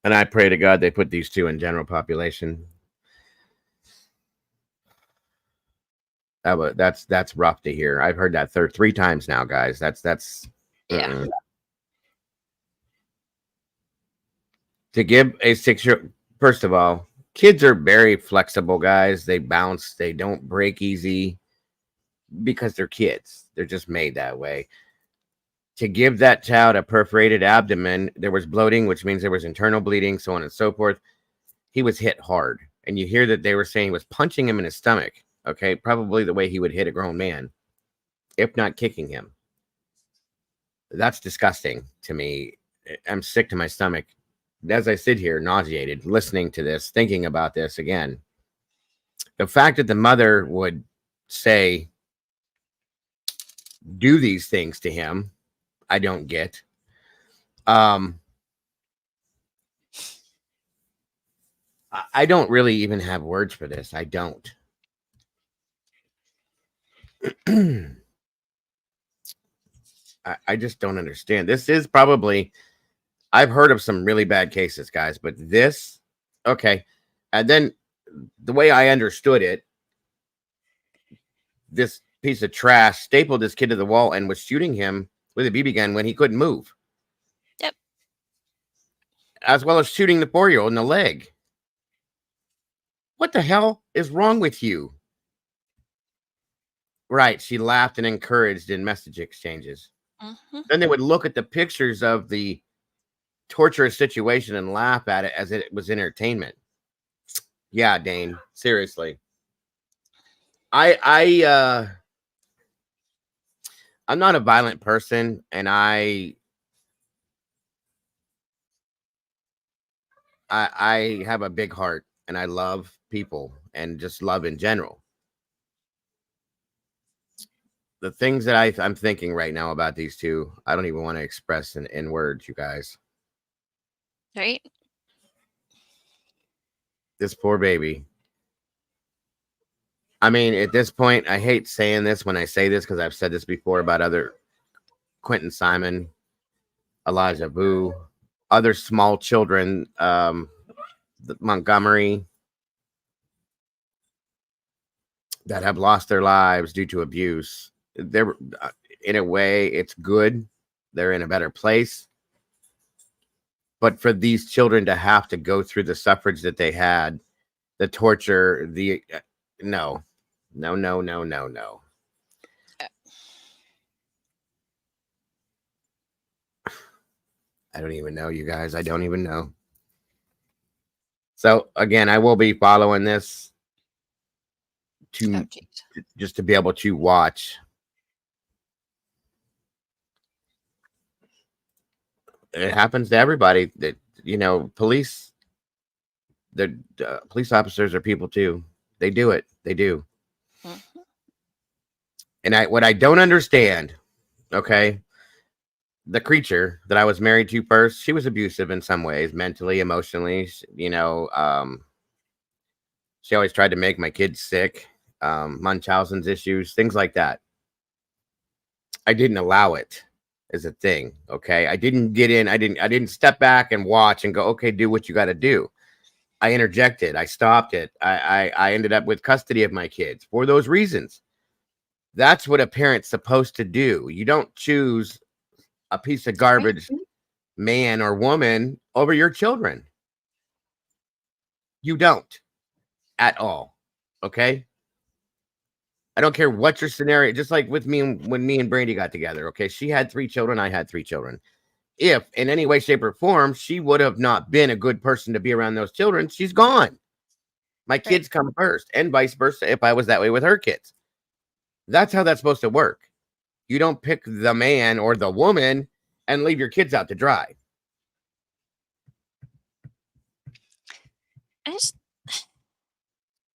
And I pray to God they put these two in general population. That's rough to hear. I've heard that 3 times now, guys. That's yeah. To give a 6-year-old, first of all, kids are very flexible, guys. They bounce, they don't break easy because they're kids. They're just made that way. To give that child a perforated abdomen, there was bloating, which means there was internal bleeding, so on and so forth. He was hit hard. And you hear that they were saying he was punching him in his stomach. Okay, probably the way he would hit a grown man, if not kicking him. That's disgusting to me. I'm sick to my stomach. As I sit here, nauseated, listening to this, thinking about this again. The fact that the mother would say, do these things to him, I don't get. I don't really even have words for this. I don't. I just don't understand. This is probably, I've heard of some really bad cases, guys, but this, okay. And then the way I understood it, this piece of trash stapled this kid to the wall and was shooting him with a BB gun when he couldn't move. Yep. As well as shooting the 4-year-old in the leg. What the hell is wrong with you? Right. She laughed and encouraged in message exchanges. Then they would look at the pictures of the torturous situation and laugh at it as it was entertainment. Yeah, Dane. Seriously. I'm not a violent person, and I have a big heart, and I love people and just love in general. The things that I'm thinking right now about these two, I don't even want to express in words, you guys. Right? This poor baby. I mean, at this point, I hate saying this when I say this because I've said this before about other Quentin Simon, Elijah Boo, other small children, Montgomery, that have lost their lives due to abuse. They're in a way, it's good. They're in a better place. But for these children to have to go through the suffrage that they had, the torture, no. I don't even know, you guys. I don't even know. So again, I will be following this just to be able to watch. It happens to everybody that, police, the police officers are people too. They do it. They do. And what I don't understand, okay, the creature that I was married to first, she was abusive in some ways, mentally, emotionally, she always tried to make my kids sick, Munchausen's issues, things like that. I didn't allow it as a thing. Okay. I didn't get in. I didn't step back and watch and go, okay, do what you got to do. I interjected. I stopped it. I ended up with custody of my kids for those reasons. That's what a parent's supposed to do. You don't choose a piece of garbage man or woman over your children. You don't at all. Okay. I don't care what your scenario, just like with me when me and Brandy got together. Okay. She had 3 children. I had 3 children. If in any way, shape, or form, she would have not been a good person to be around those children, she's gone. My kids come first, and vice versa if I was that way with her kids. That's how that's supposed to work. You don't pick the man or the woman and leave your kids out to dry.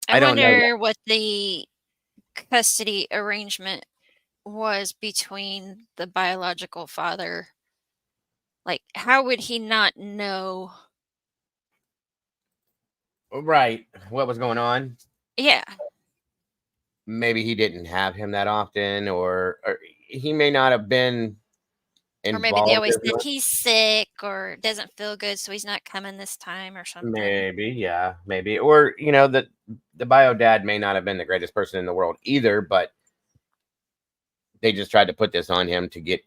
I don't know wonder what the custody arrangement was between the biological father. Like, how would he not know? Right. What was going on? Yeah. Maybe he didn't have him that often, or he may not have been involved. Or maybe they always said he's sick or doesn't feel good, so he's not coming this time or something. Maybe, yeah, maybe. Or, the bio dad may not have been the greatest person in the world either, but they just tried to put this on him to get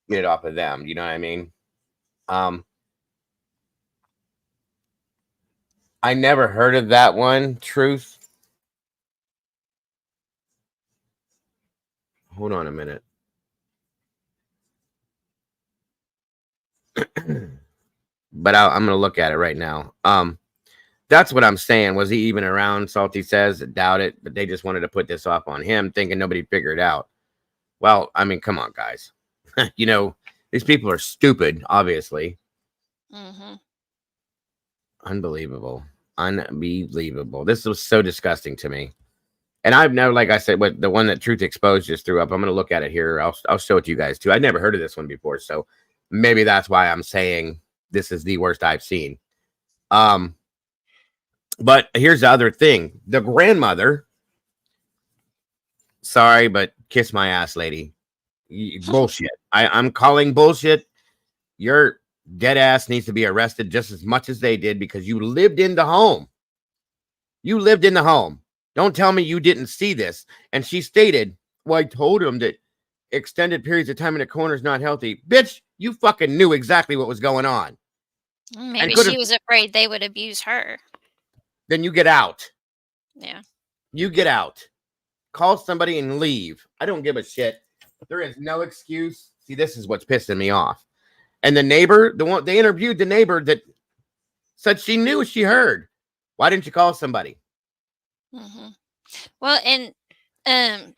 it off of them. You know what I mean? I never heard of that one. Truth. Hold on a minute. But I'm going to look at it right now. That's what I'm saying. Was he even around? Salty says, doubt it, but they just wanted to put this off on him, thinking nobody figured it out. Well, I mean, come on, guys. These people are stupid, obviously. Unbelievable. This was so disgusting to me. And I've never, like I said, the one that Truth Exposed just threw up. I'm going to look at it here. I'll show it to you guys too. I'd never heard of this one before, so maybe that's why I'm saying this is the worst I've seen. But here's the other thing. The grandmother, sorry, but kiss my ass, lady. Bullshit. I'm calling bullshit. Your dead ass needs to be arrested just as much as they did, because you lived in the home. You lived in the home. Don't tell me you didn't see this. And she stated, well, I told him that extended periods of time in the corner is not healthy. Bitch, you fucking knew exactly what was going on. Maybe she was afraid they would abuse her. Then you get out. Yeah. You get out. Call somebody and leave. I don't give a shit. There is no excuse. See, this is what's pissing me off. And the neighbor, the one they interviewed the neighbor that said she knew, she heard. Why didn't you call somebody? Mm-hmm. Well, and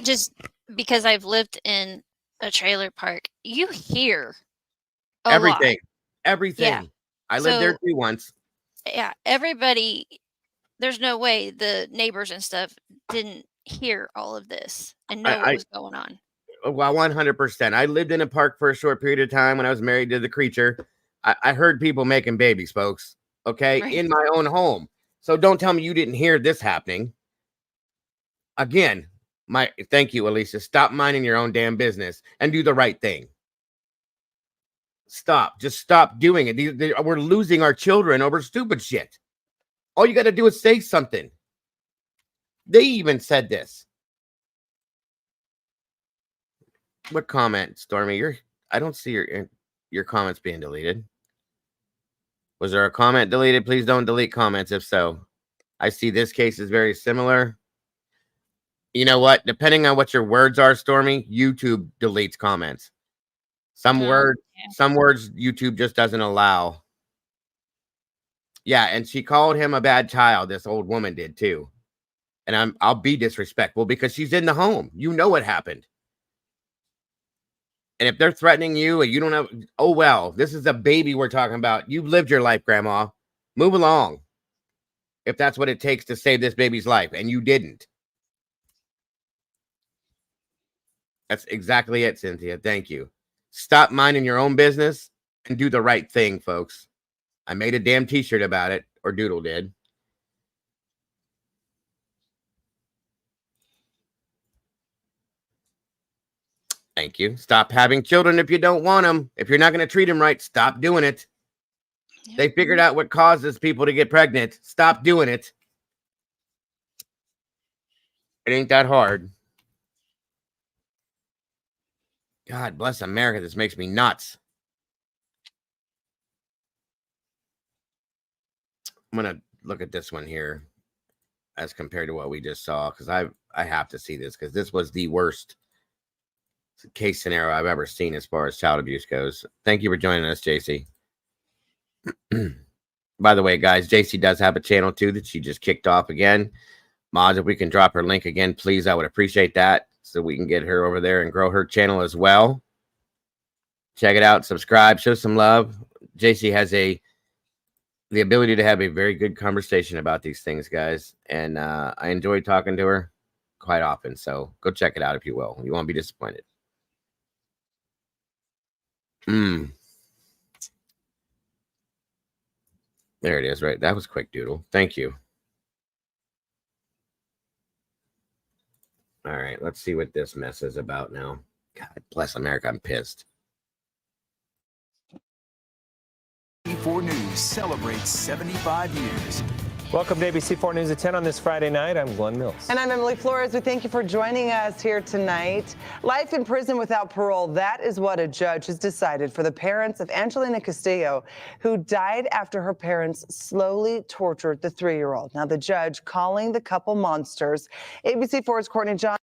just because I've lived in a trailer park, you hear a lot. Everything. Yeah. I lived there So, too once. yeah, everybody, there's no way the neighbors and stuff didn't hear all of this and know what was going on. Well, 100%. I lived in a park for a short period of time when I was married to the creature. I heard people making babies, folks. Okay, Right. in my own home. So don't tell me you didn't hear this happening. Again, thank you, Alicia. Stop minding your own damn business and do the right thing. Just stop doing it. We're losing our children over stupid shit. All you got to do is say something. They even said this. What comment, Stormy? I don't see your comments being deleted. Was there a comment deleted? Please don't delete comments if so. I see this case is very similar. You know what? Depending on what your words are, Stormy, YouTube deletes comments. Some words YouTube just doesn't allow. Yeah, and she called him a bad child. This old woman did too. And I'll be disrespectful because she's in the home. You know what happened. And if they're threatening you and you don't have, oh, well, this is a baby we're talking about. You've lived your life, Grandma. Move along. If that's what it takes to save this baby's life, and you didn't. That's exactly it, Cynthia. Thank you. Stop minding your own business and do the right thing, folks. I made a damn t-shirt about it, or Doodle did. Thank you. Stop having children if you don't want them. If you're not going to treat them right, stop doing it. Yep. They figured out what causes people to get pregnant. Stop doing it. It ain't that hard. God bless America. This makes me nuts. I'm going to look at this one here as compared to what we just saw, because I have to see this, because this was the worst case scenario I've ever seen as far as child abuse goes. Thank you for joining us, JC. By the way, guys, JC does have a channel too that she just kicked off again. Mods, if we can drop her link again, please, I would appreciate that, so we can get her over there and grow her channel as well. Check it out, subscribe, show some love. JC has the ability to have a very good conversation about these things, guys, and I enjoy talking to her quite often, so go check it out if you will. You won't be disappointed. There it is, right? That was quick, Doodle. Thank you. All right, let's see what this mess is about now. God bless America, I'm pissed. ABC4 News celebrates 75 years. Welcome to ABC4 News at 10 on this Friday night. I'm Glenn Mills. And I'm Emily Flores. We thank you for joining us here tonight. Life in prison without parole, that is what a judge has decided for the parents of Angelina Castillo, who died after her parents slowly tortured the 3-year-old. Now, the judge calling the couple monsters. ABC4's Courtney John.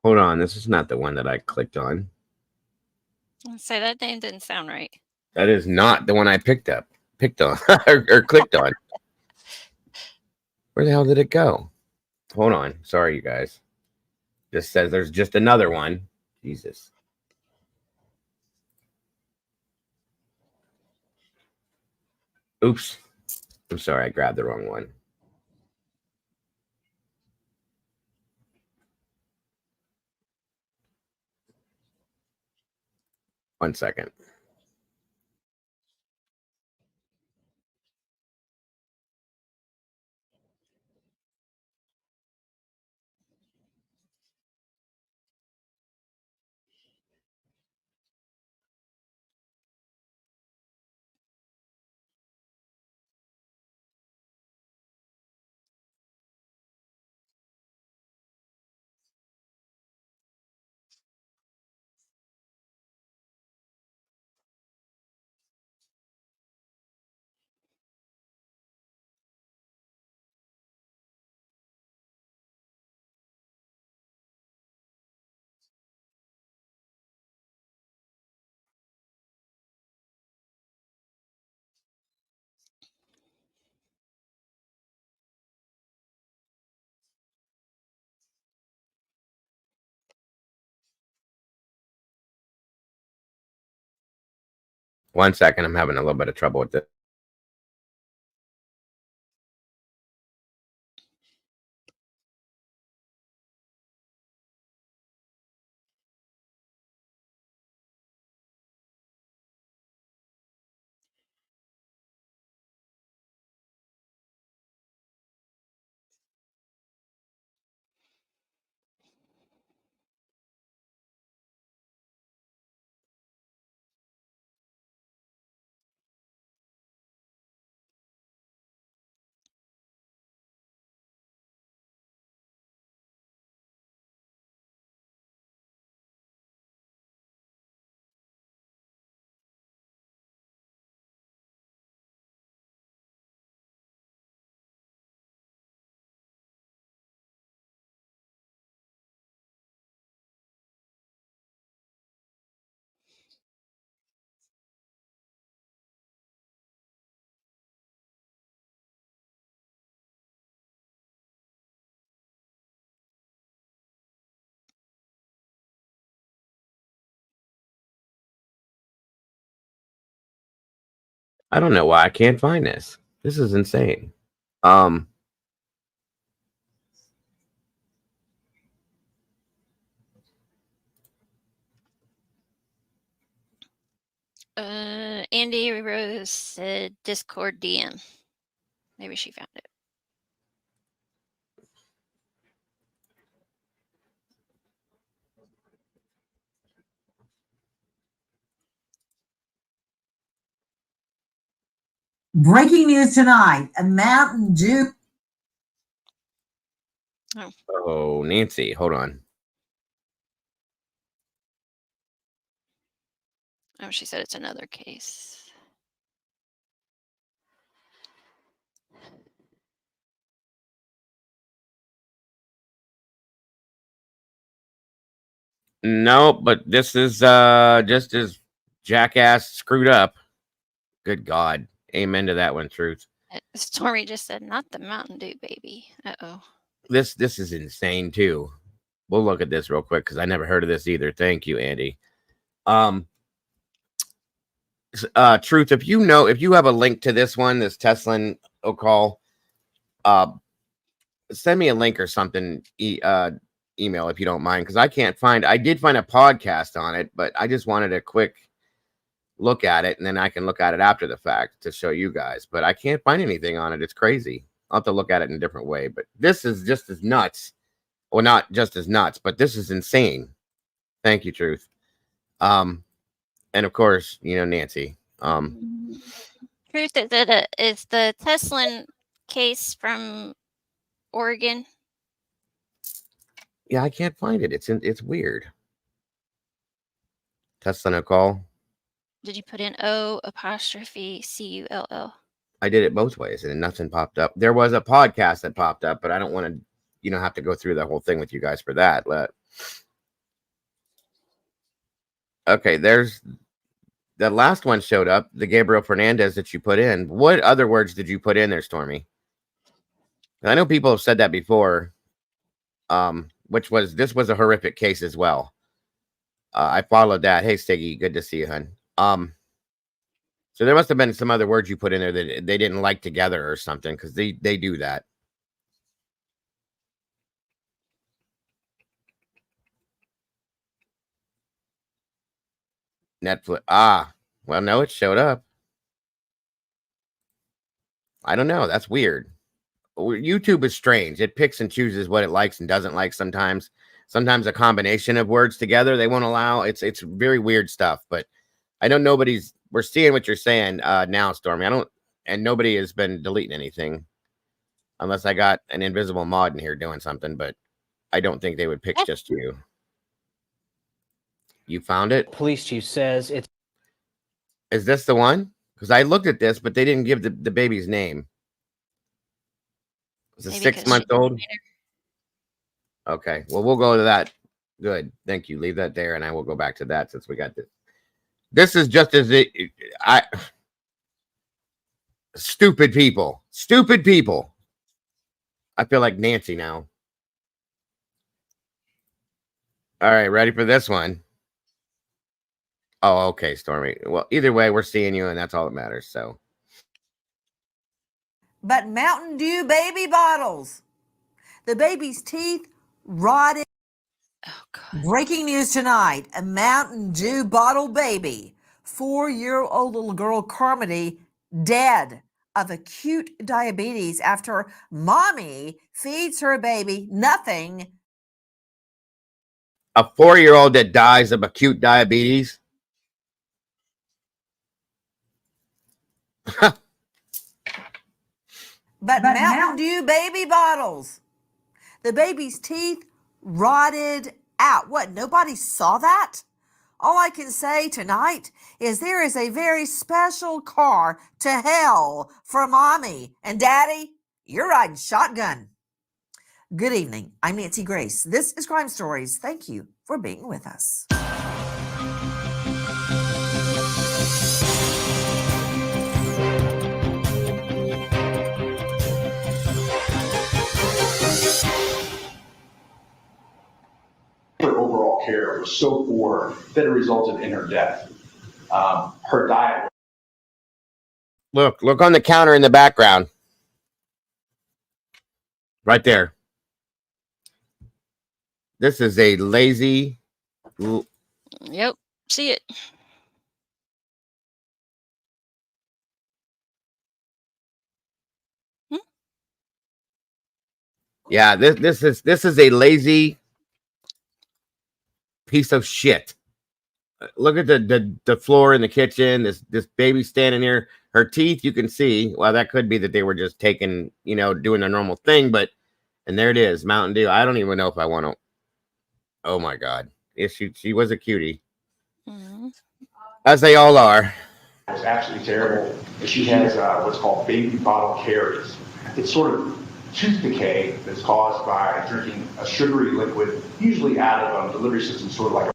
Hold on, this is not the one that I clicked on. Say that name didn't sound right. That is not the one I picked on or clicked on. Where the hell did it go? Hold on. Sorry, you guys. Just says there's just another one. Jesus. Oops. I'm sorry. I grabbed the wrong one. One second. 1 second. I'm having a little bit of trouble with this. I don't know why I can't find this. This is insane. Andy Rose said Discord DM. Maybe she found it. Breaking news tonight, a Mountain Dew. Oh, Nancy, hold on. Oh, she said it's another case. No, but this is just as jackass screwed up. Good God. Amen to that one, Truth. Stormy just said, not the Mountain Dew, baby. Uh-oh. This is insane too. We'll look at this real quick because I never heard of this either. Thank you, Andy. Truth, if you have a link to this one, this Tesla call, send me a link or something, email if you don't mind, because I can't find. I did find a podcast on it, but I just wanted a quick look at it, and then I can look at it after the fact to show you guys. But I can't find anything on it. It's crazy. I'll have to look at it in a different way. But this is just as nuts. Well, not just as nuts, but this is insane. Thank you, Truth. And of course, Nancy. Truth, is the Tesla case from Oregon? Yeah, I can't find it. It's weird. Tesla call. Did you put in O''CULL? I did it both ways, and nothing popped up. There was a podcast that popped up, but I don't want to, have to go through the whole thing with you guys for that. Okay, there's the last one showed up, the Gabriel Fernandez that you put in. What other words did you put in there, Stormy? I know people have said that before. This was a horrific case as well. I followed that. Hey, Stiggy, good to see you, hun. So there must have been some other words you put in there that they didn't like together or something, because they do that. Netflix. Well, no, it showed up. I don't know. That's weird. YouTube is strange. It picks and chooses what it likes and doesn't like sometimes. Sometimes a combination of words together they won't allow. It's very weird stuff. But I know we're seeing what you're saying now, Stormy. And nobody has been deleting anything unless I got an invisible mod in here doing something. But I don't think they would pick just you. You found it? Police chief says it's. Is this the one? Because I looked at this, but they didn't give the baby's name. It's a 6-month-old. Okay. Well, we'll go to that. Good. Thank you. Leave that there, and I will go back to that since we got this. This is just as stupid people. Stupid people. I feel like Nancy now. All right, ready for this one? Oh, okay, Stormy. Well, either way, we're seeing you, and that's all that matters. So, but Mountain Dew baby bottles. The baby's teeth rotted. Oh, God. Breaking news tonight. A Mountain Dew bottle baby. 4-year-old little girl Carmody dead of acute diabetes after mommy feeds her baby nothing. a 4-year-old that dies of acute diabetes. But Mountain Dew baby bottles. The baby's teeth rotted out. What, nobody saw that? All I can say tonight is there is a very special car to hell for mommy. And daddy, you're riding shotgun. Good evening. I'm Nancy Grace. This is Crime Stories. Thank you for being with us. Her overall care was so poor that it resulted in her death. Her diet. Look on the counter in the background. Right there. This is a lazy. Yep. See it. Yeah, this is a lazy piece of shit. Look at the floor in the kitchen. This baby standing here. Her teeth, you can see. Well, that could be that they were just taking, doing their normal thing. But and there it is, Mountain Dew. I don't even know if I want to. Oh my God, yes, she was a cutie, as they all are. It was absolutely terrible. She has what's called baby bottle caries. It's sort of tooth decay that's caused by drinking a sugary liquid, usually out of a delivery system, sort of like.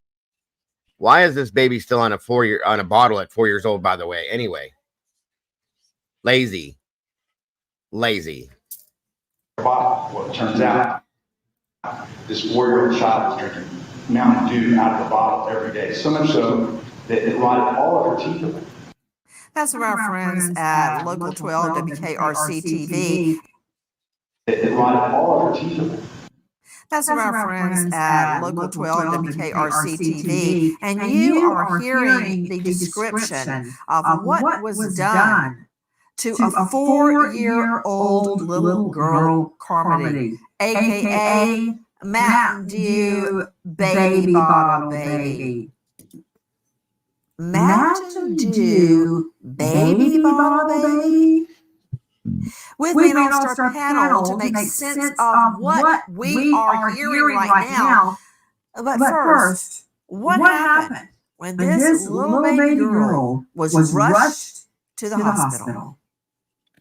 Why is this baby still on a bottle at 4 years old? By the way, anyway, lazy. Well, it turns out this 4-year-old child is drinking Mountain Dew out of the bottle every day, so much so that it rotted all of her teeth. That's from our friends at Local 12 WKRC TV. It rotted all of her teeth. That's from our friends at Local 12 WKRC TV. And you are hearing the description of what was done to a 4-year-old little girl, Carmody, a.k.a. Mountain Dew baby bottle baby. Mountain Dew baby bottle baby. With me on our star panel to make sense of what we are hearing right now. But first, what happened when this little baby girl was rushed to the hospital?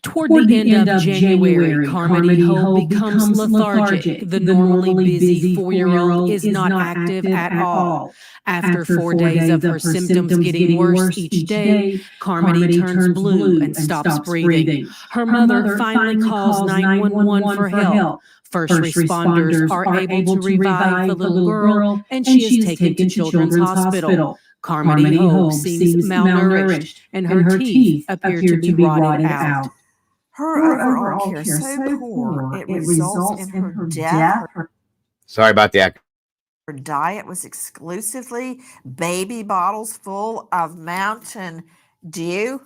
Toward the end of January, Carmody Hope becomes lethargic. The normally busy 4-year-old is not active at all. After 4 days of her symptoms getting worse each day, Carmody turns blue and stops breathing. Her mother finally calls 911 for help. First responders are able to revive the little girl, and she is taken to Children's Hospital. Carmody Hope seems malnourished, and her teeth appear to be rotted out. Her overall care is so poor, it results in her death. Sorry about that. Her diet was exclusively baby bottles full of Mountain Dew.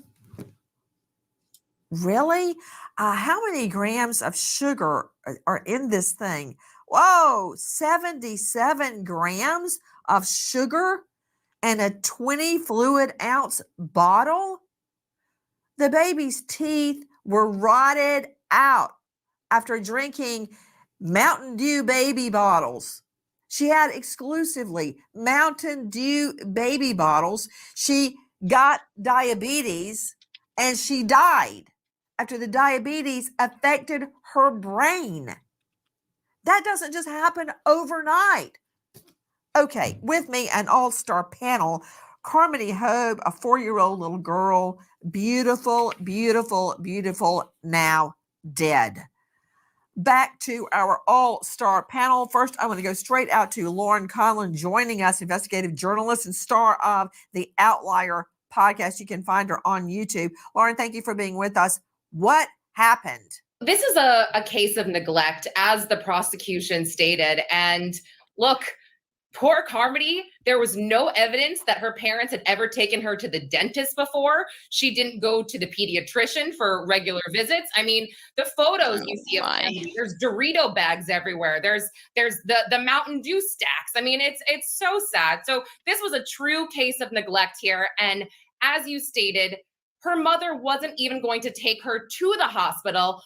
Really? How many grams of sugar are in this thing? Whoa, 77 grams of sugar and a 20 fluid ounce bottle? The baby's teeth were rotted out after drinking Mountain Dew baby bottles. She had exclusively Mountain Dew baby bottles. She got diabetes and she died after the diabetes affected her brain. That doesn't just happen overnight. Okay, with me, an all-star panel. Carmody Hope, a 4-year-old little girl, beautiful, beautiful, beautiful, now dead. back to our all-star panel. First, I want to go straight out to Lauren Conlon joining us, investigative journalist and star of the Outlier podcast. You can find her on YouTube. Lauren, thank you for being with us. What happened? This is a case of neglect, as the prosecution stated. And look, poor Carmody, there was no evidence that her parents had ever taken her to the dentist before. She didn't go to the pediatrician for regular visits. I mean, the photos you see of Carmody, there's Dorito bags everywhere. There's the Mountain Dew stacks. I mean, it's so sad. So this was a true case of neglect here. And as you stated, her mother wasn't even going to take her to the hospital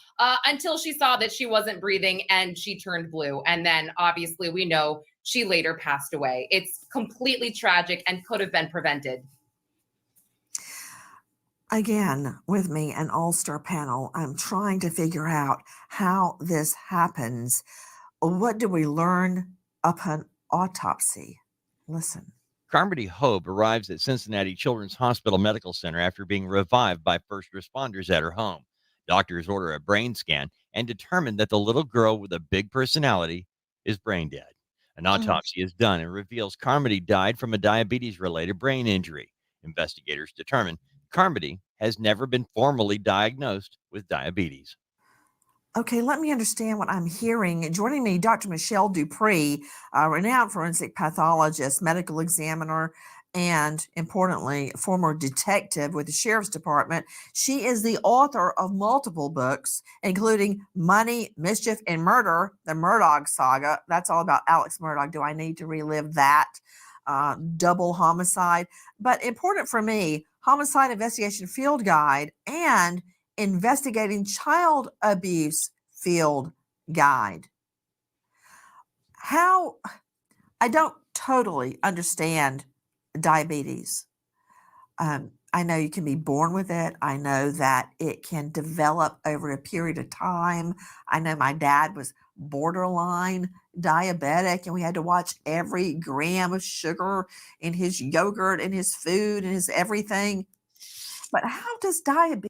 until she saw that she wasn't breathing and she turned blue. And then obviously we know she later passed away. It's completely tragic and could have been prevented. Again, with me, an all-star panel. I'm trying to figure out how this happens. What do we learn upon autopsy? Listen. Carmody Hope arrives at Cincinnati Children's Hospital Medical Center after being revived by first responders at her home. Doctors order a brain scan and determine that the little girl with a big personality is brain dead. An autopsy is done and reveals Carmody died from a diabetes-related brain injury. Investigators determine Carmody has never been formally diagnosed with diabetes. Okay, let me understand what I'm hearing. Joining me, Dr. Michelle Dupree, a renowned forensic pathologist, medical examiner, and importantly, former detective with the Sheriff's Department. She is the author of multiple books, including Money, Mischief, and Murder, the Murdaugh Saga. That's all about Alex Murdaugh. Do I need to relive that? Double Homicide. But important for me, Homicide Investigation Field Guide and Investigating Child Abuse Field Guide. How I don't totally understand diabetes. I know you can be born with it. I know that it can develop over a period of time. I know my dad was borderline diabetic and we had to watch every gram of sugar in his yogurt and his food and his everything. But how does diabetes?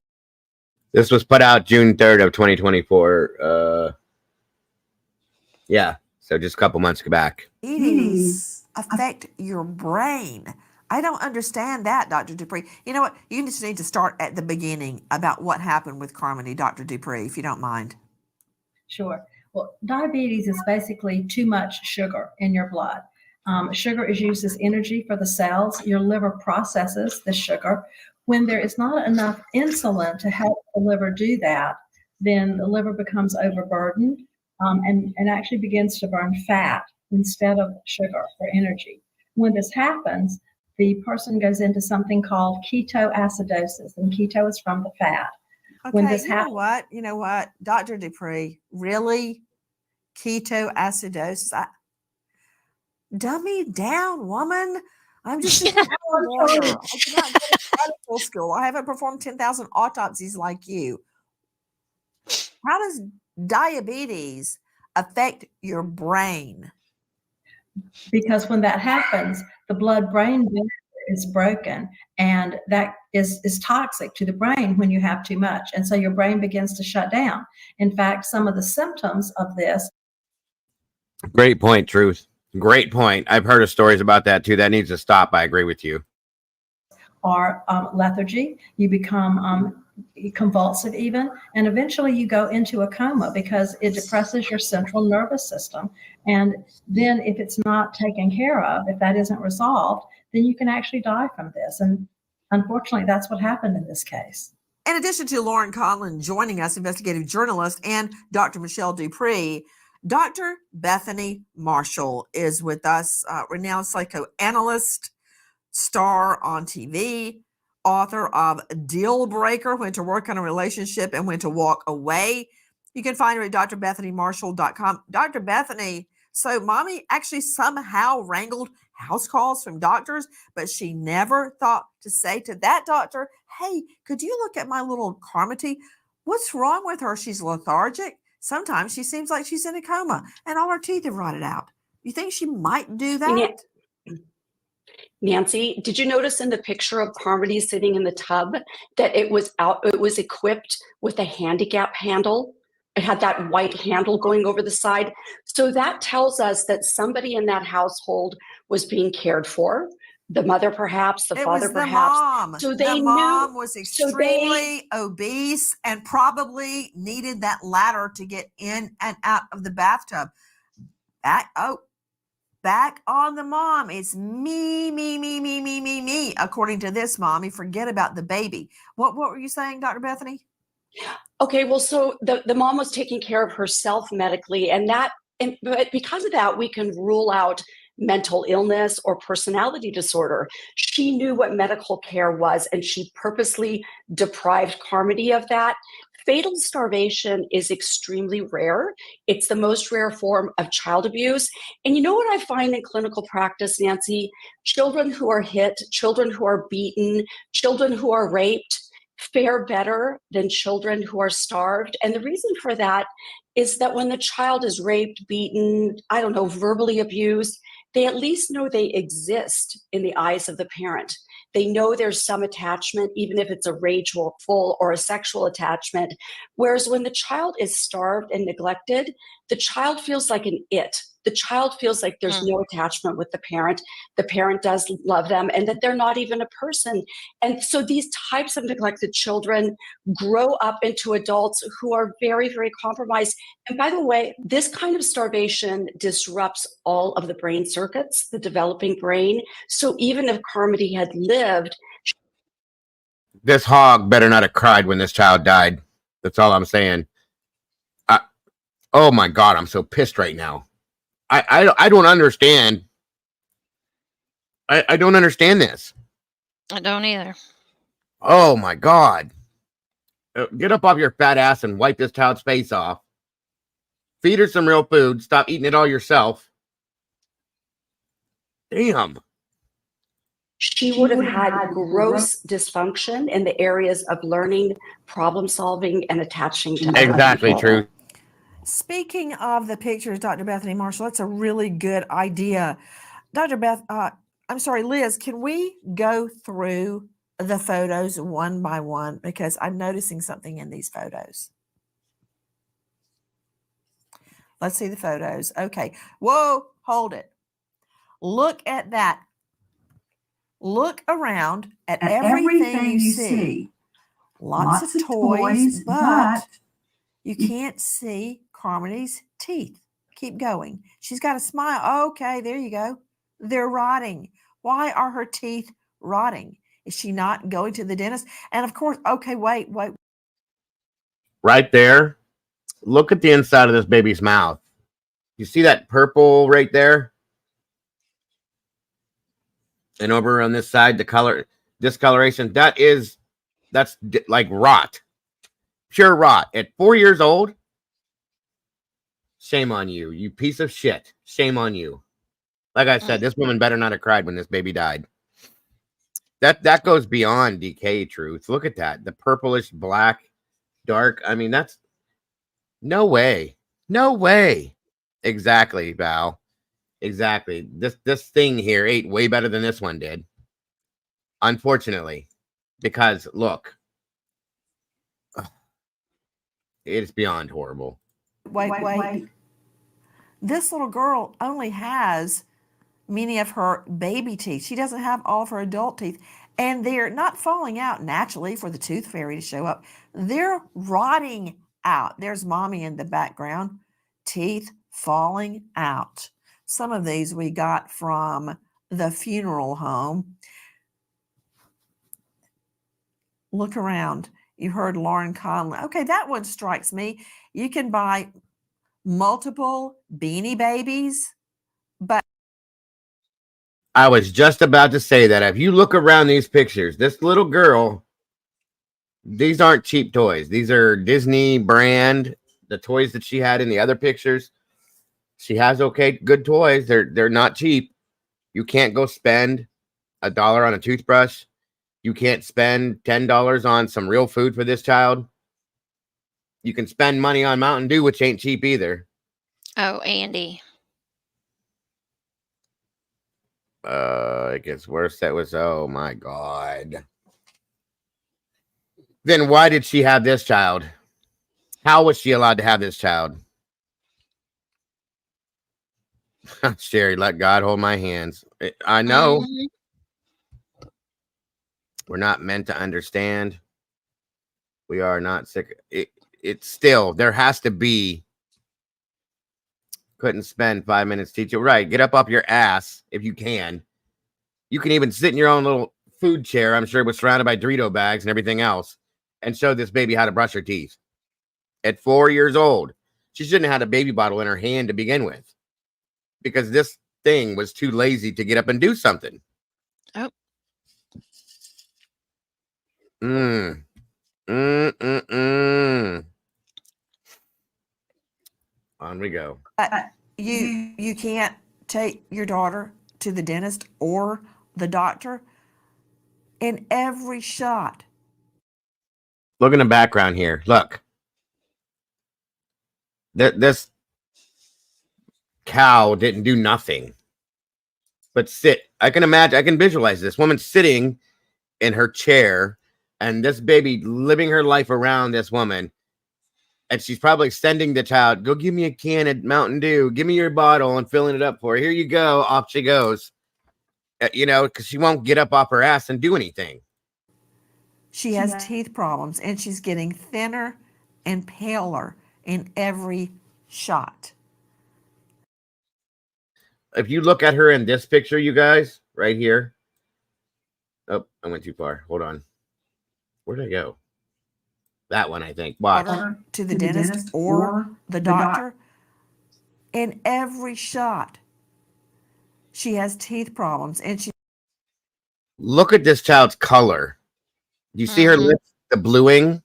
This was put out June 3rd of 2024. Yeah, so just a couple months back. Diabetes affect your brain. I don't understand that, Dr. Dupree. You know what? You just need to start at the beginning about what happened with Carmody, Dr. Dupree, if you don't mind. Sure. Well, diabetes is basically too much sugar in your blood. Sugar is used as energy for the cells. Your liver processes the sugar. When there is not enough insulin to help the liver do that, then the liver becomes overburdened and actually begins to burn fat instead of sugar for energy. When this happens, the person goes into something called ketoacidosis, and keto is from the fat. Okay, When this you know what, Dr. Dupree, really? Ketoacidosis? Dummy down, woman. I'm just a lawyer. I did not go to medical school. I haven't performed 10,000 autopsies like you. How does diabetes affect your brain? Because when that happens, the blood-brain barrier is broken, and that is toxic to the brain when you have too much. And so your brain begins to shut down. In fact, some of the symptoms of this. Great point, Truth. Great point. I've heard of stories about that too. That needs to stop. I agree with you. Are lethargy. You become convulsive even, and eventually you go into a coma because it depresses your central nervous system. And then if it's not taken care of, if that isn't resolved, then you can actually die from this. And unfortunately, that's what happened in this case. In addition to Lauren Conlon joining us, investigative journalist, and Dr. Michelle Dupree, Dr. Bethany Marshall is with us, renowned psychoanalyst, star on TV, author of Deal Breaker, When to Work on a Relationship and When to Walk Away. You can find her at drbethanymarshall.com. Dr. Bethany, so mommy actually somehow wrangled house calls from doctors, but she never thought to say to that doctor, hey, could you look at my little Carmody? What's wrong with her? She's lethargic. Sometimes she seems like she's in a coma and all her teeth have rotted out. You think she might do that? Nancy, did you notice in the picture of Carmody sitting in the tub that it was equipped with a handicap handle it had that white handle going over the side. So that tells us that somebody in that household was being cared for. The mother, perhaps, the It father, was the perhaps. mom. So The they mom knew. was So they, extremely obese and probably needed that ladder to get in and out of the bathtub. Back on the mom. It's me, according to this mommy. Forget about the baby. What were you saying, Dr. Bethany? okay, well, so the mom was taking care of herself medically, but because of that, we can rule out mental illness or personality disorder. She knew what medical care was, and she purposely deprived Carmody of that. Fatal starvation is extremely rare. It's the most rare form of child abuse. And you know what I find in clinical practice, Nancy? Children who are hit, children who are beaten, children who are raped fare better than children who are starved. And the reason for that is that when the child is raped, beaten, I don't know, verbally abused, they at least know they exist in the eyes of the parent. They know there's some attachment, even if it's a rageful or a sexual attachment. Whereas when the child is starved and neglected, the child feels like an it. The child feels like there's no attachment with the parent. The parent does love them, and that they're not even a person. And so these types of neglected children grow up into adults who are very, very compromised. And by the way, this kind of starvation disrupts all of the brain circuits, the developing brain. So even if Carmody had lived, This hog better not have cried when this child died. That's all I'm saying. Oh my God, I'm so pissed right now. I don't understand. I don't understand this. I don't either. Oh my God. Get up off your fat ass and wipe this child's face off. Feed her some real food. Stop eating it all yourself. Damn. she would have had gross dysfunction in the areas of learning, problem solving, and attaching to others. Exactly true. Speaking of the pictures, Dr. Bethany Marshall, that's a really good idea. I'm sorry, Liz, can we go through the photos one by one? Because I'm noticing something in these photos. Let's see the photos. Okay. Whoa, hold it. Look at that. Look around at everything you see. Lots of toys, but you can't see Carmody's teeth. Keep going. She's got a smile. Okay, there you go. They're rotting. Why are her teeth rotting? Is she not going to the dentist? And of course, okay, wait. Right there. Look at the inside of this baby's mouth. You see that purple right there? And over on this side, the color, discoloration, that's like rot. Pure rot. At 4 years old, shame on you, you piece of shit. Shame on you. Like I said, this woman better not have cried when this baby died. That goes beyond decay, Truth. Look at that. The purplish black, dark. I mean, that's no way. No way. Exactly, Val. Exactly. This thing here ate way better than this one did. Unfortunately. Because look. It's beyond horrible. Wait. This little girl only has many of her baby teeth. She doesn't have all of her adult teeth. And they're not falling out naturally for the tooth fairy to show up. They're rotting out. There's mommy in the background. Teeth falling out. Some of these we got from the funeral home. Look around. You heard Lauren Conley. Okay, that one strikes me. You can buy multiple Beanie Babies, but I was just about to say that. If you look around these pictures, this little girl, these aren't cheap toys. These are Disney brand. The toys that she had in the other pictures, she has good toys. They're not cheap. You can't go spend $1 on a toothbrush. You can't spend $10 on some real food for this child. You can spend money on Mountain Dew, which ain't cheap either. Oh, Andy. It gets worse. That was, oh my God. Then why did she have this child? How was she allowed to have this child? Sherry, let God hold my hands. I know we're not meant to understand. We are not sick. It's still, there has to be. Couldn't spend 5 minutes teaching. Right. Get up off your ass if you can. You can even sit in your own little food chair. I'm sure it was surrounded by Dorito bags and everything else, and show this baby how to brush her teeth. At 4 years old, she shouldn't have had a baby bottle in her hand to begin with, because this thing was too lazy to get up and do something. Oh. On we go. You can't take your daughter to the dentist or the doctor in every shot. Look in the background here. Look. This cow didn't do nothing but sit. I can imagine, I can visualize this woman sitting in her chair and this baby living her life around this woman. And she's probably sending the child, go give me a can of Mountain Dew. Give me your bottle, and filling it up for her. Here you go. Off she goes. Because she won't get up off her ass and do anything. She has teeth problems, and she's getting thinner and paler in every shot. If you look at her in this picture, you guys, right here. Oh, I went too far. Hold on. Where did I go? That one, I think. Watch. To the dentist or the doctor. In every shot, she has teeth problems, and she. Look at this child's color. Do you see her lips? The bluing,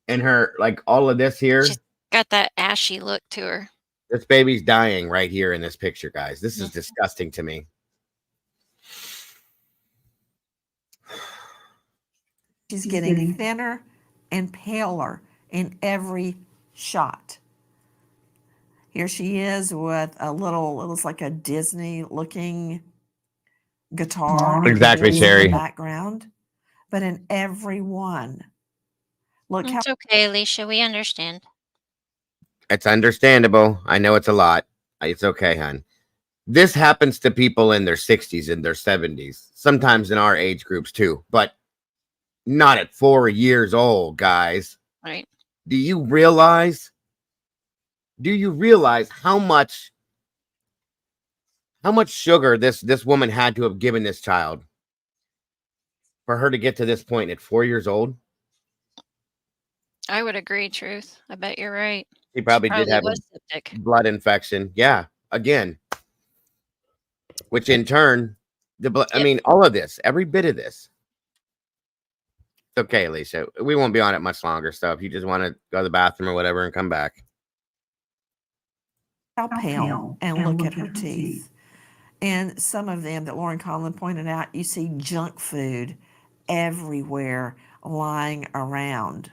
and her, like, all of this here. She's got that ashy look to her. This baby's dying right here in this picture, guys. This is disgusting to me. She's getting thinner and paler in every shot. Here she is with a little, it looks like a Disney-looking guitar. Exactly, Sherry. In the background, but in every one. Look It's okay, Alicia. We understand. It's understandable. I know it's a lot. It's okay, hon. This happens to people in their 60s and their 70s, sometimes in our age groups too, but not at 4 years old, guys. Right. Do you realize how much sugar this woman had to have given this child for her to get to this point at 4 years old? I would agree, Truth. I bet you're right. He probably did have was a septic. blood infection. Yeah, again. Which in turn, I mean, all of this, every bit of this. It's okay, Alicia. We won't be on it much longer. So if you just want to go to the bathroom or whatever and come back. how pale and look at her teeth. And some of them that Lauren Conlon pointed out, you see junk food everywhere lying around.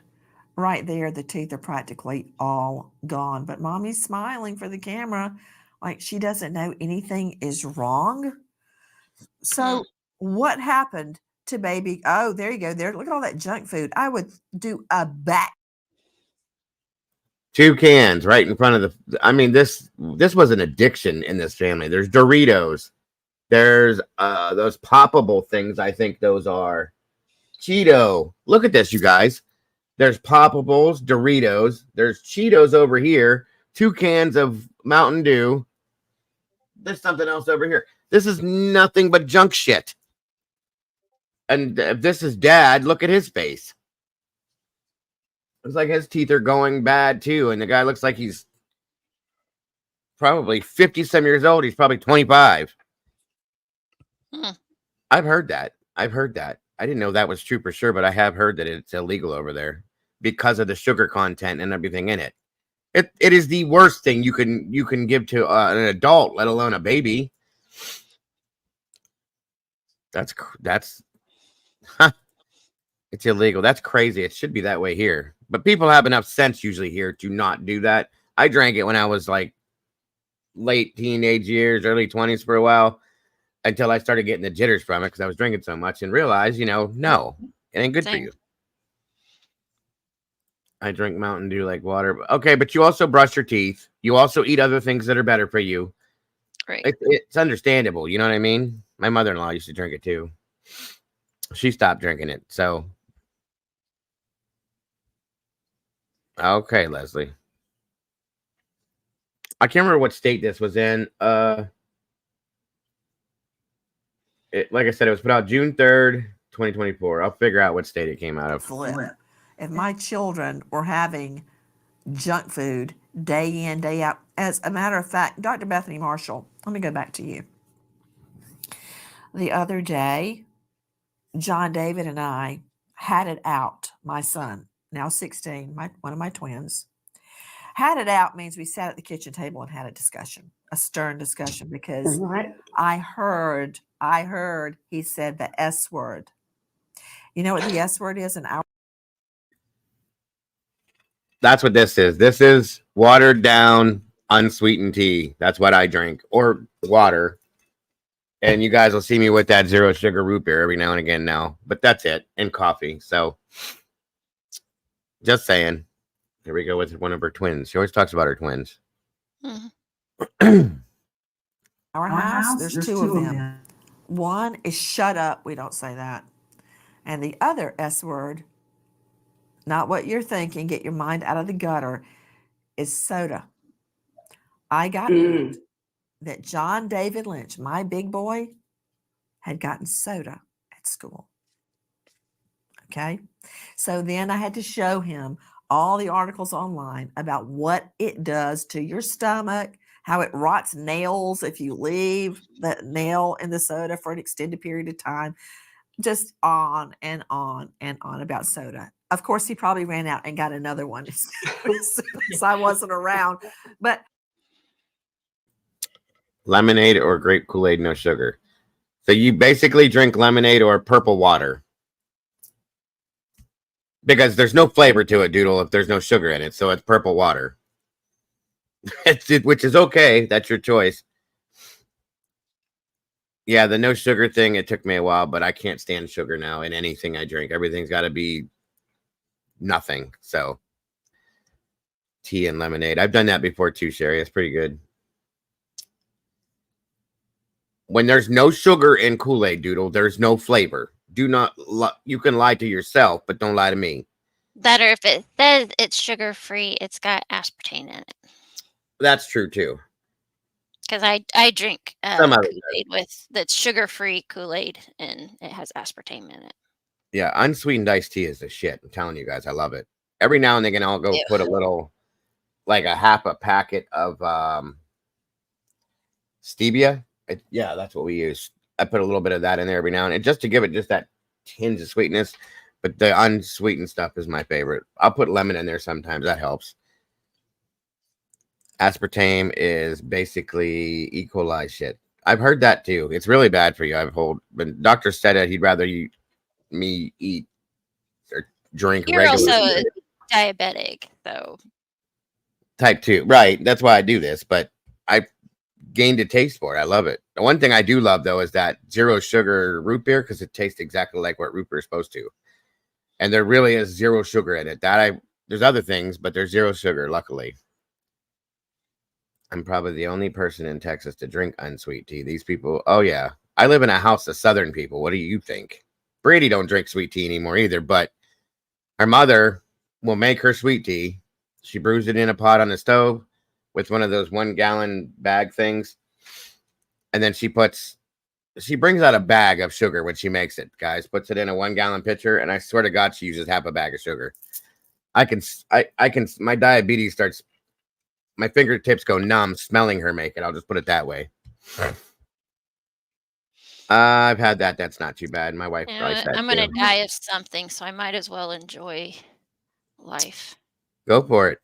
Right there, the teeth are practically all gone. But mommy's smiling for the camera like she doesn't know anything is wrong. So what happened to baby? Oh, there you go. There, look at all that junk food. I would do a back. 2 cans right in front of the. I mean, this was an addiction in this family. There's Doritos. There's those poppable things. I think those are Cheeto. Look at this, you guys. There's poppables, Doritos. There's Cheetos over here. 2 cans of Mountain Dew. There's something else over here. This is nothing but junk shit. And if this is dad, look at his face. Looks like his teeth are going bad too. And the guy looks like he's probably 50-some years old. He's probably 25. I've heard that. I didn't know that was true for sure, but I have heard that it's illegal over there because of the sugar content and everything in it. It is the worst thing you can give to an adult, let alone a baby. That's it's illegal. That's crazy. It should be that way here. But people have enough sense usually here to not do that. I drank it when I was like late teenage years, early 20s for a while, until I started getting the jitters from it because I was drinking so much and realized, no, it ain't good for you. I drink Mountain Dew like water. Okay, but you also brush your teeth. You also eat other things that are better for you. Right. It's understandable. You know what I mean? My mother-in-law used to drink it too. She stopped drinking it. So, okay, Leslie. I can't remember what state this was in. Like I said, it was put out June 3rd, 2024. I'll figure out what state it came out of. Flip. If my children were having junk food day in, day out, as a matter of fact, Dr. Bethany Marshall, let me go back to you. The other day, John David and I had it out. My son, now 16, one of my twins, had it out means we sat at the kitchen table and had a discussion, a stern discussion, because Right. I heard he said the S word. You know what the S word is in our? That's what this is. This is watered down, unsweetened tea. That's what I drink, or water. And you guys will see me with that zero sugar root beer every now and again now. But that's it. And coffee. So just saying. Here we go with one of her twins. She always talks about her twins. Our house, there's two of them. One is shut up. We don't say that. And the other S word, not what you're thinking, get your mind out of the gutter, is soda. I got word that John David Lynch, my big boy, had gotten soda at school. Okay. So then I had to show him all the articles online about what it does to your stomach, how it rots nails if you leave that nail in the soda for an extended period of time, just on and on and on about soda. Of course, he probably ran out and got another one as soon as I wasn't around. But Lemonade or grape Kool-Aid, no sugar. So you basically drink lemonade or purple water. Because there's no flavor to it, Doodle, if there's no sugar in it. So it's purple water. Which is okay. That's your choice. Yeah, the no sugar thing, it took me a while, but I can't stand sugar now in anything I drink. Everything's got to be nothing. So tea and lemonade. I've done that before too, Sherry. It's pretty good. When there's no sugar in Kool-Aid, Doodle, there's no flavor. Do not, you can lie to yourself, but don't lie to me. That, or if it says it's sugar free, it's got aspartame in it. That's true too. Because I drink Some other Kool-Aid that's sugar free Kool-Aid, and it has aspartame in it. Yeah, unsweetened iced tea is the shit. I'm telling you guys, I love it. Every now and then I'll go put a little, like a half a packet of stevia. Yeah, that's what we use. I put a little bit of that in there every now and then just to give it just that tinge of sweetness. But the unsweetened stuff is my favorite. I'll put lemon in there sometimes. That helps. Aspartame is basically E. coli shit. I've heard that too. It's really bad for you. But doctor said that he'd rather me eat or drink You're regular. also diabetic, though. Type 2. Right. That's why I do this. But I gained a taste for it. I love it. The one thing I do love, though, is that zero sugar root beer because it tastes exactly like what root beer is supposed to. And there really is zero sugar in it. There's other things, but there's zero sugar, luckily. I'm probably the only person in Texas to drink unsweet tea. These people, oh yeah. I live in a house of Southern people. What do you think? Brady don't drink sweet tea anymore either, but her mother will make her sweet tea. She brews it in a pot on the stove with one of those 1 gallon bag things. And then she brings out a bag of sugar when she makes it, guys, puts it in a 1 gallon pitcher. And I swear to God, she uses half a bag of sugar. My diabetes starts, my fingertips go numb smelling her make it. I'll just put it that way. I've had that. That's not too bad. My wife tries that. I'm going to die of something, so I might as well enjoy life. Go for it.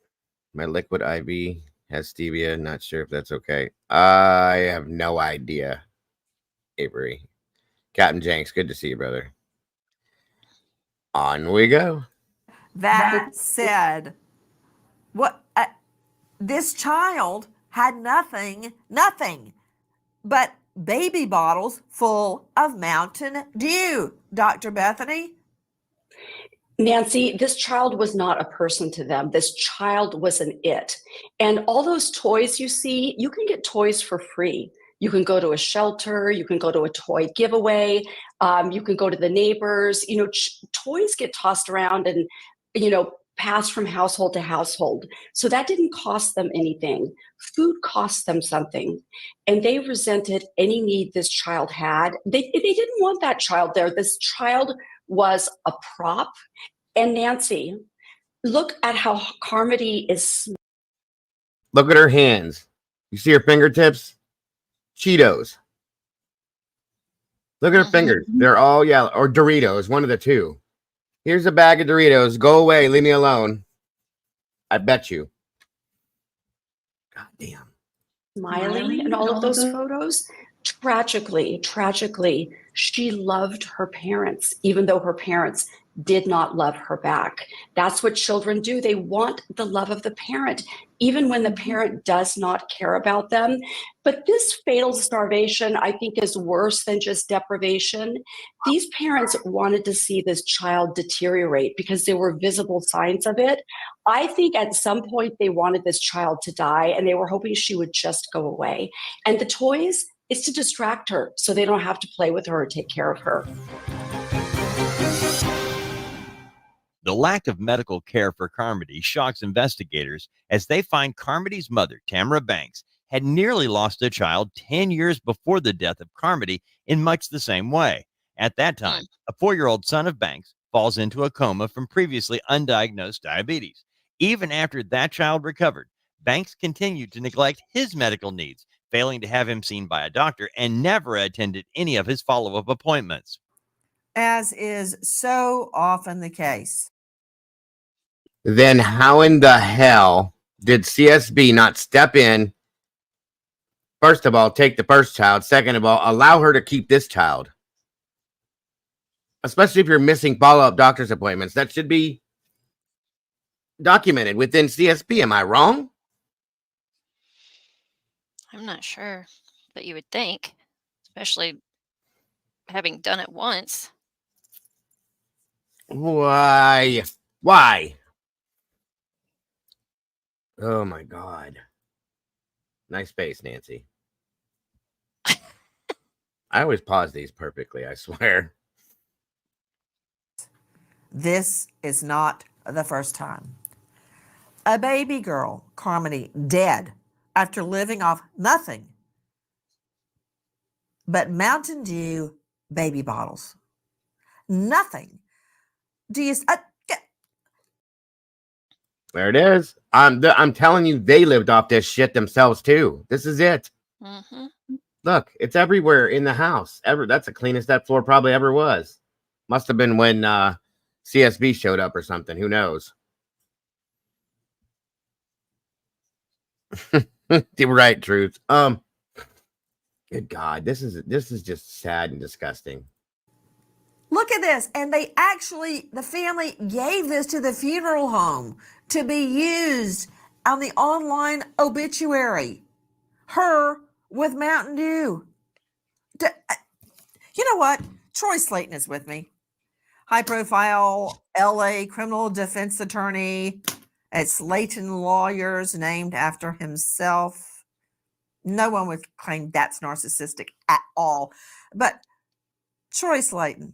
My liquid IV has stevia. Not sure if that's okay. I have no idea. Avery. Captain Jenks, good to see you, brother. On we go. That said, this child had nothing but baby bottles full of Mountain Dew, Dr. Bethany. Nancy, this child was not a person to them. This child was an it. And all those toys you see, you can get toys for free. You can go to a shelter, you can go to a toy giveaway, you can go to the neighbors. You know, toys get tossed around and, you know, passed from household to household. So that didn't cost them anything. Food cost them something. And they resented any need this child had. They didn't want that child there. This child was a prop. And Nancy, look at how Carmody is. Look at her hands. You see her fingertips? Cheetos. Look at her fingers. They're all yellow. Or Doritos, one of the two. Here's a bag of Doritos. Go away. Leave me alone. I bet you. God damn. Smiling in all of those photos. Tragically, she loved her parents, even though her parents did not love her back. That's what children do. They want the love of the parent, even when the parent does not care about them. But this fatal starvation, I think, is worse than just deprivation. These parents wanted to see this child deteriorate because there were visible signs of it. I think at some point they wanted this child to die and they were hoping she would just go away. And the toys is to distract her so they don't have to play with her or take care of her. The lack of medical care for Carmody shocks investigators as they find Carmody's mother, Tamara Banks, had nearly lost a child 10 years before the death of Carmody in much the same way. At that time, a 4-year-old son of Banks falls into a coma from previously undiagnosed diabetes. Even after that child recovered, Banks continued to neglect his medical needs, failing to have him seen by a doctor and never attended any of his follow-up appointments. As is so often the case. Then how in the hell did CSB not step in? First of all, take the first child. Second of all, allow her to keep this child. Especially if you're missing follow-up doctor's appointments. That should be documented within CSB. Am I wrong? I'm not sure, but you would think, especially having done it once. Why? Why? Oh my God. Nice face, Nancy. I always pause these perfectly, I swear. This is not the first time. A baby girl, Carmody, dead after living off nothing but Mountain Dew baby bottles. Nothing. Do you... There it is. I'm telling you, they lived off this shit themselves too. This is it. Look, it's everywhere in the house. That's the cleanest that floor probably ever was. Must have been when CSB showed up or something. Who knows? You're right, Truth. Good God, this is just sad and disgusting. Look at this. And they actually, the family gave this to the funeral home to be used on the online obituary. Her with Mountain Dew. You know what? Troy Slayton is with me. High profile LA criminal defense attorney at Slayton Lawyers, named after himself. No one would claim that's narcissistic at all. But Troy Slayton,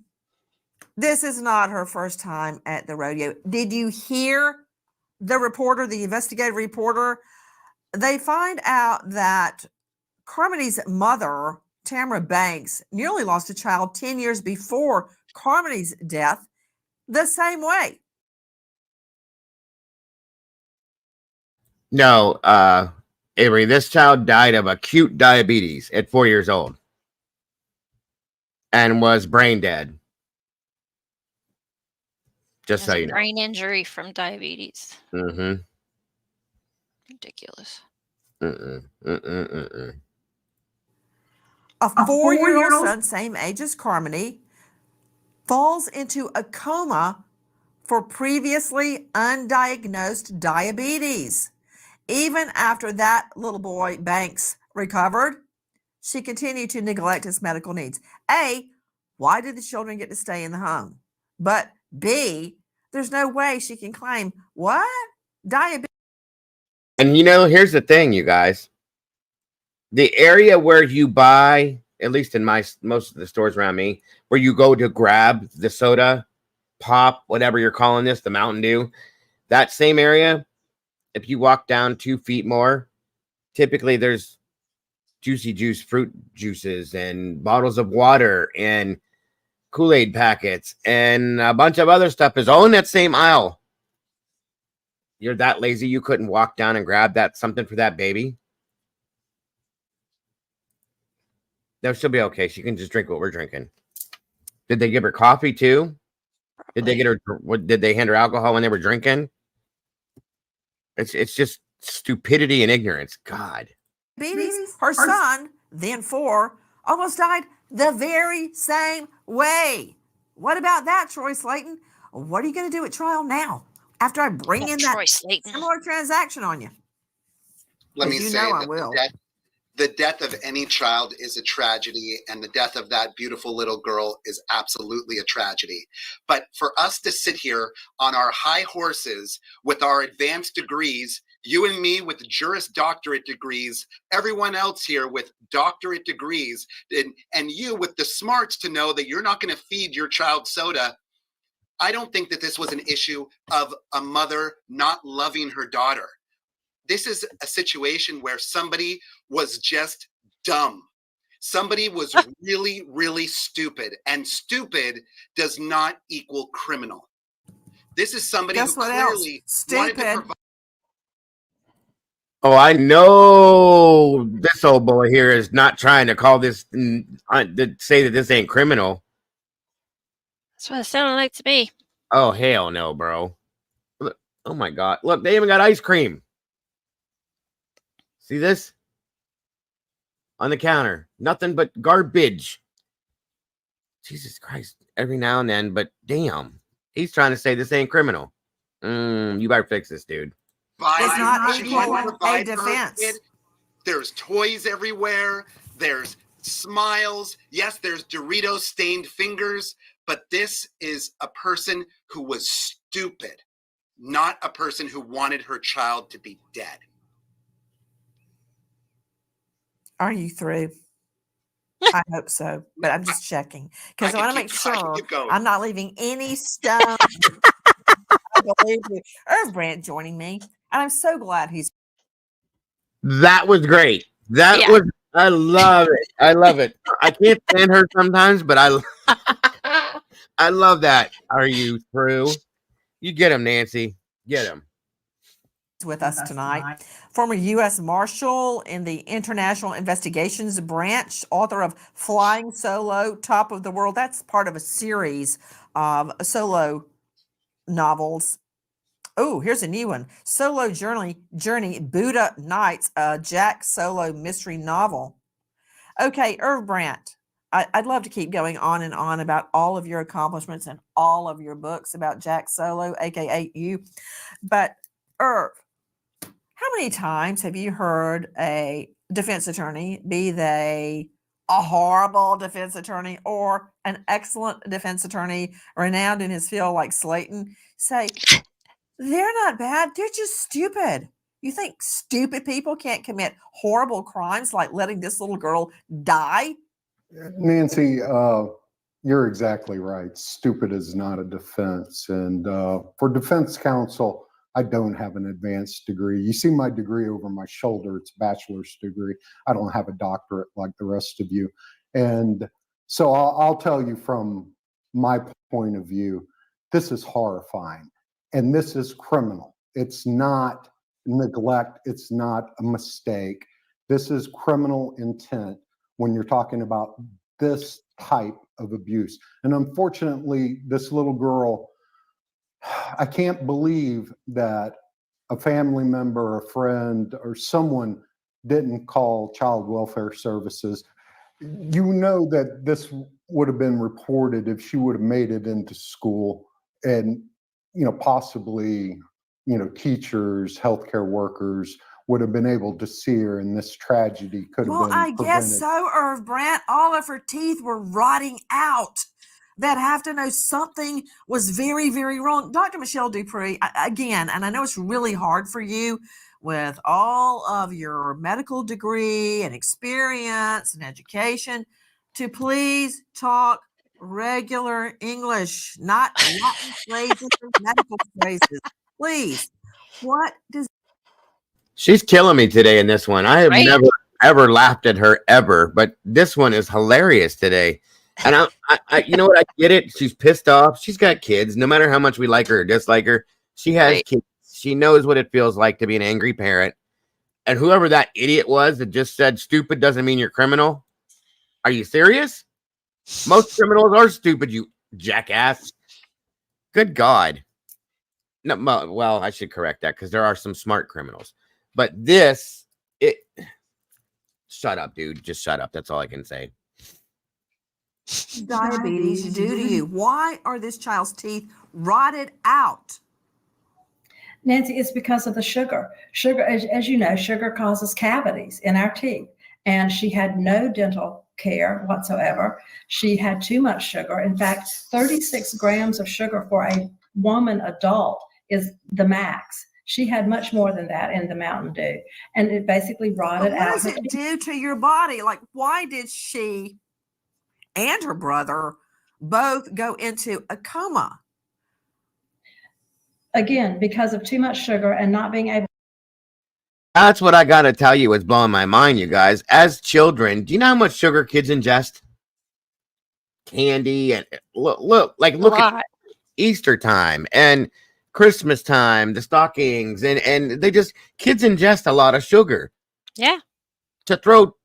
this is not her first time at the rodeo. Did you hear the reporter, the investigative reporter? They find out that Carmody's mother, Tamara Banks, nearly lost a child 10 years before Carmody's death the same way. No, Avery, this child died of acute diabetes at 4 years old and was brain dead. Just so you know. Brain injury from diabetes. Mm-hmm. Ridiculous. A 4-year-old son, same age as Carmody, falls into a coma for previously undiagnosed diabetes. Even after that little boy, Banks, recovered, she continued to neglect his medical needs. A, why did the children get to stay in the home? But B, there's no way she can claim what? Diabetes. And here's the thing, you guys. The area where you buy, at least in most of the stores around me, where you go to grab the soda, pop, whatever you're calling this, the Mountain Dew, that same area, if you walk down 2 feet more, typically there's juicy juice, fruit juices, and bottles of water, and Kool-Aid packets, and a bunch of other stuff is all in that same aisle. You're that lazy you couldn't walk down and grab something for that baby? No, she'll be okay. She can just drink what we're drinking. Did they give her coffee too? Did they get her? Did they hand her alcohol when they were drinking? It's just stupidity and ignorance. God. Her son, then 4, almost died the very same way. What about that, Troy Slayton? What are you going to do at trial now after I bring in that similar transaction on you? Let me say I will. The death of any child is a tragedy, and the death of that beautiful little girl is absolutely a tragedy. But for us to sit here on our high horses with our advanced degrees, you and me with Juris Doctorate degrees, everyone else here with doctorate degrees, and you with the smarts to know that you're not going to feed your child soda, I don't think that this was an issue of a mother not loving her daughter. This is a situation where somebody was just dumb. Somebody was really, really stupid, and stupid does not equal criminal. This is somebody who clearly wanted to provide. Oh, I know this old boy here is not trying to call this to say that this ain't criminal. That's what it sounded like to me. Oh, hell no, bro. Look, oh my God. Look, they even got ice cream. See this? On the counter. Nothing but garbage. Jesus Christ. Every now and then, but damn. He's trying to say this ain't criminal. You better fix this, dude. It's not equal a defense. There's toys everywhere. There's smiles. Yes, there's Doritos stained fingers. But this is a person who was stupid, not a person who wanted her child to be dead. Are you through? I hope so, but I'm just checking because I want to make sure I'm not leaving any stone. I believe you. Irv Brandt joining me, and I'm so glad he's. That was great. I love it. I love it. I can't stand her sometimes, but I love that. Are you through? You get him, Nancy. Get him. With us tonight. Former U.S. Marshal in the International Investigations Branch, author of Flying Solo, Top of the World. That's part of a series of solo novels. Oh, here's a new one. Solo Journey, Buddha Nights, a Jack Solo mystery novel. Okay, Irv Brandt. I'd love to keep going on and on about all of your accomplishments and all of your books about Jack Solo, aka you. But Irv, how many times have you heard a defense attorney, be they a horrible defense attorney or an excellent defense attorney, renowned in his field like Slayton, say, they're not bad, they're just stupid? You think stupid people can't commit horrible crimes like letting this little girl die? Nancy, you're exactly right. Stupid is not a defense. And for defense counsel, I don't have an advanced degree. You see my degree over my shoulder. It's a bachelor's degree. I don't have a doctorate like the rest of you. And so I'll tell you from my point of view, this is horrifying. And this is criminal. It's not neglect. It's not a mistake. This is criminal intent when you're talking about this type of abuse. And unfortunately, this little girl, I can't believe that a family member, a friend, or someone didn't call child welfare services. You know that this would have been reported if she would have made it into school, and possibly teachers, healthcare workers would have been able to see her, and this tragedy could have been prevented. Well, I guess so, Irv Brandt. All of her teeth were rotting out. that have to know something was very, very wrong. Dr. Michelle Dupree, again, and I know it's really hard for you with all of your medical degree and experience and education to please talk regular English, not Latin phrases or medical phrases. Please. What does She's killing me today in this one. I have Right? never ever laughed at her ever, but this one is hilarious today. And you know what? I get it. She's pissed off. She's got kids. No matter how much we like her or dislike her, she has Right. kids. She knows what it feels like to be an angry parent. And whoever that idiot was that just said stupid doesn't mean you're criminal. Are you serious? Most criminals are stupid, you jackass. Good God. No, well, I should correct that because there are some smart criminals. But shut up, dude. Just shut up. That's all I can say. diabetes do to you? Why are this child's teeth rotted out? Nancy, it's because of the sugar. Sugar, as you know, sugar causes cavities in our teeth. And she had no dental care whatsoever. She had too much sugar. In fact, 36 grams of sugar for a woman adult is the max. She had much more than that in the Mountain Dew. And it basically rotted What out. does it do to your body? Like, why did she and her brother both go into a coma? Again, because of too much sugar and not being able. That's what I got to tell you. It's blowing my mind, you guys. As children, do you know how much sugar kids ingest? Candy and look at Easter time and Christmas time, the stockings, and they just kids ingest a lot of sugar. Yeah. To throw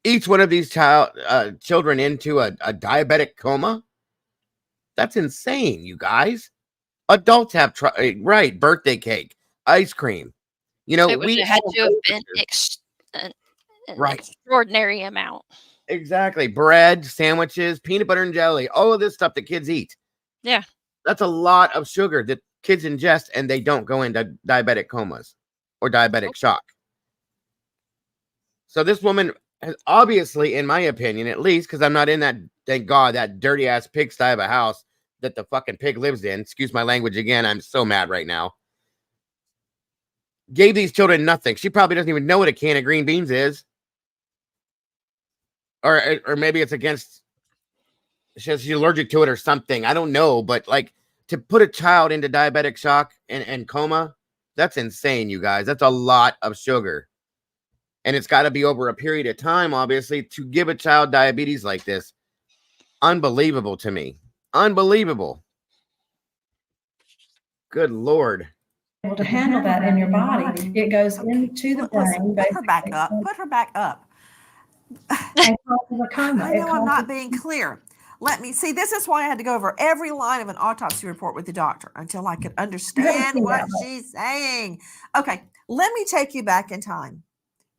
each one of these children into a diabetic coma, that's insane, you guys. Adults have right birthday cake, ice cream. You know, It would have had to have been an right extraordinary amount. Exactly. Bread, sandwiches, peanut butter and jelly, all of this stuff that kids eat. Yeah. That's a lot of sugar that kids ingest and they don't go into diabetic comas or diabetic shock. So this woman has obviously, in my opinion, at least, because I'm not in that, thank God, that dirty ass pigsty of a house that the fucking pig lives in. Excuse my language again. I'm so mad right now. Gave these children nothing. She probably doesn't even know what a can of green beans is. Or maybe it's against, she's allergic to it or something. I don't know. But like to put a child into diabetic shock and coma, that's insane, you guys. That's a lot of sugar. And it's got to be over a period of time, obviously, to give a child diabetes like this. Unbelievable to me. Unbelievable. Good Lord. Able to handle that in your body. It goes into the brain. Put her back up. Put her back up. And causes a coma. I know I'm not being clear. Let me see. This is why I had to go over every line of an autopsy report with the doctor until I could understand what she's saying. Okay, let me take you back in time.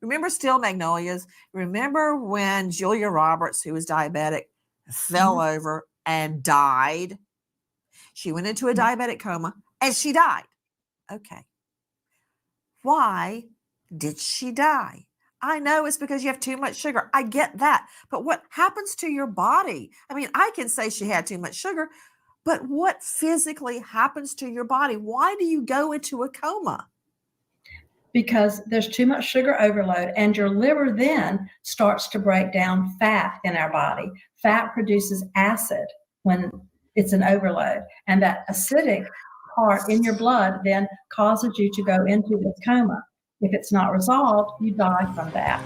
Remember Steel Magnolias? Remember when Julia Roberts, who was diabetic, fell over and died? She went into a diabetic coma and she died. Okay. Why did she die? I know it's because you have too much sugar. I get that. But what happens to your body? I mean, I can say she had too much sugar, but what physically happens to your body? Why do you go into a coma? Because there's too much sugar overload, and your liver then starts to break down fat in our body. Fat produces acid when it's an overload, and that acidic part in your blood then causes you to go into this coma. If it's not resolved, you die from that.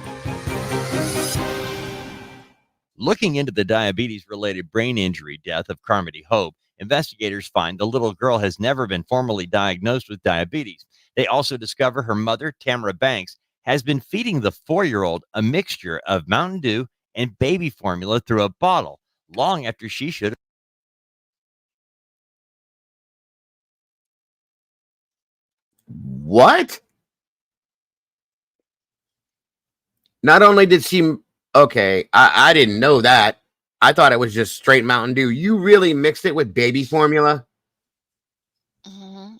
Looking into the diabetes-related brain injury death of Carmody Hope, investigators find the little girl has never been formally diagnosed with diabetes. They also discover her mother, Tamara Banks, has been feeding the 4-year-old a mixture of Mountain Dew and baby formula through a bottle long after she should have. What? Not only did she, okay, I didn't know that. I thought it was just straight Mountain Dew. You really mixed it with baby formula? Mm-hmm.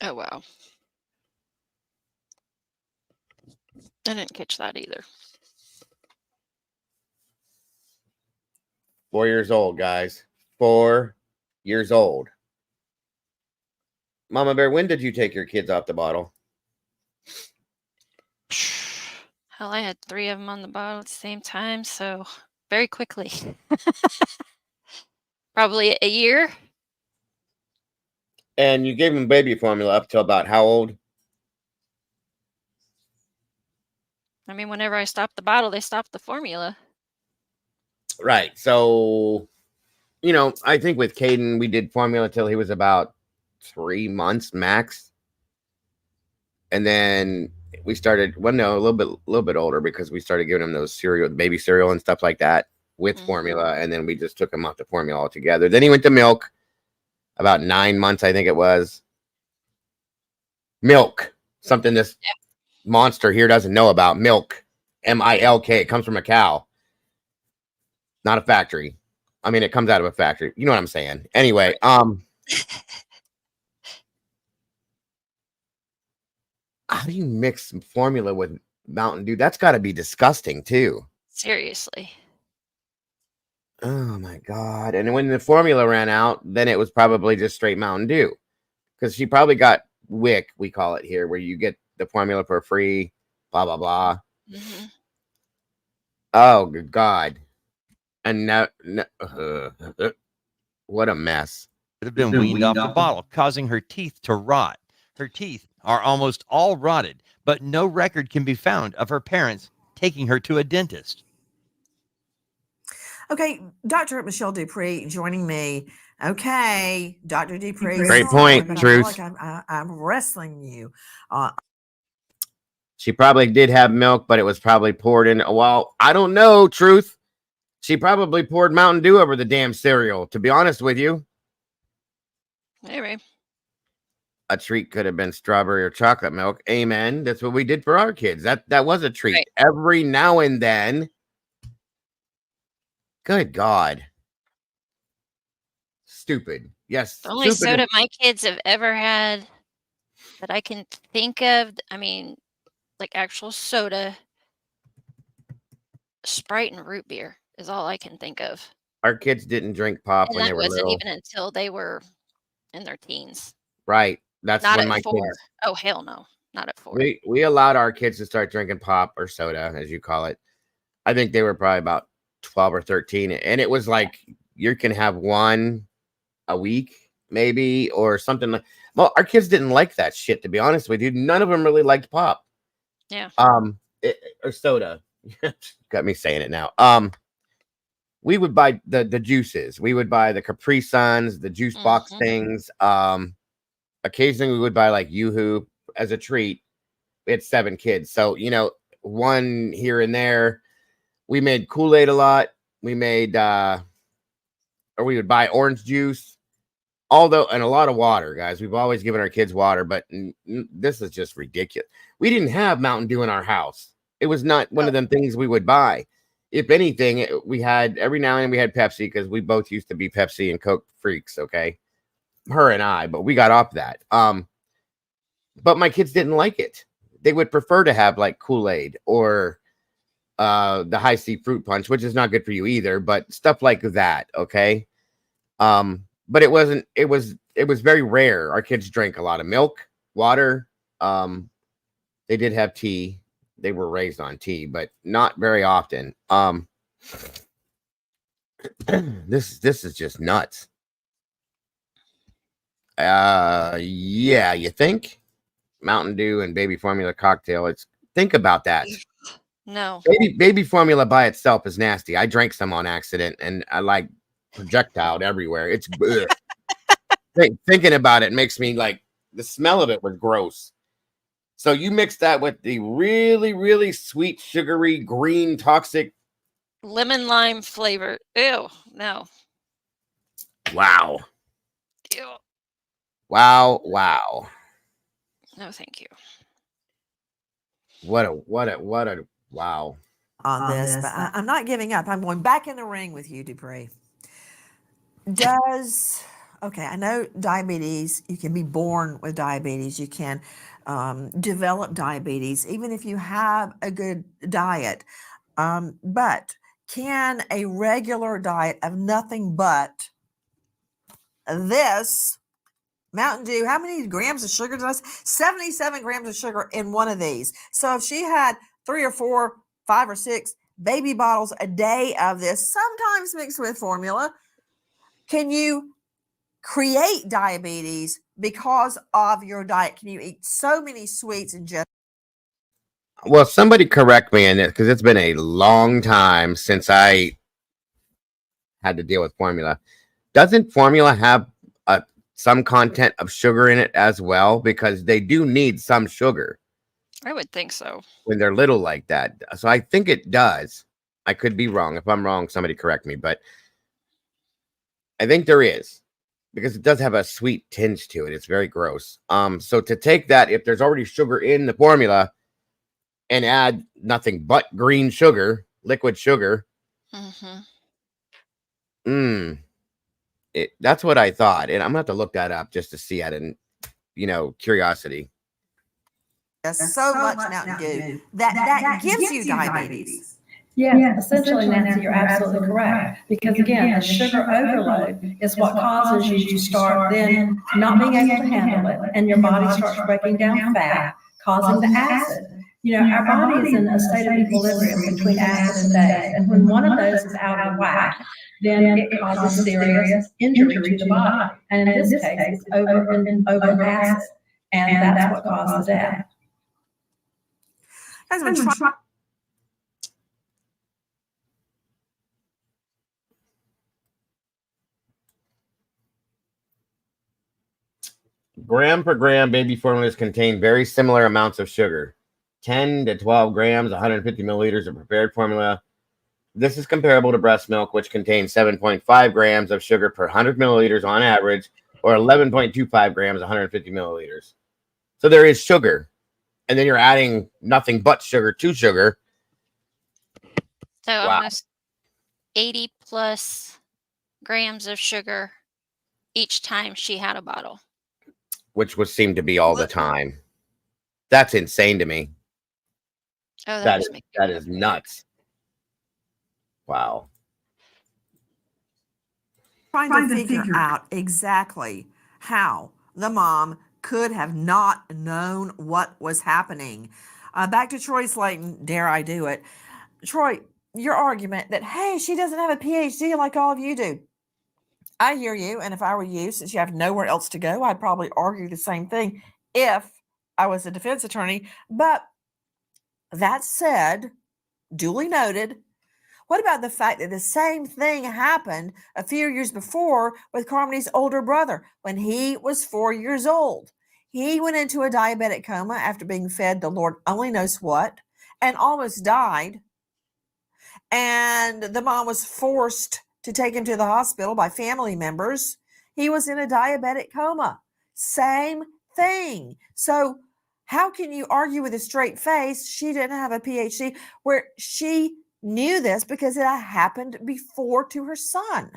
Oh, wow. I didn't catch that either. 4 years old, guys. 4 years old. Mama Bear, when did you take your kids off the bottle? Hell, I had 3 of them on the bottle at the same time, so very quickly. Probably a year. And you gave them baby formula up till about how old? I mean, whenever I stopped the bottle, they stopped the formula. Right. So, I think with Caden, we did formula till he was about 3 months max. And then we started, a little bit older, because we started giving him those baby cereal and stuff like that with formula. And then we just took him off the formula altogether. Then he went to milk about 9 months, I think it was. Milk, something this monster here doesn't know about. Milk, MILK. It comes from a cow, not a factory. I mean, it comes out of a factory. You know what I'm saying? Anyway, how do you mix some formula with Mountain Dew? That's got to be disgusting too. Seriously. Oh my God. And when the formula ran out, then it was probably just straight Mountain Dew, because she probably got WIC, we call it here, where you get the formula for free, blah, blah, blah. Mm-hmm. Oh, good God. And now, what a mess. It had been weaned off the bottle, causing her teeth to rot. Her teeth are almost all rotted, but no record can be found of her parents taking her to a dentist. Okay, Dr. Michelle Dupree joining me. Okay, Dr. Dupree. Great sorry, point, but Truth. I feel like I'm wrestling you. She probably did have milk, but it was probably poured in. Well, I don't know, Truth. She probably poured Mountain Dew over the damn cereal, to be honest with you. Maybe. A treat could have been strawberry or chocolate milk. Amen. That's what we did for our kids. That was a treat. Right. Every now and then. Good God. Stupid. Yes. The only stupid. soda my kids have ever had that I can think of, I mean, like actual soda, Sprite and root beer is all I can think of. Our kids didn't drink pop And when they that were wasn't little. even until they were in their teens. Right. That's Not when at my 4. kids. Oh, hell no. Not at 4. We allowed our kids to start drinking pop or soda, as you call it. I think they were probably about 12 or 13. And it was like, you can have one a week, maybe, or something like. Well, our kids didn't like that shit, to be honest with you. None of them really liked pop. Yeah. Or soda. Got me saying it now. We would buy the juices. We would buy the Capri Suns, the juice box things. Occasionally we would buy like Yoo-Hoo as a treat. We had 7 kids, so one here and there. We made Kool-Aid a lot. We made or we would buy orange juice, and a lot of water, guys. We've always given our kids water, but this is just ridiculous. We didn't have Mountain Dew in our house. It was not one of them things we would buy. If anything, we had every now and then we had Pepsi, because we both used to be Pepsi and Coke freaks. Okay, her and I, but we got off that. But my kids didn't like it. They would prefer to have like Kool-Aid or the high C fruit punch, which is not good for you either, but stuff like that. Okay. But it wasn't, it was very rare. Our kids drank a lot of milk, water. They did have tea. They were raised on tea, but not very often. This is just nuts. Yeah, you think? Mountain Dew and baby formula cocktail. Think about that. No. Baby formula by itself is nasty. I drank some on accident and I like projectiled everywhere. It's thinking about it makes me like, the smell of it was gross. So you mix that with the really, really sweet, sugary, green, toxic Lemon lime flavor. Ew. No. Wow. Ew. Wow. No, thank you. What a wow. On this, but I'm not giving up. I'm going back in the ring with you, Dupree. Okay, I know diabetes, you can be born with diabetes. You can develop diabetes, even if you have a good diet. But can a regular diet of nothing but this Mountain Dew, how many grams of sugar does 77 grams of sugar in one of these? So if she had 3 or 4, 5 or 6 baby bottles a day of this, sometimes mixed with formula, can you create diabetes because of your diet? Can you eat so many sweets and just Well, somebody correct me in it because it's been a long time since I had to deal with formula. Doesn't formula have some content of sugar in it as well? Because they do need some sugar I would think so. when they're little like that. So I think it does. I could be wrong. If I'm wrong, somebody correct me. But I think there is, because it does have a sweet tinge to it. It's very gross. So to take that, if there's already sugar in the formula, and add nothing but green sugar, liquid sugar. That's what I thought. And I'm gonna have to look that up just to see out of, curiosity. so much Mountain Dew that gives you diabetes? Yes, essentially, Nancy, you're absolutely correct. Because again, the sugar overload is what causes you to start then not being able to handle it, and your body starts breaking down fat, causing the acid. Our body is in a state of equilibrium between acid and base, and when one of those is out of whack, then it causes serious injury to the body. And in this case, it's over acid, and that's what caused the death. Gram per gram, baby formulas contain very similar amounts of sugar. 10 to 12 grams, 150 milliliters of prepared formula. This is comparable to breast milk, which contains 7.5 grams of sugar per 100 milliliters on average, or 11.25 grams, 150 milliliters. So there is sugar. And then you're adding nothing but sugar to sugar. So almost 80 plus grams of sugar each time she had a bottle. Which would seem to be all the time. That's insane to me. Oh, that is nuts. Wow. Trying to figure out exactly how the mom could have not known what was happening. Back to Troy Slayton, dare I do it. Troy, your argument that, hey, she doesn't have a PhD like all of you do. I hear you, and if I were you, since you have nowhere else to go, I'd probably argue the same thing if I was a defense attorney. But that said, duly noted, what about the fact that the same thing happened a few years before with Carmony's older brother when he was 4 years old? He went into a diabetic coma after being fed the Lord only knows what and almost died. And the mom was forced to take him to the hospital by family members. He was in a diabetic coma. Same thing. So how can you argue with a straight face she didn't have a PhD where she knew this because it happened before to her son?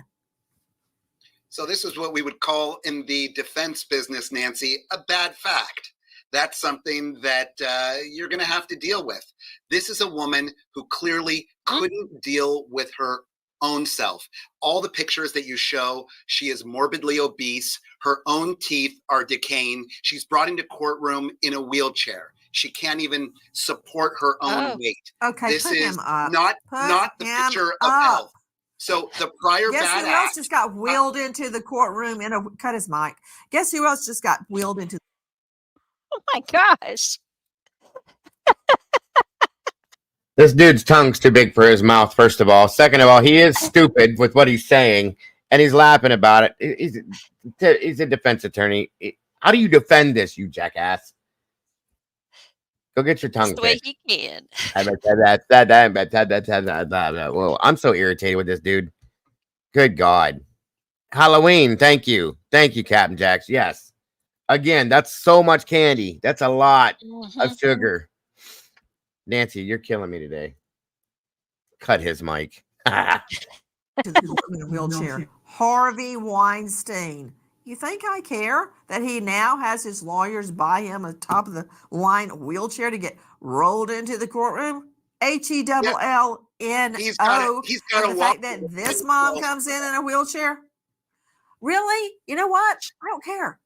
So this is what we would call in the defense business, Nancy, a bad fact. That's something that you're going to have to deal with. This is a woman who clearly couldn't deal with her own self. All the pictures that you show, she is morbidly obese. Her own teeth are decaying. She's brought into courtroom in a wheelchair. She can't even support her own weight. Okay, this put is him up. not the picture of health. So the prior Guess bad who else act. just got wheeled into the courtroom in a cut his mic? Guess who else just got wheeled into? Oh my gosh. This dude's tongue's too big for his mouth, first of all. Second of all, he is stupid with what he's saying, and he's laughing about it. He's a defense attorney. How do you defend this, you jackass? Go get your tongue That's the way fixed. he can. Whoa, I'm so irritated with this dude. Good God. Halloween, thank you. Thank you, Captain Jax. Yes. Again, that's so much candy. That's a lot of sugar. Nancy, you're killing me today. Cut his mic. To the in a wheelchair. Harvey Weinstein. You think I care that he now has his lawyers buy him a top of the line wheelchair to get rolled into the courtroom? HELL He's got the to fact walk. that this mom comes in a wheelchair? Really? You know what? I don't care.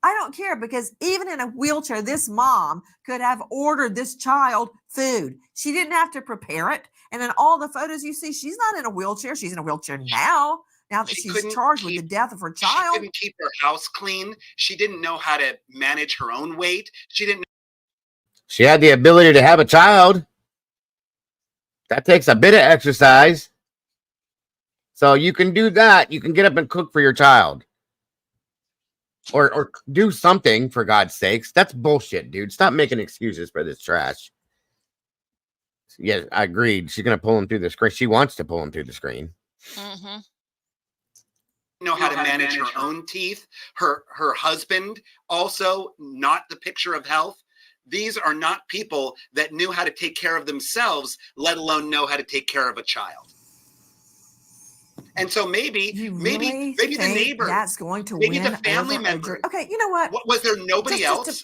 I don't care, because even in a wheelchair, this mom could have ordered this child food. She didn't have to prepare it. And in all the photos you see, she's not in a wheelchair. She's in a wheelchair now that she's charged with the death of her She child. couldn't keep her house clean. She didn't know how to manage her own weight. She had the ability to have a child. That takes a bit of exercise. So you can do that. You can get up and cook for your child. Or do something, for God's sakes. That's bullshit, dude. Stop making excuses for this trash. Yeah, I agreed. She's going to pull him through the screen. She wants to pull him through the screen. Mm-hmm. Know how to manage her own teeth. Her husband, also not the picture of health. These are not people that knew how to take care of themselves, let alone know how to take care of a child. And so maybe the neighbor, that's going to maybe win the family over member. Okay, you know what? Was there nobody else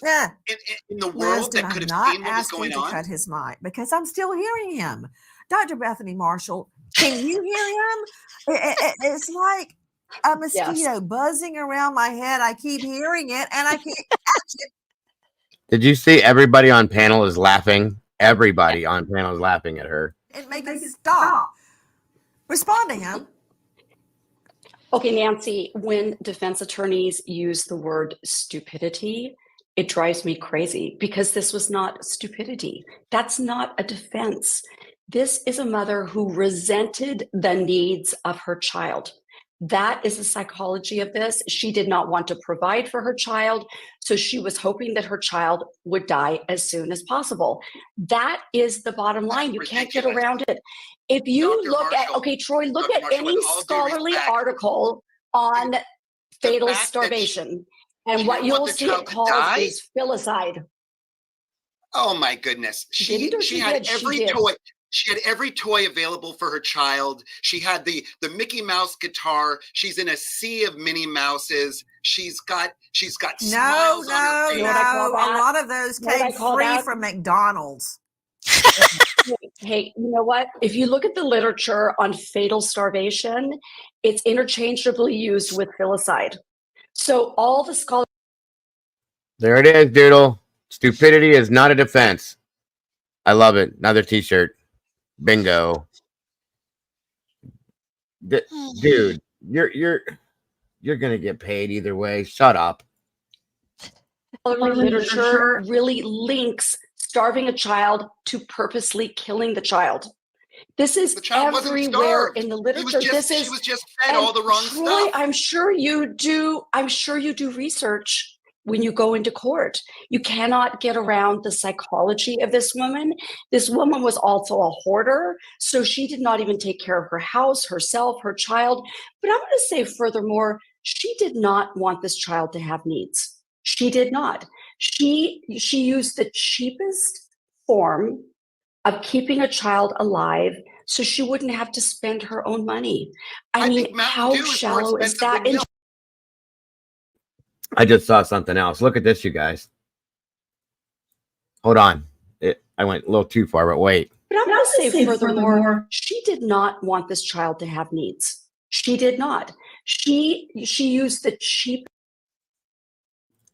in the world that could have seen what was going on? Cut his mic, because I'm still hearing him. Dr. Bethany Marshall, can you hear him? It's like a mosquito buzzing around my head. I keep hearing it, and I can't catch it. Did you see everybody on panel is laughing? Everybody on panel is laughing at her. It makes it stop responding, huh? Okay, Nancy, when defense attorneys use the word stupidity, it drives me crazy, because this was not stupidity. That's not a defense. This is a mother who resented the needs of her child. That is the psychology of this. She did not want to provide for her child, so she was hoping that her child would die as soon as possible. That is the bottom line. You can't get around it. If you look at, Troy, look at any scholarly article on fatal starvation, and what you'll see it called is filicide. Oh my goodness. She had every toy. She had every toy available for her child. She had the Mickey Mouse guitar. She's in a sea of Minnie Mouses. She's got smiles on her face. A lot of those came free from McDonald's. Hey, you know what? If you look at the literature on fatal starvation, it's interchangeably used with filicide. So all the scholars. There it is, Doodle. Stupidity is not a defense. I love it. Another t-shirt. Bingo. Dude, you're gonna get paid either way. Shut up. Literature really links starving a child to purposely killing the child. This is everywhere in the literature. She was just fed all the wrong stuff. I'm sure you do research when you go into court. You cannot get around the psychology of this woman. This woman was also a hoarder, so she did not even take care of her house, herself, her child. But I'm going to say furthermore, she did not want this child to have needs. She did not. She used the cheapest form of keeping a child alive so she wouldn't have to spend her own money. I mean, how shallow is that? I just saw something else. Look at this, you guys. Hold on. I went a little too far, but wait. But I'm going to say furthermore, she did not want this child to have needs. She did not. She used the cheap.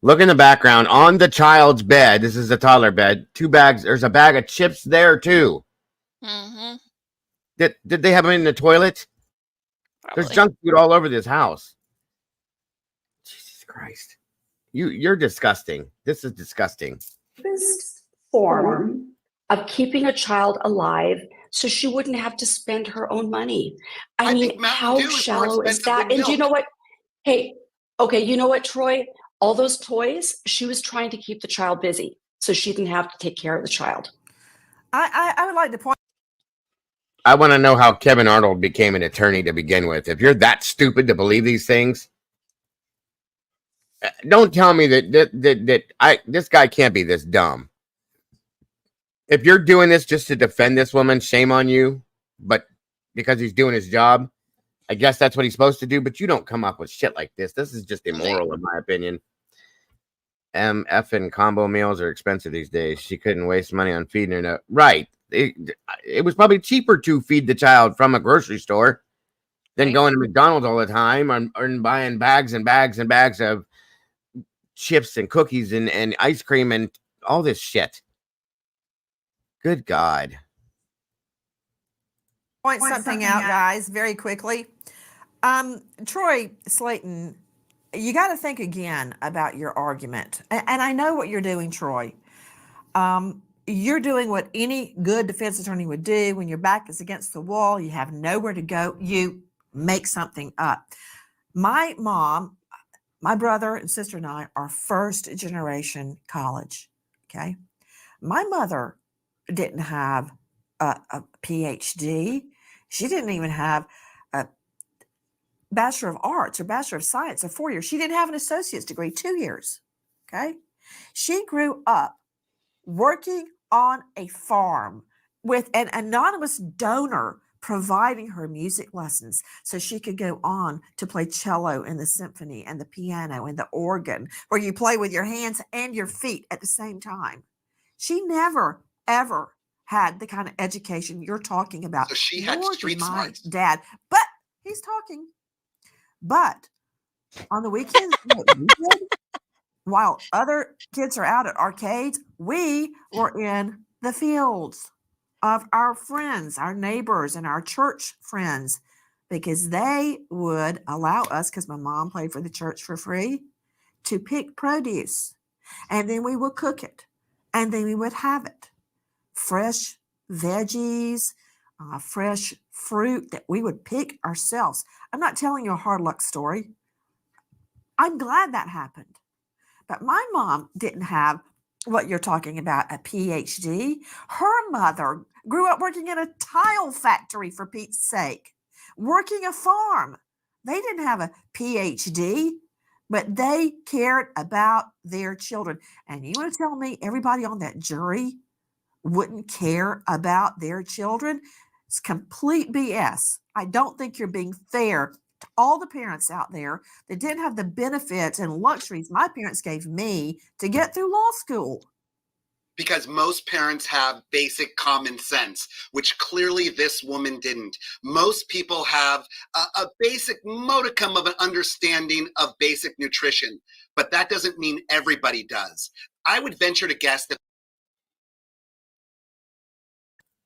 Look in the background on the child's bed. This is a toddler bed. 2 bags. There's a bag of chips there too. Mm-hmm. Did they have them in the toilet? Probably. There's junk food all over this house. Jesus Christ. You're disgusting. This is disgusting. Form of keeping a child alive so she wouldn't have to spend her own money. I mean, how shallow is that? And you know what? Hey, okay, you know what, Troy? All those toys, she was trying to keep the child busy so she didn't have to take care of the child. I would like to point. I want to know how Kevin Arnold became an attorney to begin with. If you're that stupid to believe these things, don't tell me that this guy can't be this dumb. If you're doing this just to defend this woman, shame on you. But because he's doing his job, I guess that's what he's supposed to do. But you don't come up with shit like this. This is just immoral, in my opinion. MF and combo meals are expensive these days. She couldn't waste money on feeding her. Right. it was probably cheaper to feed the child from a grocery store than going to McDonald's all the time and buying bags and bags and bags of chips and cookies and ice cream and all this shit. Good God. Point something out, guys, very quickly. Troy Slayton, you got to think again about your argument. And I know what you're doing, Troy. You're doing what any good defense attorney would do when your back is against the wall, you have nowhere to go, you make something up. My mom, my brother and sister and I are first generation college. Okay. My mother didn't have a PhD. She didn't even have a Bachelor of Arts or Bachelor of Science, or 4 years. She didn't have an associate's degree, 2 years. Okay. She grew up working on a farm with an anonymous donor providing her music lessons so she could go on to play cello in the symphony and the piano and the organ, where you play with your hands and your feet at the same time. She never, ever had the kind of education you're talking about. So she had street smarts. Dad, but he's talking. But on the weekends, while other kids are out at arcades, we were in the fields of our friends, our neighbors, and our church friends, because they would allow us, because my mom played for the church for free, to pick produce. And then we would cook it. And then we would have it. Fresh veggies, fresh fruit that we would pick ourselves. I'm not telling you a hard luck story. I'm glad that happened. But my mom didn't have what you're talking about, a PhD. Her mother grew up working in a tile factory, for Pete's sake, working a farm. They didn't have a PhD, but they cared about their children. And you want to tell me everybody on that jury wouldn't care about their children? It's complete BS. I don't think you're being fair to all the parents out there that didn't have the benefits and luxuries my parents gave me to get through law school. Because most parents have basic common sense, which clearly this woman didn't. Most people have a basic modicum of an understanding of basic nutrition, but that doesn't mean everybody does. I would venture to guess that.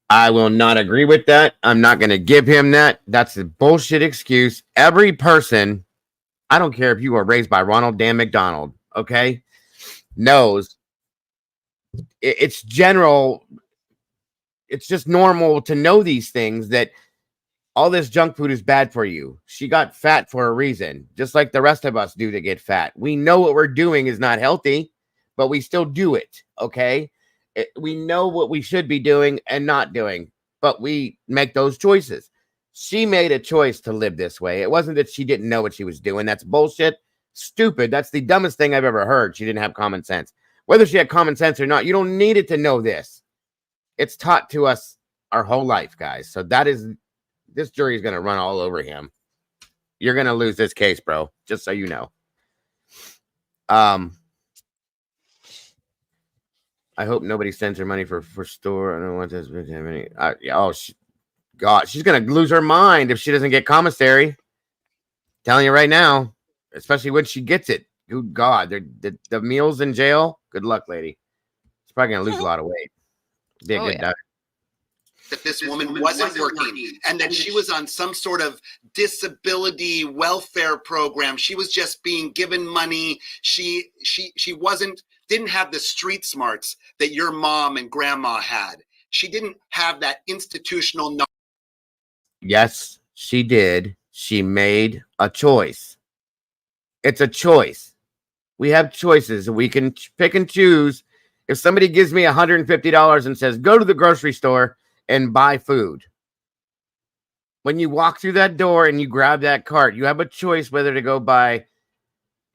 I will not agree with that. I'm not going to give him that. That's a bullshit excuse. Every person, I don't care if you were raised by Ronald Dan McDonald, okay, knows it's general. It's just normal to know these things, that all this junk food is bad for you. She got fat for a reason, just like the rest of us do to get fat. We know what we're doing is not healthy, but we still do it, okay? We know what we should be doing and not doing, but we make those choices. She made a choice to live this way. It wasn't that she didn't know what she was doing. That's bullshit. Stupid. That's the dumbest thing I've ever heard. She didn't have common sense. Whether she had common sense or not, you don't need it to know this. It's taught to us our whole life, guys. So this jury is going to run all over him. You're going to lose this case, bro. Just so you know. I hope nobody sends her money for store. I don't want this bitch to have any. God, she's gonna lose her mind if she doesn't get commissary. Telling you right now, especially when she gets it. Good God, the meals in jail. Good luck, lady. She's probably gonna lose a lot of weight. Be a good doctor. That this woman wasn't working and that she was on some sort of disability welfare program. She was just being given money. She didn't have the street smarts that your mom and grandma had. She didn't have that institutional knowledge. Yes, she did. She made a choice. It's a choice. We have choices. We can pick and choose. If somebody gives me $150 and says, go to the grocery store and buy food, when you walk through that door and you grab that cart, you have a choice whether to go buy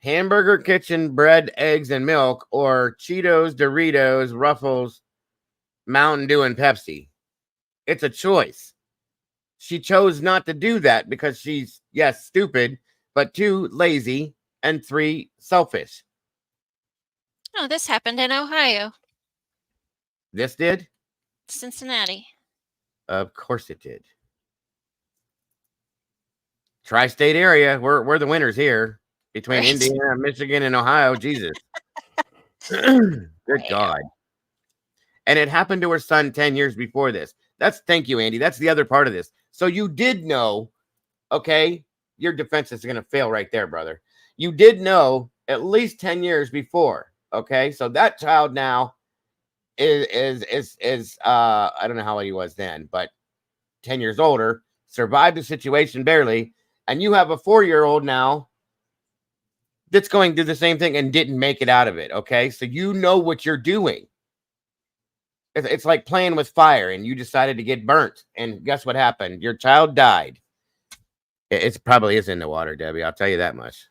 Hamburger Kitchen bread, eggs, and milk, or Cheetos, Doritos, Ruffles, Mountain Dew, and Pepsi. It's a choice. She chose not to do that because she's, yes, stupid, but 2, lazy, and 3, selfish. Oh, this happened in Ohio. This did? Cincinnati. Of course it did. Tri-state area. We're the winners here between Right. Indiana, Michigan, and Ohio. Jesus. Good God. And it happened to her son 10 years before this. Thank you, Andy. That's the other part of this. So you did know, okay, your defense is going to fail right there, brother. You did know at least 10 years before. Okay. So that child now is I don't know how old he was then, but 10 years older, survived the situation barely. And you have a 4-year-old now that's going through the same thing and didn't make it out of it. Okay. So you know what you're doing. It's like playing with fire and you decided to get burnt. And guess what happened? Your child died. It probably is in the water, Debbie. I'll tell you that much.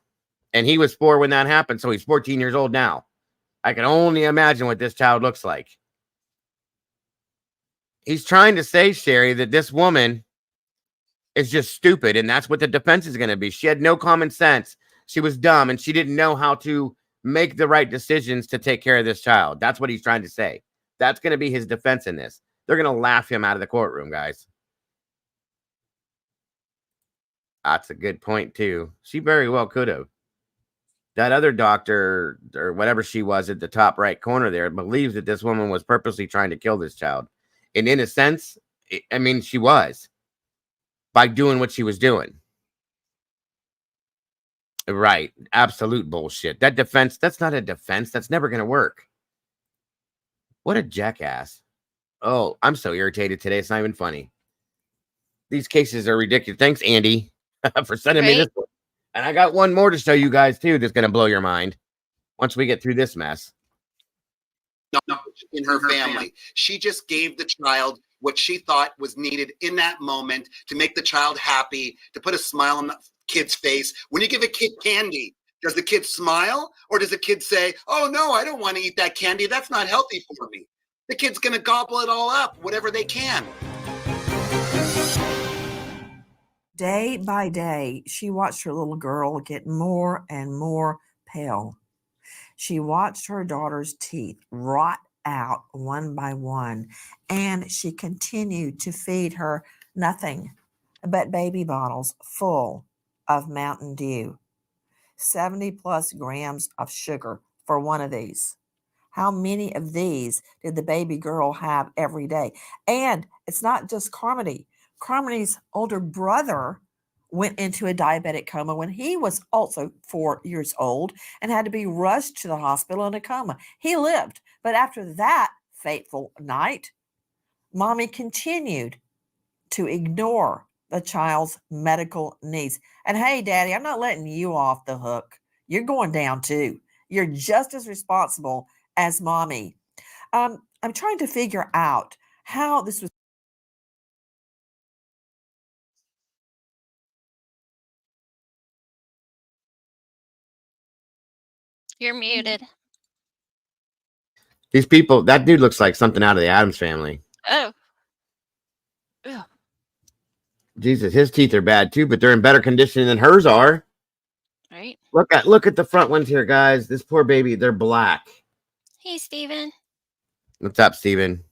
And he was 4 when that happened. So he's 14 years old now. I can only imagine what this child looks like. He's trying to say, Sherry, that this woman is just stupid. And that's what the defense is going to be. She had no common sense. She was dumb and she didn't know how to make the right decisions to take care of this child. That's what he's trying to say. That's going to be his defense in this. They're going to laugh him out of the courtroom, guys. That's a good point, too. She very well could have. That other doctor, or whatever she was at the top right corner there, believes that this woman was purposely trying to kill this child. And in a sense, I mean, she was. By doing what she was doing. Right. Absolute bullshit. That defense, that's not a defense. That's never going to work. What a jackass. Oh, I'm so irritated today. It's not even funny. These cases are ridiculous. Thanks, Andy, for sending me this one. And I got one more to show you guys, too, that's going to blow your mind once we get through this mess. No, in her family. She just gave the child what she thought was needed in that moment to make the child happy, to put a smile on the kid's face. When you give a kid candy, does the kid smile or does the kid say, oh, no, I don't want to eat that candy. That's not healthy for me. The kid's going to gobble it all up, whatever they can. Day by day, she watched her little girl get more and more pale. She watched her daughter's teeth rot out one by one, and she continued to feed her nothing but baby bottles full of Mountain Dew. 70 plus grams of sugar for one of these. How many of these did the baby girl have every day? And it's not just Carmody. Carmody's older brother went into a diabetic coma when he was also 4 years old and had to be rushed to the hospital in a coma. He lived, but after that fateful night, mommy continued to ignore the child's medical needs. And hey, Daddy, I'm not letting you off the hook. You're going down too. You're just as responsible as mommy. I'm trying to figure out how this was. You're muted. These people, that dude looks like something out of the Addams Family. Oh. Ugh. Jesus, his teeth are bad too, but they're in better condition than hers are. Right. Look at the front ones here, guys. This poor baby, they're black. Hey, Steven. What's up, Steven?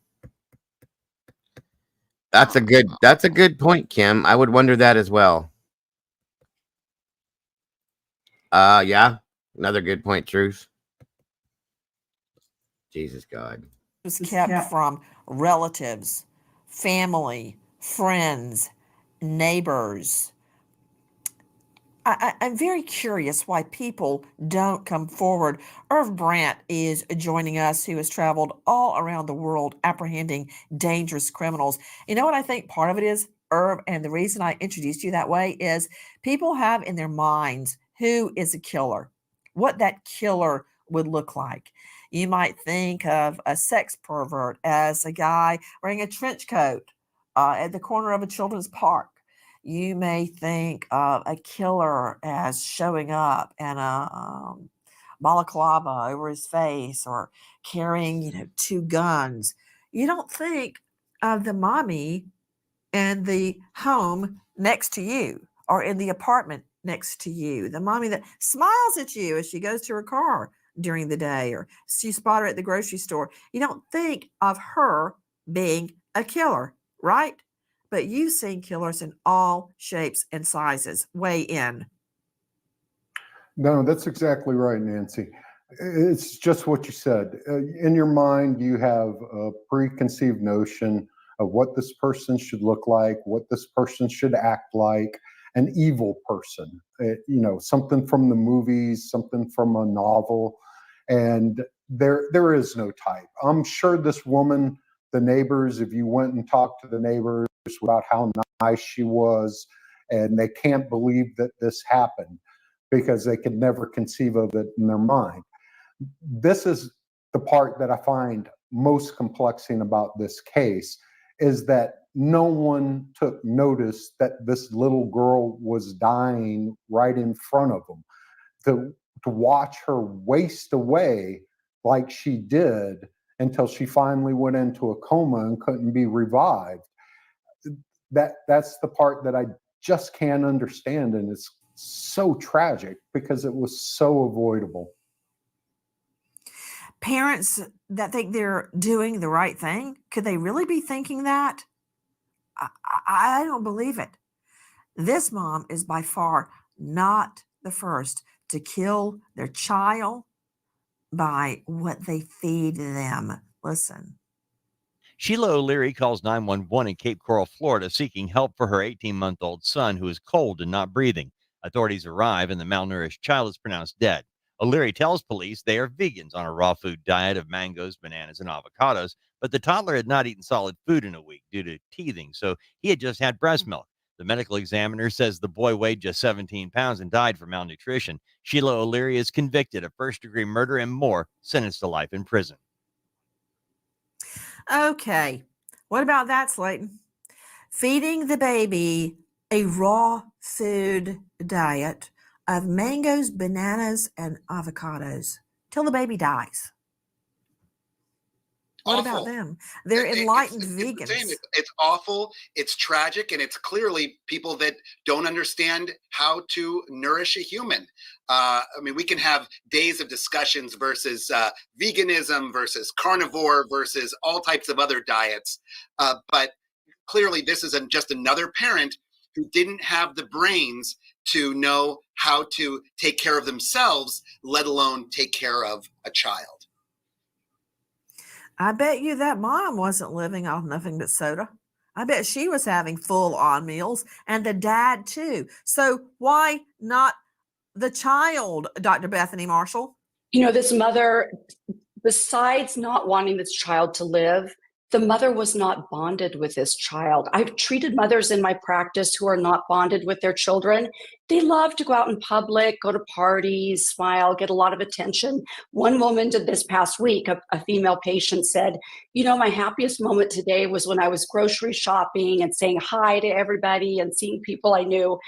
That's a good point, Kim. I would wonder that as well. Yeah. Another good point, Truth. Jesus God. Was kept from relatives, family, friends, neighbors. I'm very curious why people don't come forward. Irv Brandt is joining us, who has traveled all around the world apprehending dangerous criminals. You know what I think part of it is, Irv, and the reason I introduced you that way is people have in their minds who is a killer, what that killer would look like. You might think of a sex pervert as a guy wearing a trench coat at the corner of a children's park. You may think of a killer as showing up in a balaclava over his face or carrying, 2 guns. You don't think of the mommy in the home next to you or in the apartment next to you, the mommy that smiles at you as she goes to her car during the day, or you spot her at the grocery store. You don't think of her being a killer, right? But you've seen killers in all shapes and sizes. Weigh in. No, that's exactly right, Nancy. It's just what you said. In your mind, you have a preconceived notion of what this person should look like, what this person should act like, an evil person, something from the movies, something from a novel. And there is no type. I'm sure this woman, the neighbors, if you went and talked to the neighbors about how nice she was, and they can't believe that this happened because they could never conceive of it in their mind. This is the part that I find most complexing about this case, is that no one took notice that this little girl was dying right in front of them. To watch her waste away like she did until she finally went into a coma and couldn't be revived. That's the part that I just can't understand, and it's so tragic because it was so avoidable. Parents that think they're doing the right thing, could they really be thinking that? I don't believe it. This mom is by far not the first to kill their child by what they feed them. Listen. Sheila O'Leary calls 911 in Cape Coral, Florida, seeking help for her 18-month-old son who is cold and not breathing. Authorities arrive and the malnourished child is pronounced dead. O'Leary tells police they are vegans on a raw food diet of mangoes, bananas, and avocados, but the toddler had not eaten solid food in a week due to teething, so he had just had breast milk. The medical examiner says the boy weighed just 17 pounds and died from malnutrition. Sheila O'Leary is convicted of first-degree murder and more, sentenced to life in prison. Okay, what about that, Slayton? Feeding the baby a raw food diet of mangoes, bananas, and avocados till the baby dies. What about them? They're enlightened vegans. It's awful, it's tragic, and it's clearly people that don't understand how to nourish a human. I mean, we can have days of discussions versus veganism versus carnivore versus all types of other diets. But clearly this is just another parent who didn't have the brains to know how to take care of themselves, let alone take care of a child. I bet you that mom wasn't living off nothing but soda. I bet she was having full-on meals, and the dad too. So why not the child, Dr. Bethany Marshall? You know, this mother, besides not wanting this child to live, the mother was not bonded with this child. I've treated mothers in my practice who are not bonded with their children. They love to go out in public, go to parties, smile, get a lot of attention. One woman did this past week, a female patient said, you know, my happiest moment today was when I was grocery shopping and saying hi to everybody and seeing people I knew.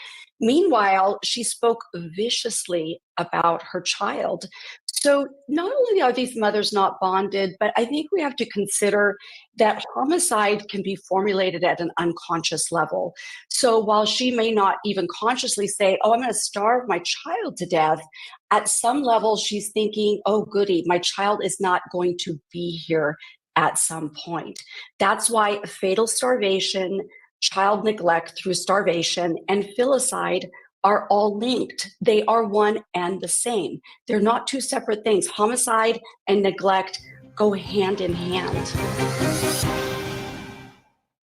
Meanwhile, she spoke viciously about her child. So not only are these mothers not bonded, but I think we have to consider that homicide can be formulated at an unconscious level. So while she may not even consciously say, oh, I'm going to starve my child to death, at some level she's thinking, oh, goody, my child is not going to be here at some point. That's why fatal starvation, child neglect through starvation, and filicide are all linked. They are one and the same. They're not two separate things. Homicide and neglect go hand in hand.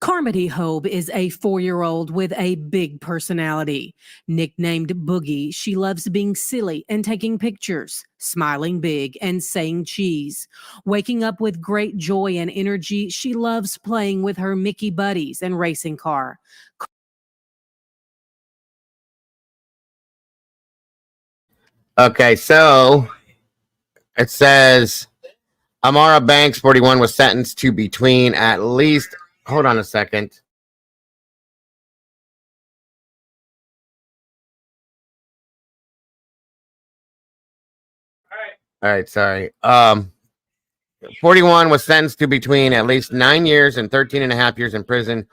Carmody Hobe is a 4-year-old with a big personality. Nicknamed Boogie, she loves being silly and taking pictures, smiling big and saying cheese. Waking up with great joy and energy, she loves playing with her Mickey buddies and racing car. Okay, so it says Amara Banks, 41, was sentenced to between at least, hold on a second. All right, sorry. 41 was sentenced to between at least 9 years and 13 and a half years in prison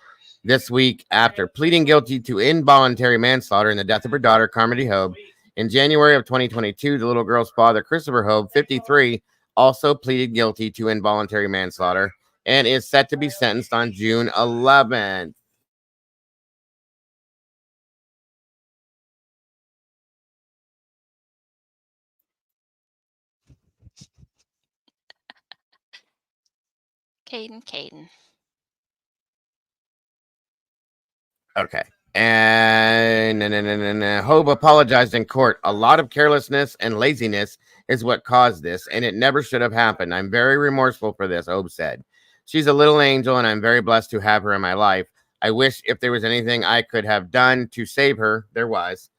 this week after pleading guilty to involuntary manslaughter in the death of her daughter, Carmody Hobe. In January of 2022, the little girl's father, Christopher Hobe, 53, also pleaded guilty to involuntary manslaughter and is set to be sentenced on June 11th. Caden. Okay. And Hope apologized in court. A lot of carelessness and laziness is what caused this, and it never should have happened. I'm very remorseful for this, Hope said. She's a little angel, and I'm very blessed to have her in my life. I wish if there was anything I could have done to save her, there was.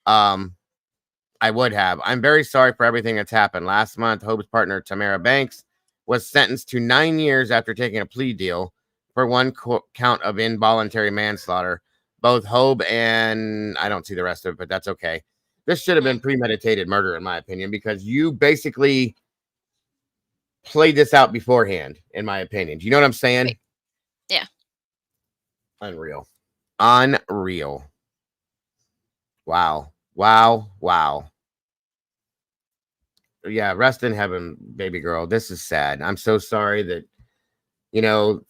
I would have. I'm very sorry for everything that's happened. Last month, Hope's partner, Tamara Banks, was sentenced to 9 years after taking a plea deal for one count of involuntary manslaughter. Both Hope and I don't see the rest of it, but that's okay. This should have been premeditated murder, in my opinion, because you basically played this out beforehand, in my opinion. Do you know what I'm saying? Right. Yeah. Unreal. Unreal. Wow. Wow. Wow. Yeah, rest in heaven, baby girl. This is sad. I'm so sorry that, you know,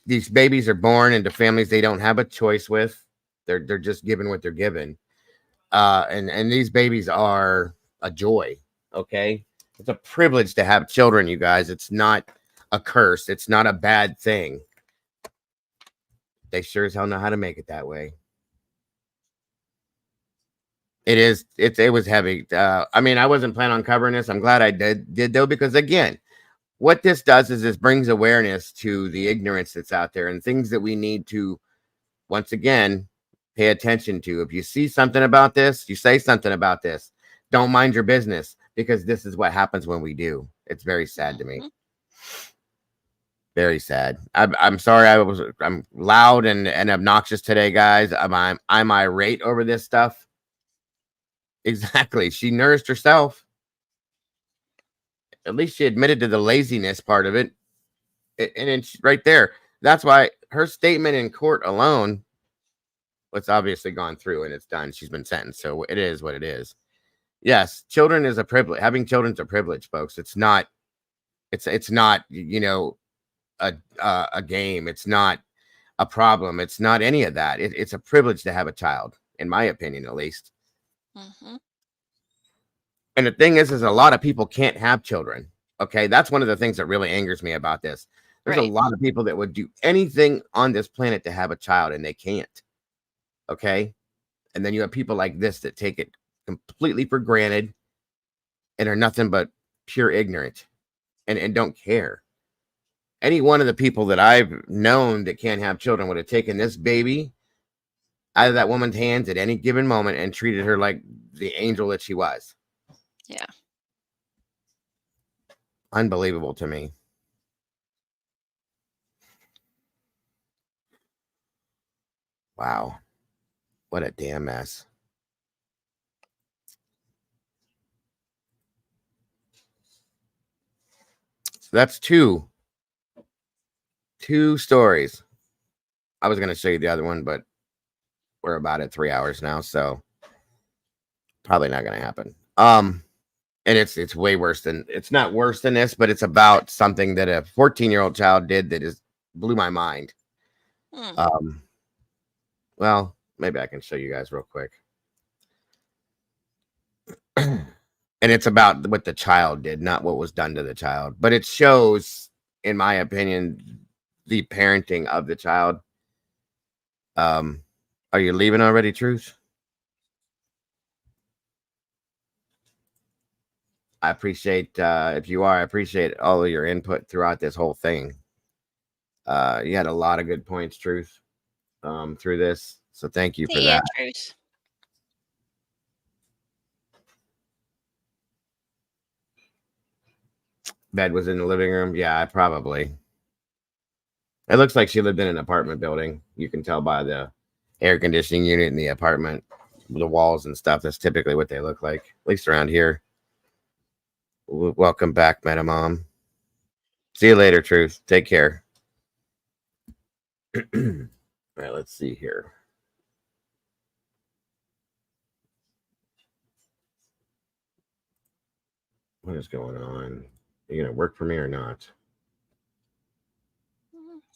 these babies are born into families they don't have a choice with. They're just given what they're given. And these babies are a joy. Okay. It's a privilege to have children, you guys. It's not a curse. It's not a bad thing. They sure as hell know how to make it that way. It is. It was heavy. I mean, I wasn't planning on covering this. I'm glad I did though, because again, what this does is this brings awareness to the ignorance that's out there and things that we need to, once again, pay attention to. If you see something about this, you say something about this. Don't mind your business, because this is what happens when we do. It's very sad to me. Very sad. I'm sorry. I'm loud and obnoxious today, guys. I'm irate over this stuff. Exactly. She nourished herself. At least she admitted to the laziness part of it. And it's right there. That's why her statement in court alone, it's obviously gone through and it's done. She's been sentenced. So it is what it is. Yes, children is a privilege. Having children's a privilege, folks. It's not, you know, a game. It's not a problem. It's not any of that. It's a privilege to have a child, in my opinion, at least. Mm-hmm. And the thing is a lot of people can't have children. Okay. That's one of the things that really angers me about this. There's a lot of people that would do anything on this planet to have a child and they can't. Okay. And then you have people like this that take it completely for granted and are nothing but pure ignorant and don't care. Any one of the people that I've known that can't have children would have taken this baby out of that woman's hands at any given moment and treated her like the angel that she was. Yeah. Unbelievable to me. Wow. What a damn mess. So that's two stories. I was going to show you the other one, but we're about at 3 hours now, so probably not going to happen. And it's way worse than, it's not worse than this, but it's about something that a 14-year-old child did that blew my mind. Well, maybe I can show you guys real quick. And it's about what the child did, not what was done to the child. But it shows, in my opinion, the parenting of the child. Are you leaving already, Truth? I appreciate, if you are, I appreciate all of your input throughout this whole thing. You had a lot of good points, Truth, through this. So thank you for that. Truth. Bed was in the living room. Yeah, probably. It looks like she lived in an apartment building. You can tell by the air conditioning unit in the apartment, the walls and stuff. That's typically what they look like, at least around here. Welcome back, Meta Mom. See you later, Truth. Take care. All right, let's see here. What is going on? Are you going to work for me or not?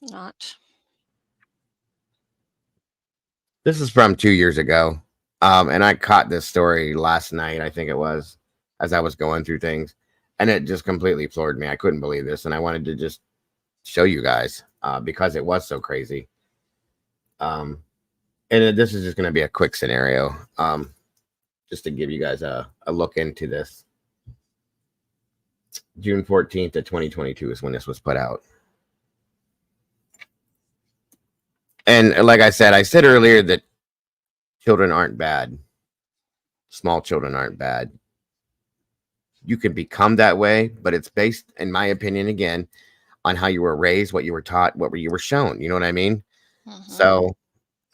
Not. This is from 2 years ago. And I caught this story last night, I think it was, as I was going through things. And it just completely floored me. I couldn't believe this. And I wanted to just show you guys because it was so crazy. And this is just going to be a quick scenario just to give you guys a look into this. June 14th of 2022 is when this was put out. And like I said earlier that children aren't bad. Small children aren't bad. You can become that way, but it's based, in my opinion, again, on how you were raised, what you were taught, what you were shown. You know what I mean? So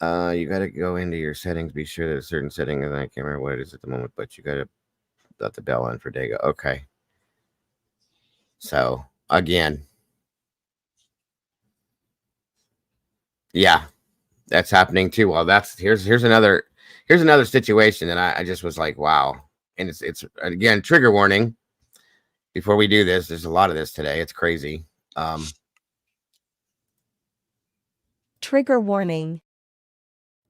you got to go into your settings, be sure that a certain setting, and I can't remember what it is at the moment, but you got to let the bell on for Dago. Okay. So again, yeah, that's happening too. Well, here's another situation that I just was like, wow. And it's again, trigger warning. Before we do this, there's a lot of this today. It's crazy. Trigger warning.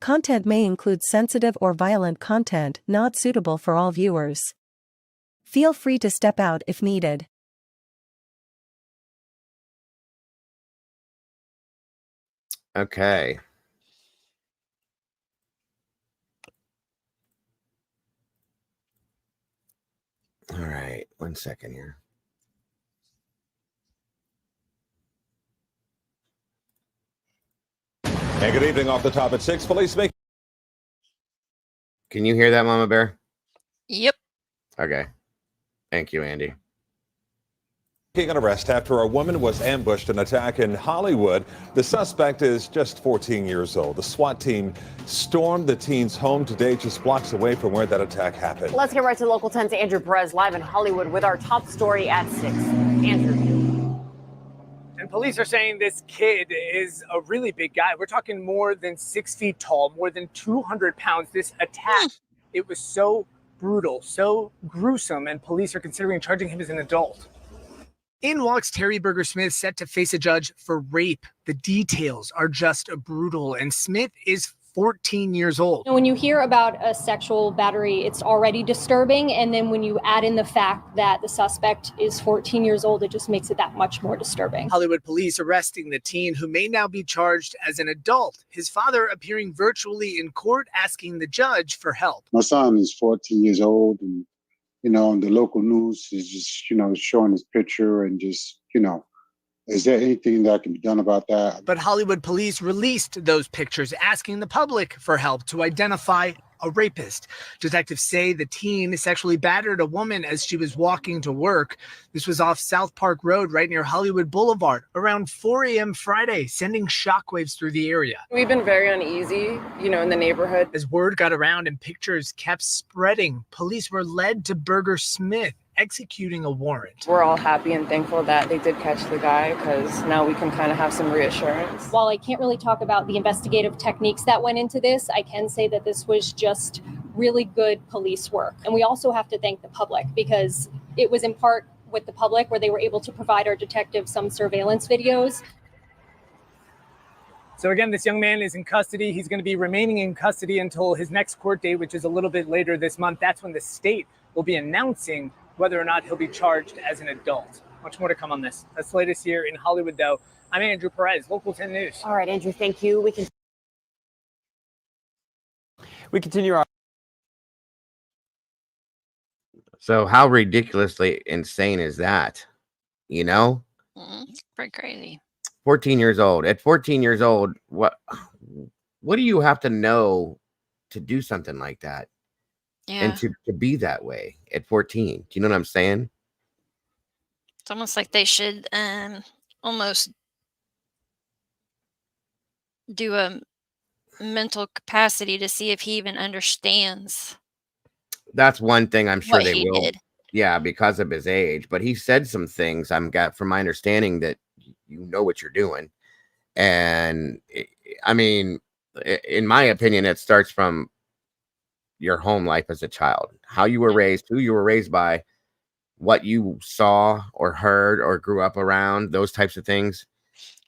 Content may include sensitive or violent content not suitable for all viewers. Feel free to step out if needed. Okay. All right, 1 second here. And good evening. Off the top at 6, police make. Can you hear that, Mama Bear? Yep. Okay. Thank you, Andy. An arrest after a woman was ambushed in an attack in Hollywood. The suspect is just 14 years old. The SWAT team stormed the teen's home today, just blocks away from where that attack happened. Let's get right to Local 10's Andrew Perez live in Hollywood with our top story at 6. Andrew. And police are saying this kid is a really big guy. We're talking more than 6 feet tall, more than 200 pounds. This attack, it was so brutal, so gruesome, and police are considering charging him as an adult. In walks Terry Berger Smith, set to face a judge for rape. The details are just brutal, and Smith is 14 years old. When you hear about a sexual battery, it's already disturbing. And then when you add in the fact that the suspect is 14 years old, it just makes it that much more disturbing. Hollywood police arresting the teen, who may now be charged as an adult. His father appearing virtually in court, asking the judge for help. My son is 14 years old, and the local news is just, showing his picture and just, is there anything that can be done about that? But Hollywood police released those pictures, asking the public for help to identify a rapist. Detectives say the teen sexually battered a woman as she was walking to work. This was off South Park Road, right near Hollywood Boulevard, around 4 a.m. Friday, sending shockwaves through the area. We've been very uneasy, in the neighborhood. As word got around and pictures kept spreading, police were led to Berger Smith, executing a warrant. We're all happy and thankful that they did catch the guy, because now we can kind of have some reassurance. While I can't really talk about the investigative techniques that went into this, I can say that this was just really good police work. And we also have to thank the public, because it was in part with the public where they were able to provide our detectives some surveillance videos. So again, this young man is in custody. He's going to be remaining in custody until his next court date, which is a little bit later this month. That's when the state will be announcing whether or not he'll be charged as an adult. Much more to come on this. That's the latest here in Hollywood, though. I'm Andrew Perez, Local 10 News. All right, Andrew, thank you. We continue our. So how ridiculously insane is that? Pretty crazy. 14 years old. At 14 years old, what do you have to know to do something like that? Yeah. And to be that way at 14. Do you know what I'm saying? It's almost like they should almost do a mental capacity to see if he even understands. That's one thing I'm sure what they he will. did. Yeah, because of his age. But he said some things from my understanding that you know what you're doing. And in my opinion, it starts from your home life as a child, how you were raised, who you were raised by, what you saw or heard or grew up around, those types of things.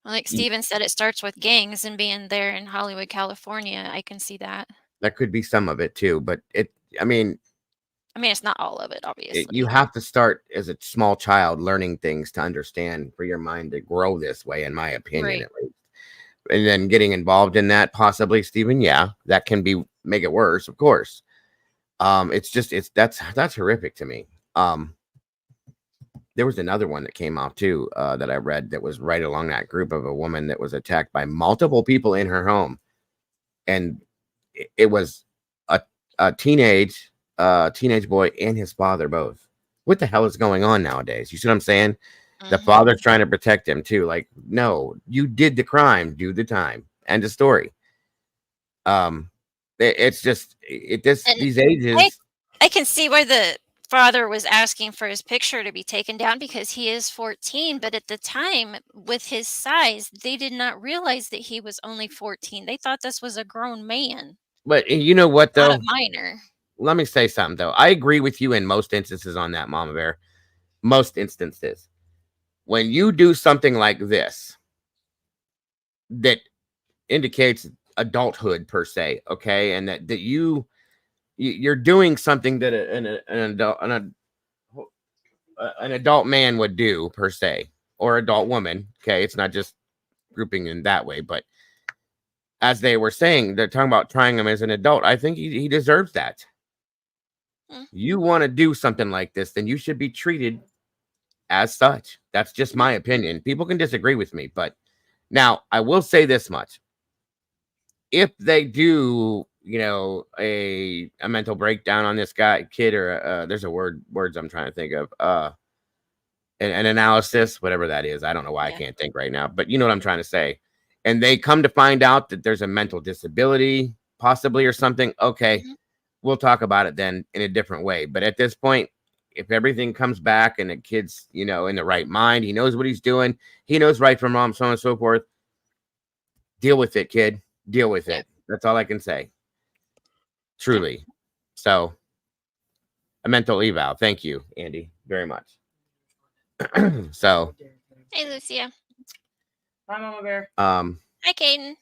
Like Steven said, it starts with gangs and being there in Hollywood, California. I can see that. That could be some of it too, but I mean, it's not all of it, obviously. you have to start as a small child learning things to understand for your mind to grow this way, in my opinion, Right. at least. And then getting involved in that, possibly, Stephen, yeah, that can make it worse, of course. That's horrific to me. There was another one that came off too, that I read that was right along that group of a woman that was attacked by multiple people in her home, and it was a teenage boy and his father both. What the hell is going on nowadays? You see what I'm saying? The father's trying to protect him too. Like, no, you did the crime, do the time. End of story. It's just these ages. I can see why the father was asking for his picture to be taken down, because he is 14, but at the time, with his size, they did not realize that he was only 14. They thought this was a grown man, But you know what, though? not a minor. Let me say something, though. I agree with you in most instances on that, Mama Bear. Most instances. When you do something like this that indicates adulthood per se, okay, and that you're doing something that an adult man would do per se, or adult woman, okay, it's not just grouping in that way, but as they were saying, they're talking about trying him as an adult. I think he deserves that. You want to do something like this, then you should be treated as such. That's just my opinion. People can disagree with me, but now I will say this much. If they do, a mental breakdown on this kid, or there's words I'm trying to think of, an analysis, whatever that is. I don't know why I can't think right now, but you know what I'm trying to say. And they come to find out that there's a mental disability, possibly, or something. Okay, we'll talk about it then in a different way. But at this point, if everything comes back and the kid's, in the right mind, he knows what he's doing, he knows right from wrong, so on and so forth. Deal with it, kid. Deal with it. That's all I can say. Truly. So, a mental eval. Thank you, Andy, very much. So. Hey, Lucia. Hi, Mama Bear. Hi, Caden.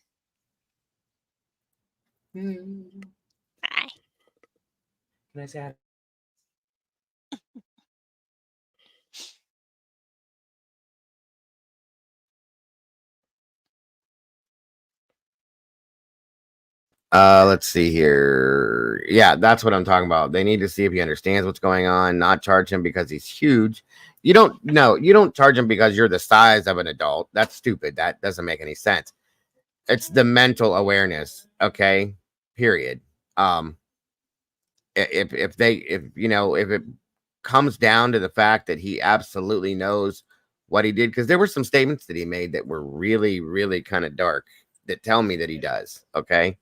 Hi. Can I say hi? Let's see here. Yeah, that's what I'm talking about. They need to see if he understands what's going on, not charge him because he's huge. You don't charge him because you're the size of an adult. That's stupid. That doesn't make any sense. It's the mental awareness, okay? Period. If it comes down to the fact that he absolutely knows what he did, because there were some statements that he made that were really, really kind of dark that tell me that he does, okay?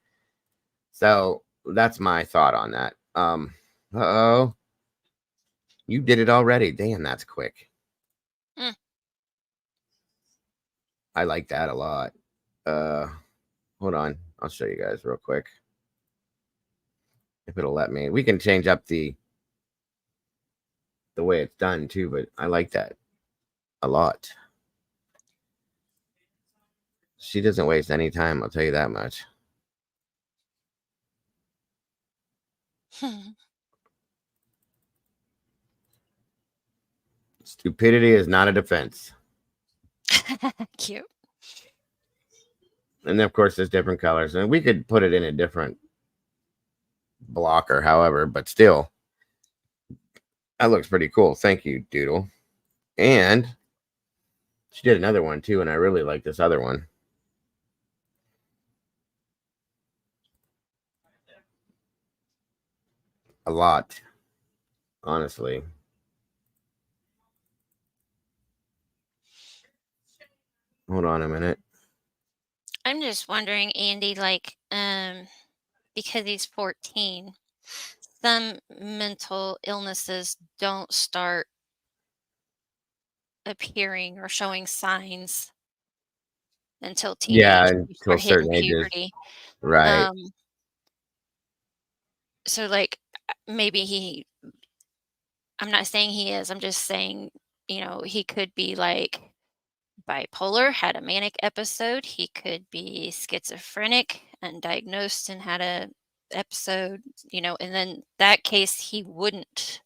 So that's my thought on that. Uh-oh. You did it already. Damn, that's quick. I like that a lot. Hold on. I'll show you guys real quick. If it'll let me. We can change up the way it's done too, but I like that a lot. She doesn't waste any time, I'll tell you that much. Stupidity is not a defense. Cute. And then, of course, there's different colors. And we could put it in a different block or however, but still, that looks pretty cool. Thank you, Doodle. And she did another one, too, and I really like this other one. A lot, honestly. Hold on a minute. I'm just wondering, Andy, because he's 14, some mental illnesses don't start appearing or showing signs until teenage. Yeah, you until start hitting certain ages. puberty. Right. So, maybe I'm not saying he is, I'm just saying, he could be bipolar, had a manic episode. He could be schizophrenic, undiagnosed, and had a episode, and then that case, he wouldn't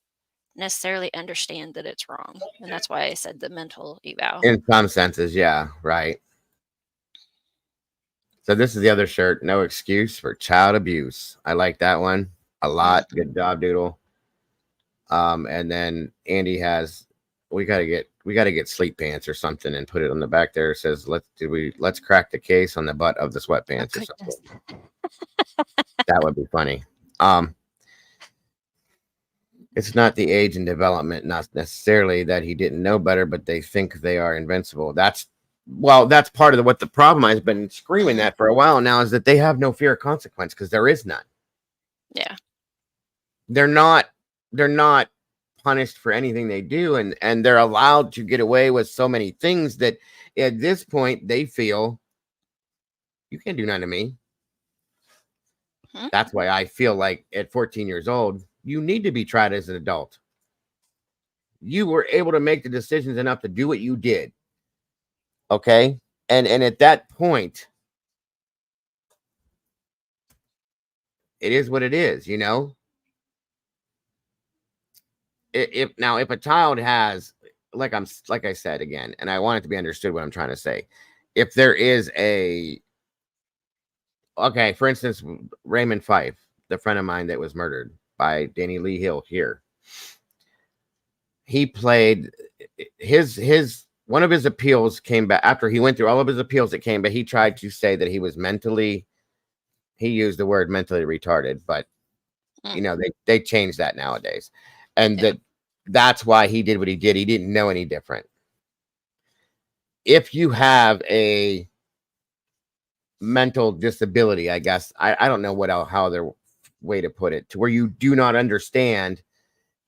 necessarily understand that it's wrong. And that's why I said the mental eval. In some senses, yeah, right. So this is the other shirt. No excuse for child abuse. I like that one a lot. Good job, Doodle. And then Andy has, we gotta get sleep pants or something and put it on the back there. It says, let's crack the case on the butt of the sweatpants or something. That would be funny. It's not the age and development, not necessarily that he didn't know better, but they think they are invincible. That's part of what the problem I've been screaming that for a while now is that they have no fear of consequence because there is none. Yeah. They're not punished for anything they do, and they're allowed to get away with so many things that at this point they feel you can't do nothing to me. That's why I feel like at 14 years old, you need to be tried as an adult. You were able to make the decisions enough to do what you did. Okay. And at that point, it is what it is, If a child has, like I said again, and I want it to be understood what I'm trying to say. If there is for instance, Raymond Fife, the friend of mine that was murdered by Danny Lee Hill here. He played one of his appeals came back after he went through all of his appeals that came, but he tried to say that he was he used the word mentally retarded, but they changed that nowadays. And that's why he did what he did. He didn't know any different. If you have a mental disability, I guess, I don't know how other way to put it, to where you do not understand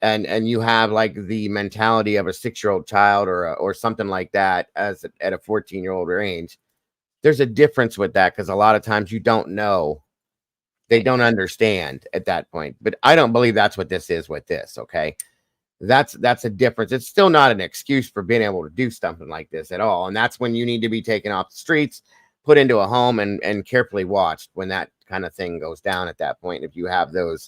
and you have like the mentality of a 6-year-old child or something like that at a 14-year-old range. There's a difference with that because a lot of times you don't know. They don't understand at that point. But I don't believe that's what this is with this, okay? That's a difference. It's still not an excuse for being able to do something like this at all. And that's when you need to be taken off the streets, put into a home and carefully watched when that kind of thing goes down at that point. If you have the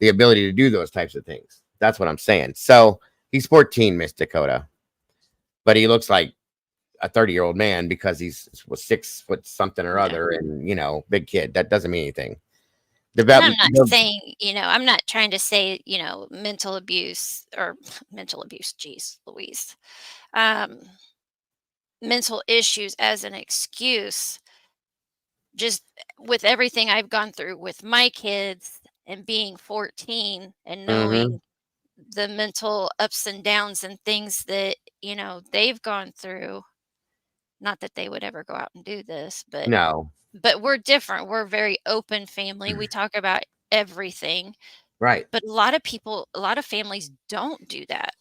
ability to do those types of things, that's what I'm saying. So he's 14, Miss Dakota, but he looks like a 30-year-old man because was 6 foot something or other. And, big kid, that doesn't mean anything. And I'm not saying, I'm not trying to say, mental abuse. Geez, Louise. Mental issues as an excuse. Just with everything I've gone through with my kids and being 14 and knowing the mental ups and downs and things that, they've gone through. Not that they would ever go out and do this, but no. But we're different. We're a very open family. We talk about everything. Right. But a lot of families don't do that.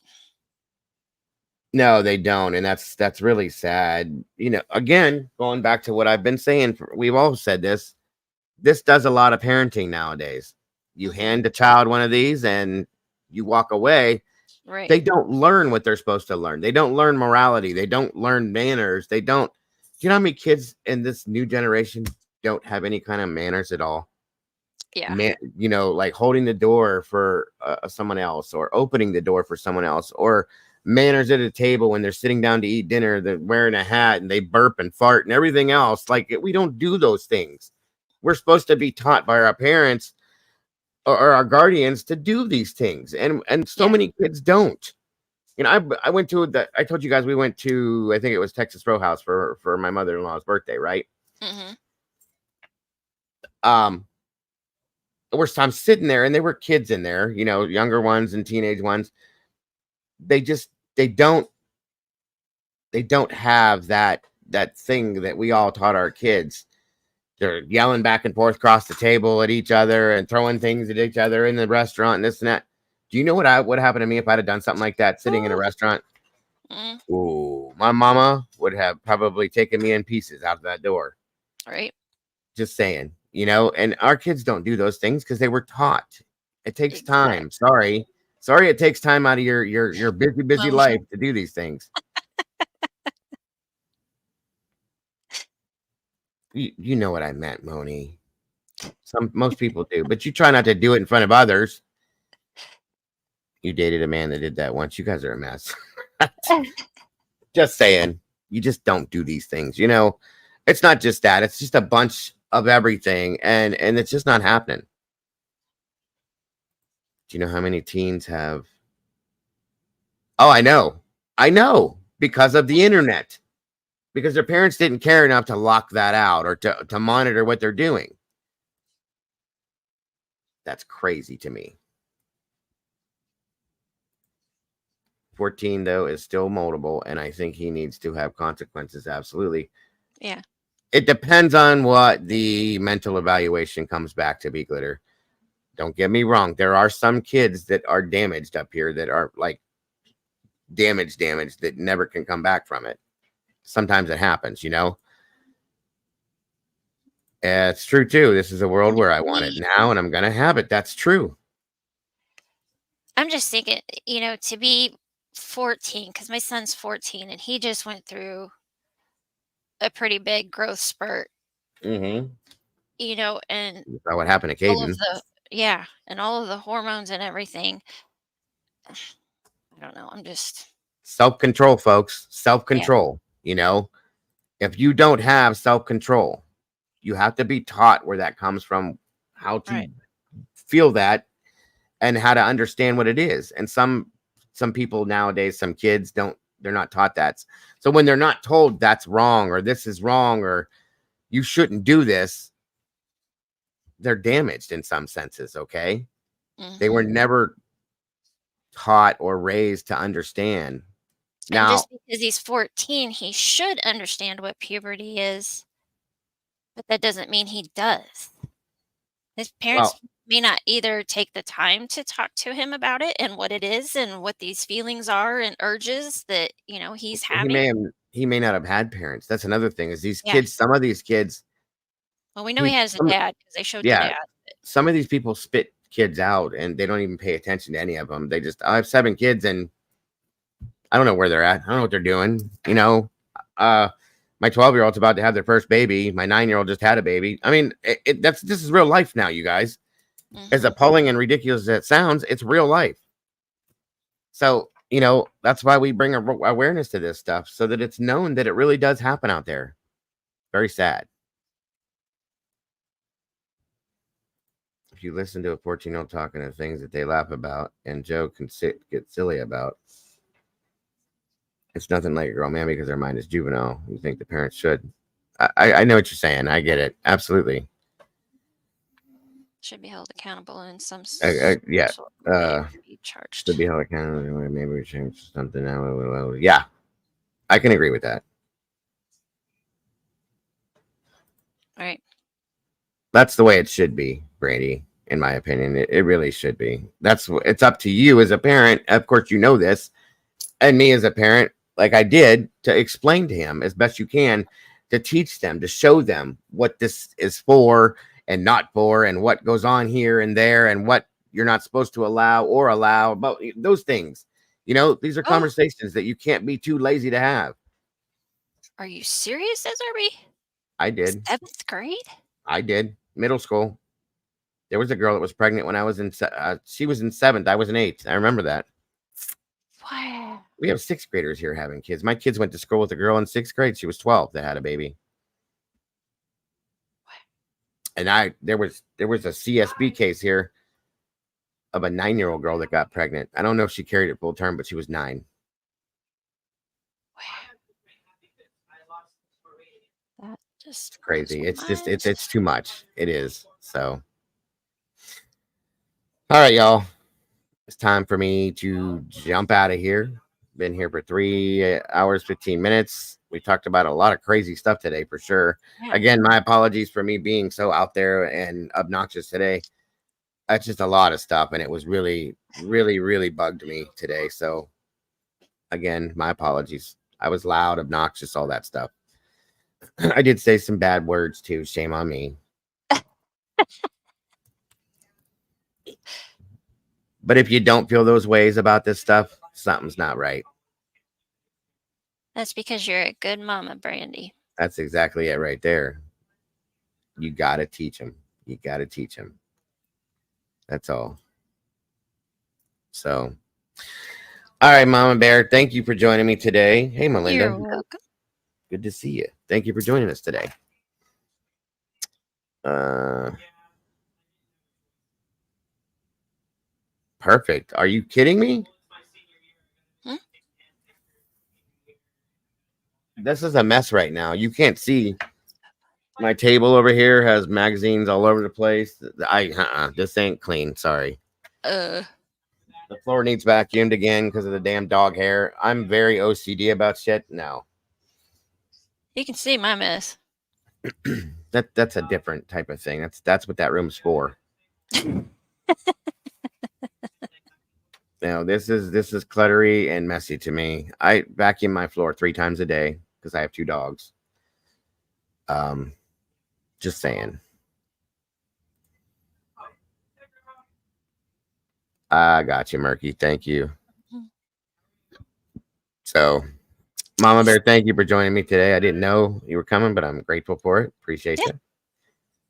No, they don't. And that's really sad. Again, going back to what I've been saying, we've all said this does a lot of parenting nowadays. You hand a child one of these and you walk away. Right. They don't learn what they're supposed to learn. They don't learn morality. They don't learn manners. They don't. Do you know how many kids in this new generation don't have any kind of manners at all? Yeah. Like holding the door for someone else or opening the door for someone else or manners at a table when they're sitting down to eat dinner, they're wearing a hat and they burp and fart and everything else. Like we don't do those things. We're supposed to be taught by our parents or our guardians to do these things. And so many kids don't. I went to I told you guys we went to, I think it was Texas Row House for my mother-in-law's birthday, right? I'm sitting there and there were kids in there, younger ones and teenage ones. They don't have that thing that we all taught our kids. They're yelling back and forth across the table at each other and throwing things at each other in the restaurant and this and that. Do you know what happened to me if I'd have done something like that sitting in a restaurant? Ooh, my mama would have probably taken me in pieces out of that door. Right. Just saying, and our kids don't do those things because they were taught. It takes time. Sorry, it takes time out of your busy life to do these things. You know what I meant, Moni. Most people do, but you try not to do it in front of others. You dated a man that did that once. You guys are a mess. Just saying. You just don't do these things. You know, it's not just that. It's just a bunch of everything, and it's just not happening. Do you know how many teens have? Oh, I know, because of the internet, because their parents didn't care enough to lock that out or to monitor what they're doing. That's crazy to me. 14 though is still moldable, and I think he needs to have consequences. Absolutely. Yeah. It depends on what the mental evaluation comes back to be, Glitter. Don't get me wrong. There are some kids that are damaged up here that are like damaged that never can come back from it. Sometimes it happens, you know. It's true too. This is a world where I want it now and I'm going to have it. That's true. I'm just thinking, you know, to be 14, because my son's 14 and he just went through a pretty big growth spurt, Mm-hmm. you know, and That's what happened to all of Caden. and all of the hormones and everything. I don't know. I'm just Self-control, folks. Self-control. You know, if you don't have self-control, you have to be taught where that comes from, how to feel that, and how to understand what it is. And some people nowadays, some kids they're not taught that. So when they're not told that's wrong or this is wrong or you shouldn't do this, they're damaged in some senses. Okay. Mm-hmm. They were never taught or raised to understand. Now, and just because he's 14, he should understand what puberty is, but that doesn't mean he does. His parents may not either take the time to talk to him about it and what it is and what these feelings are and urges that, you know, he's having. he may not have had parents. That's another thing is these Yeah. kids, some of these kids. Well, we know he has a dad because they showed the Yeah. dad. Some of these people spit kids out and they don't even pay attention to any of them. They just, I have 7 kids and I don't know where they're at. I don't know what they're doing. You know, my 12-year-old's about to have their first baby. My 9-year-old just had a baby. I mean, this is real life now, you guys. Mm-hmm. As appalling and ridiculous as it sounds, it's real life. So, you know, that's why we bring awareness to this stuff so that it's known that it really does happen out there. Very sad. If you listen to a 14-year-old talking to things that they laugh about and joke and get silly about, it's nothing like a girl man because their mind is juvenile. You think the parents should. I know what you're saying. I get it. Absolutely. Should be held accountable in some yeah. sort of way to be charged. Should be held accountable. Maybe we change something now. Yeah. I can agree with that. All right. That's the way it should be, Brady, in my opinion. It really should be. It's up to you as a parent. Of course, you know this. And me as a parent, like I did, to explain to him as best you can, to teach them, to show them what this is for and not for, and what goes on here and there, and what you're not supposed to allow, but those things. You know, these are conversations that you can't be too lazy to have. Are you serious, SRB? I did. 7th grade? I did. Middle school. There was a girl that was pregnant when I was in, she was in 7th. I was in 8th. I remember that. Wow. We have 6th graders here having kids. My kids went to school with a girl in 6th grade. She was 12 that had a baby. And there was a CSB case here of a 9-year-old girl that got pregnant. I don't know if she carried it full term, but she was 9. That just crazy. It's too much. It is. So, all right, y'all. It's time for me to jump out of here. Been here for 3 hours, 15 minutes. We talked about a lot of crazy stuff today for sure. Yeah. Again, my apologies for me being so out there and obnoxious today. That's just a lot of stuff, and it was really, really, really bugged me today. So, again, my apologies. I was loud, obnoxious, all that stuff. I did say some bad words too. Shame on me. But if you don't feel those ways about this stuff, something's not right. That's because you're a good mama, Brandy. That's exactly it right there. You got to teach them. You got to teach them. That's all. So, all right, Mama Bear, thank you for joining me today. Hey, Melinda. You're welcome. Good to see you. Thank you for joining us today. Perfect. Are you kidding me? This is a mess right now. You can't see. My table over here has magazines all over the place. This ain't clean. Sorry. The floor needs vacuumed again because of the damn dog hair. I'm very OCD about shit. No. You can see my mess. That's a different type of thing. That's what that room's for. No, this is cluttery and messy to me. I vacuum my floor 3 times a day because I have 2 dogs. Just saying. I got you, Murky. Thank you. So, Mama Bear, thank you for joining me today. I didn't know you were coming, but I'm grateful for it. Appreciate you.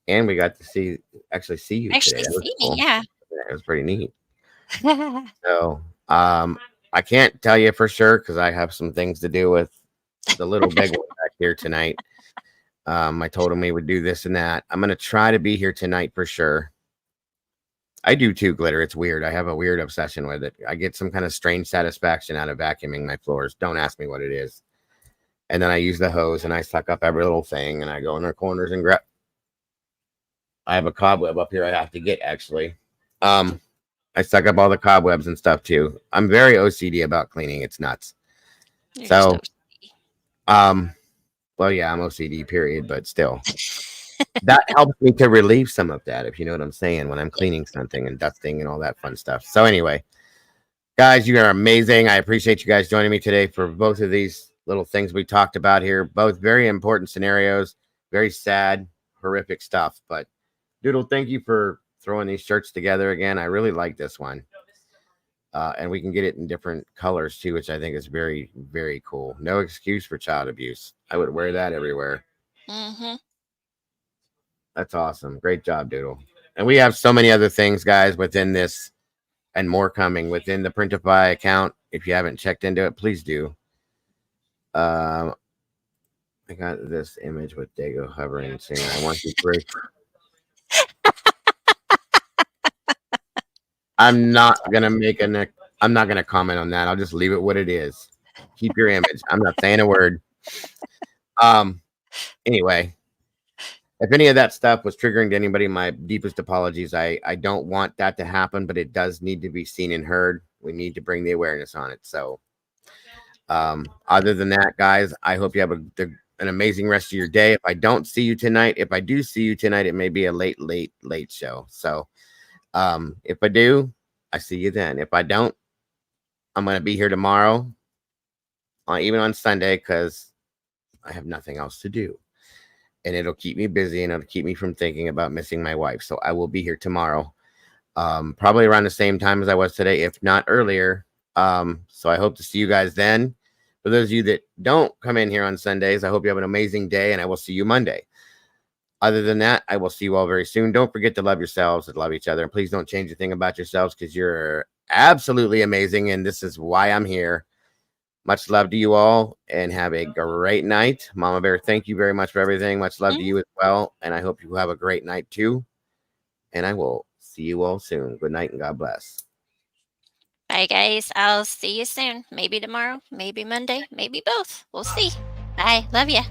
And we got to actually see you today. That was cool. Yeah. It was pretty neat. So, I can't tell you for sure because I have some things to do with the little big one back here tonight. I told him we would do this and that. I'm going to try to be here tonight for sure. I do too, Glitter. It's weird. I have a weird obsession with it. I get some kind of strange satisfaction out of vacuuming my floors. Don't ask me what it is. And then I use the hose and I suck up every little thing and I go in the corners and grab. I have a cobweb up here I have to get actually. I suck up all the cobwebs and stuff too. I'm very OCD about cleaning. It's nuts. So, well, yeah, I'm OCD, period, but still. That helps me to relieve some of that, if you know what I'm saying, when I'm cleaning something and dusting and all that fun stuff. So anyway, guys, you are amazing. I appreciate you guys joining me today for both of these little things we talked about here. Both very important scenarios, very sad, horrific stuff. But Doodle, thank you for throwing these shirts together again. I really like this one. And we can get it in different colors too, which I think is very, very cool. No excuse for child abuse. I would wear that everywhere. Mm-hmm. That's awesome. Great job, Doodle. And we have so many other things, guys, within this and more coming within the Printify account. If you haven't checked into it, please do. I got this image with Dago hovering saying, I want you free. I'm not gonna comment on that. I'll just leave it what it is. Keep your image. I'm not saying a word. Anyway, if any of that stuff was triggering to anybody, my deepest apologies. I don't want that to happen, but it does need to be seen and heard. We need to bring the awareness on it. So, other than that, guys, I hope you have an amazing rest of your day. If I don't see you tonight, if I do see you tonight, it may be a late show. So, if I do, I see you then. If I don't, I'm going to be here tomorrow, even on Sunday, because I have nothing else to do. And it'll keep me busy and it'll keep me from thinking about missing my wife. So I will be here tomorrow, probably around the same time as I was today, if not earlier. So I hope to see you guys then. For those of you that don't come in here on Sundays, I hope you have an amazing day and I will see you Monday. Other than that, I will see you all very soon. Don't forget to love yourselves and love each other. And please don't change a thing about yourselves because you're absolutely amazing. And this is why I'm here. Much love to you all and have a great night. Mama Bear, thank you very much for everything. Much love to you as well. And I hope you have a great night too. And I will see you all soon. Good night and God bless. Bye, guys. I'll see you soon. Maybe tomorrow, maybe Monday, maybe both. We'll see. Bye. Love ya.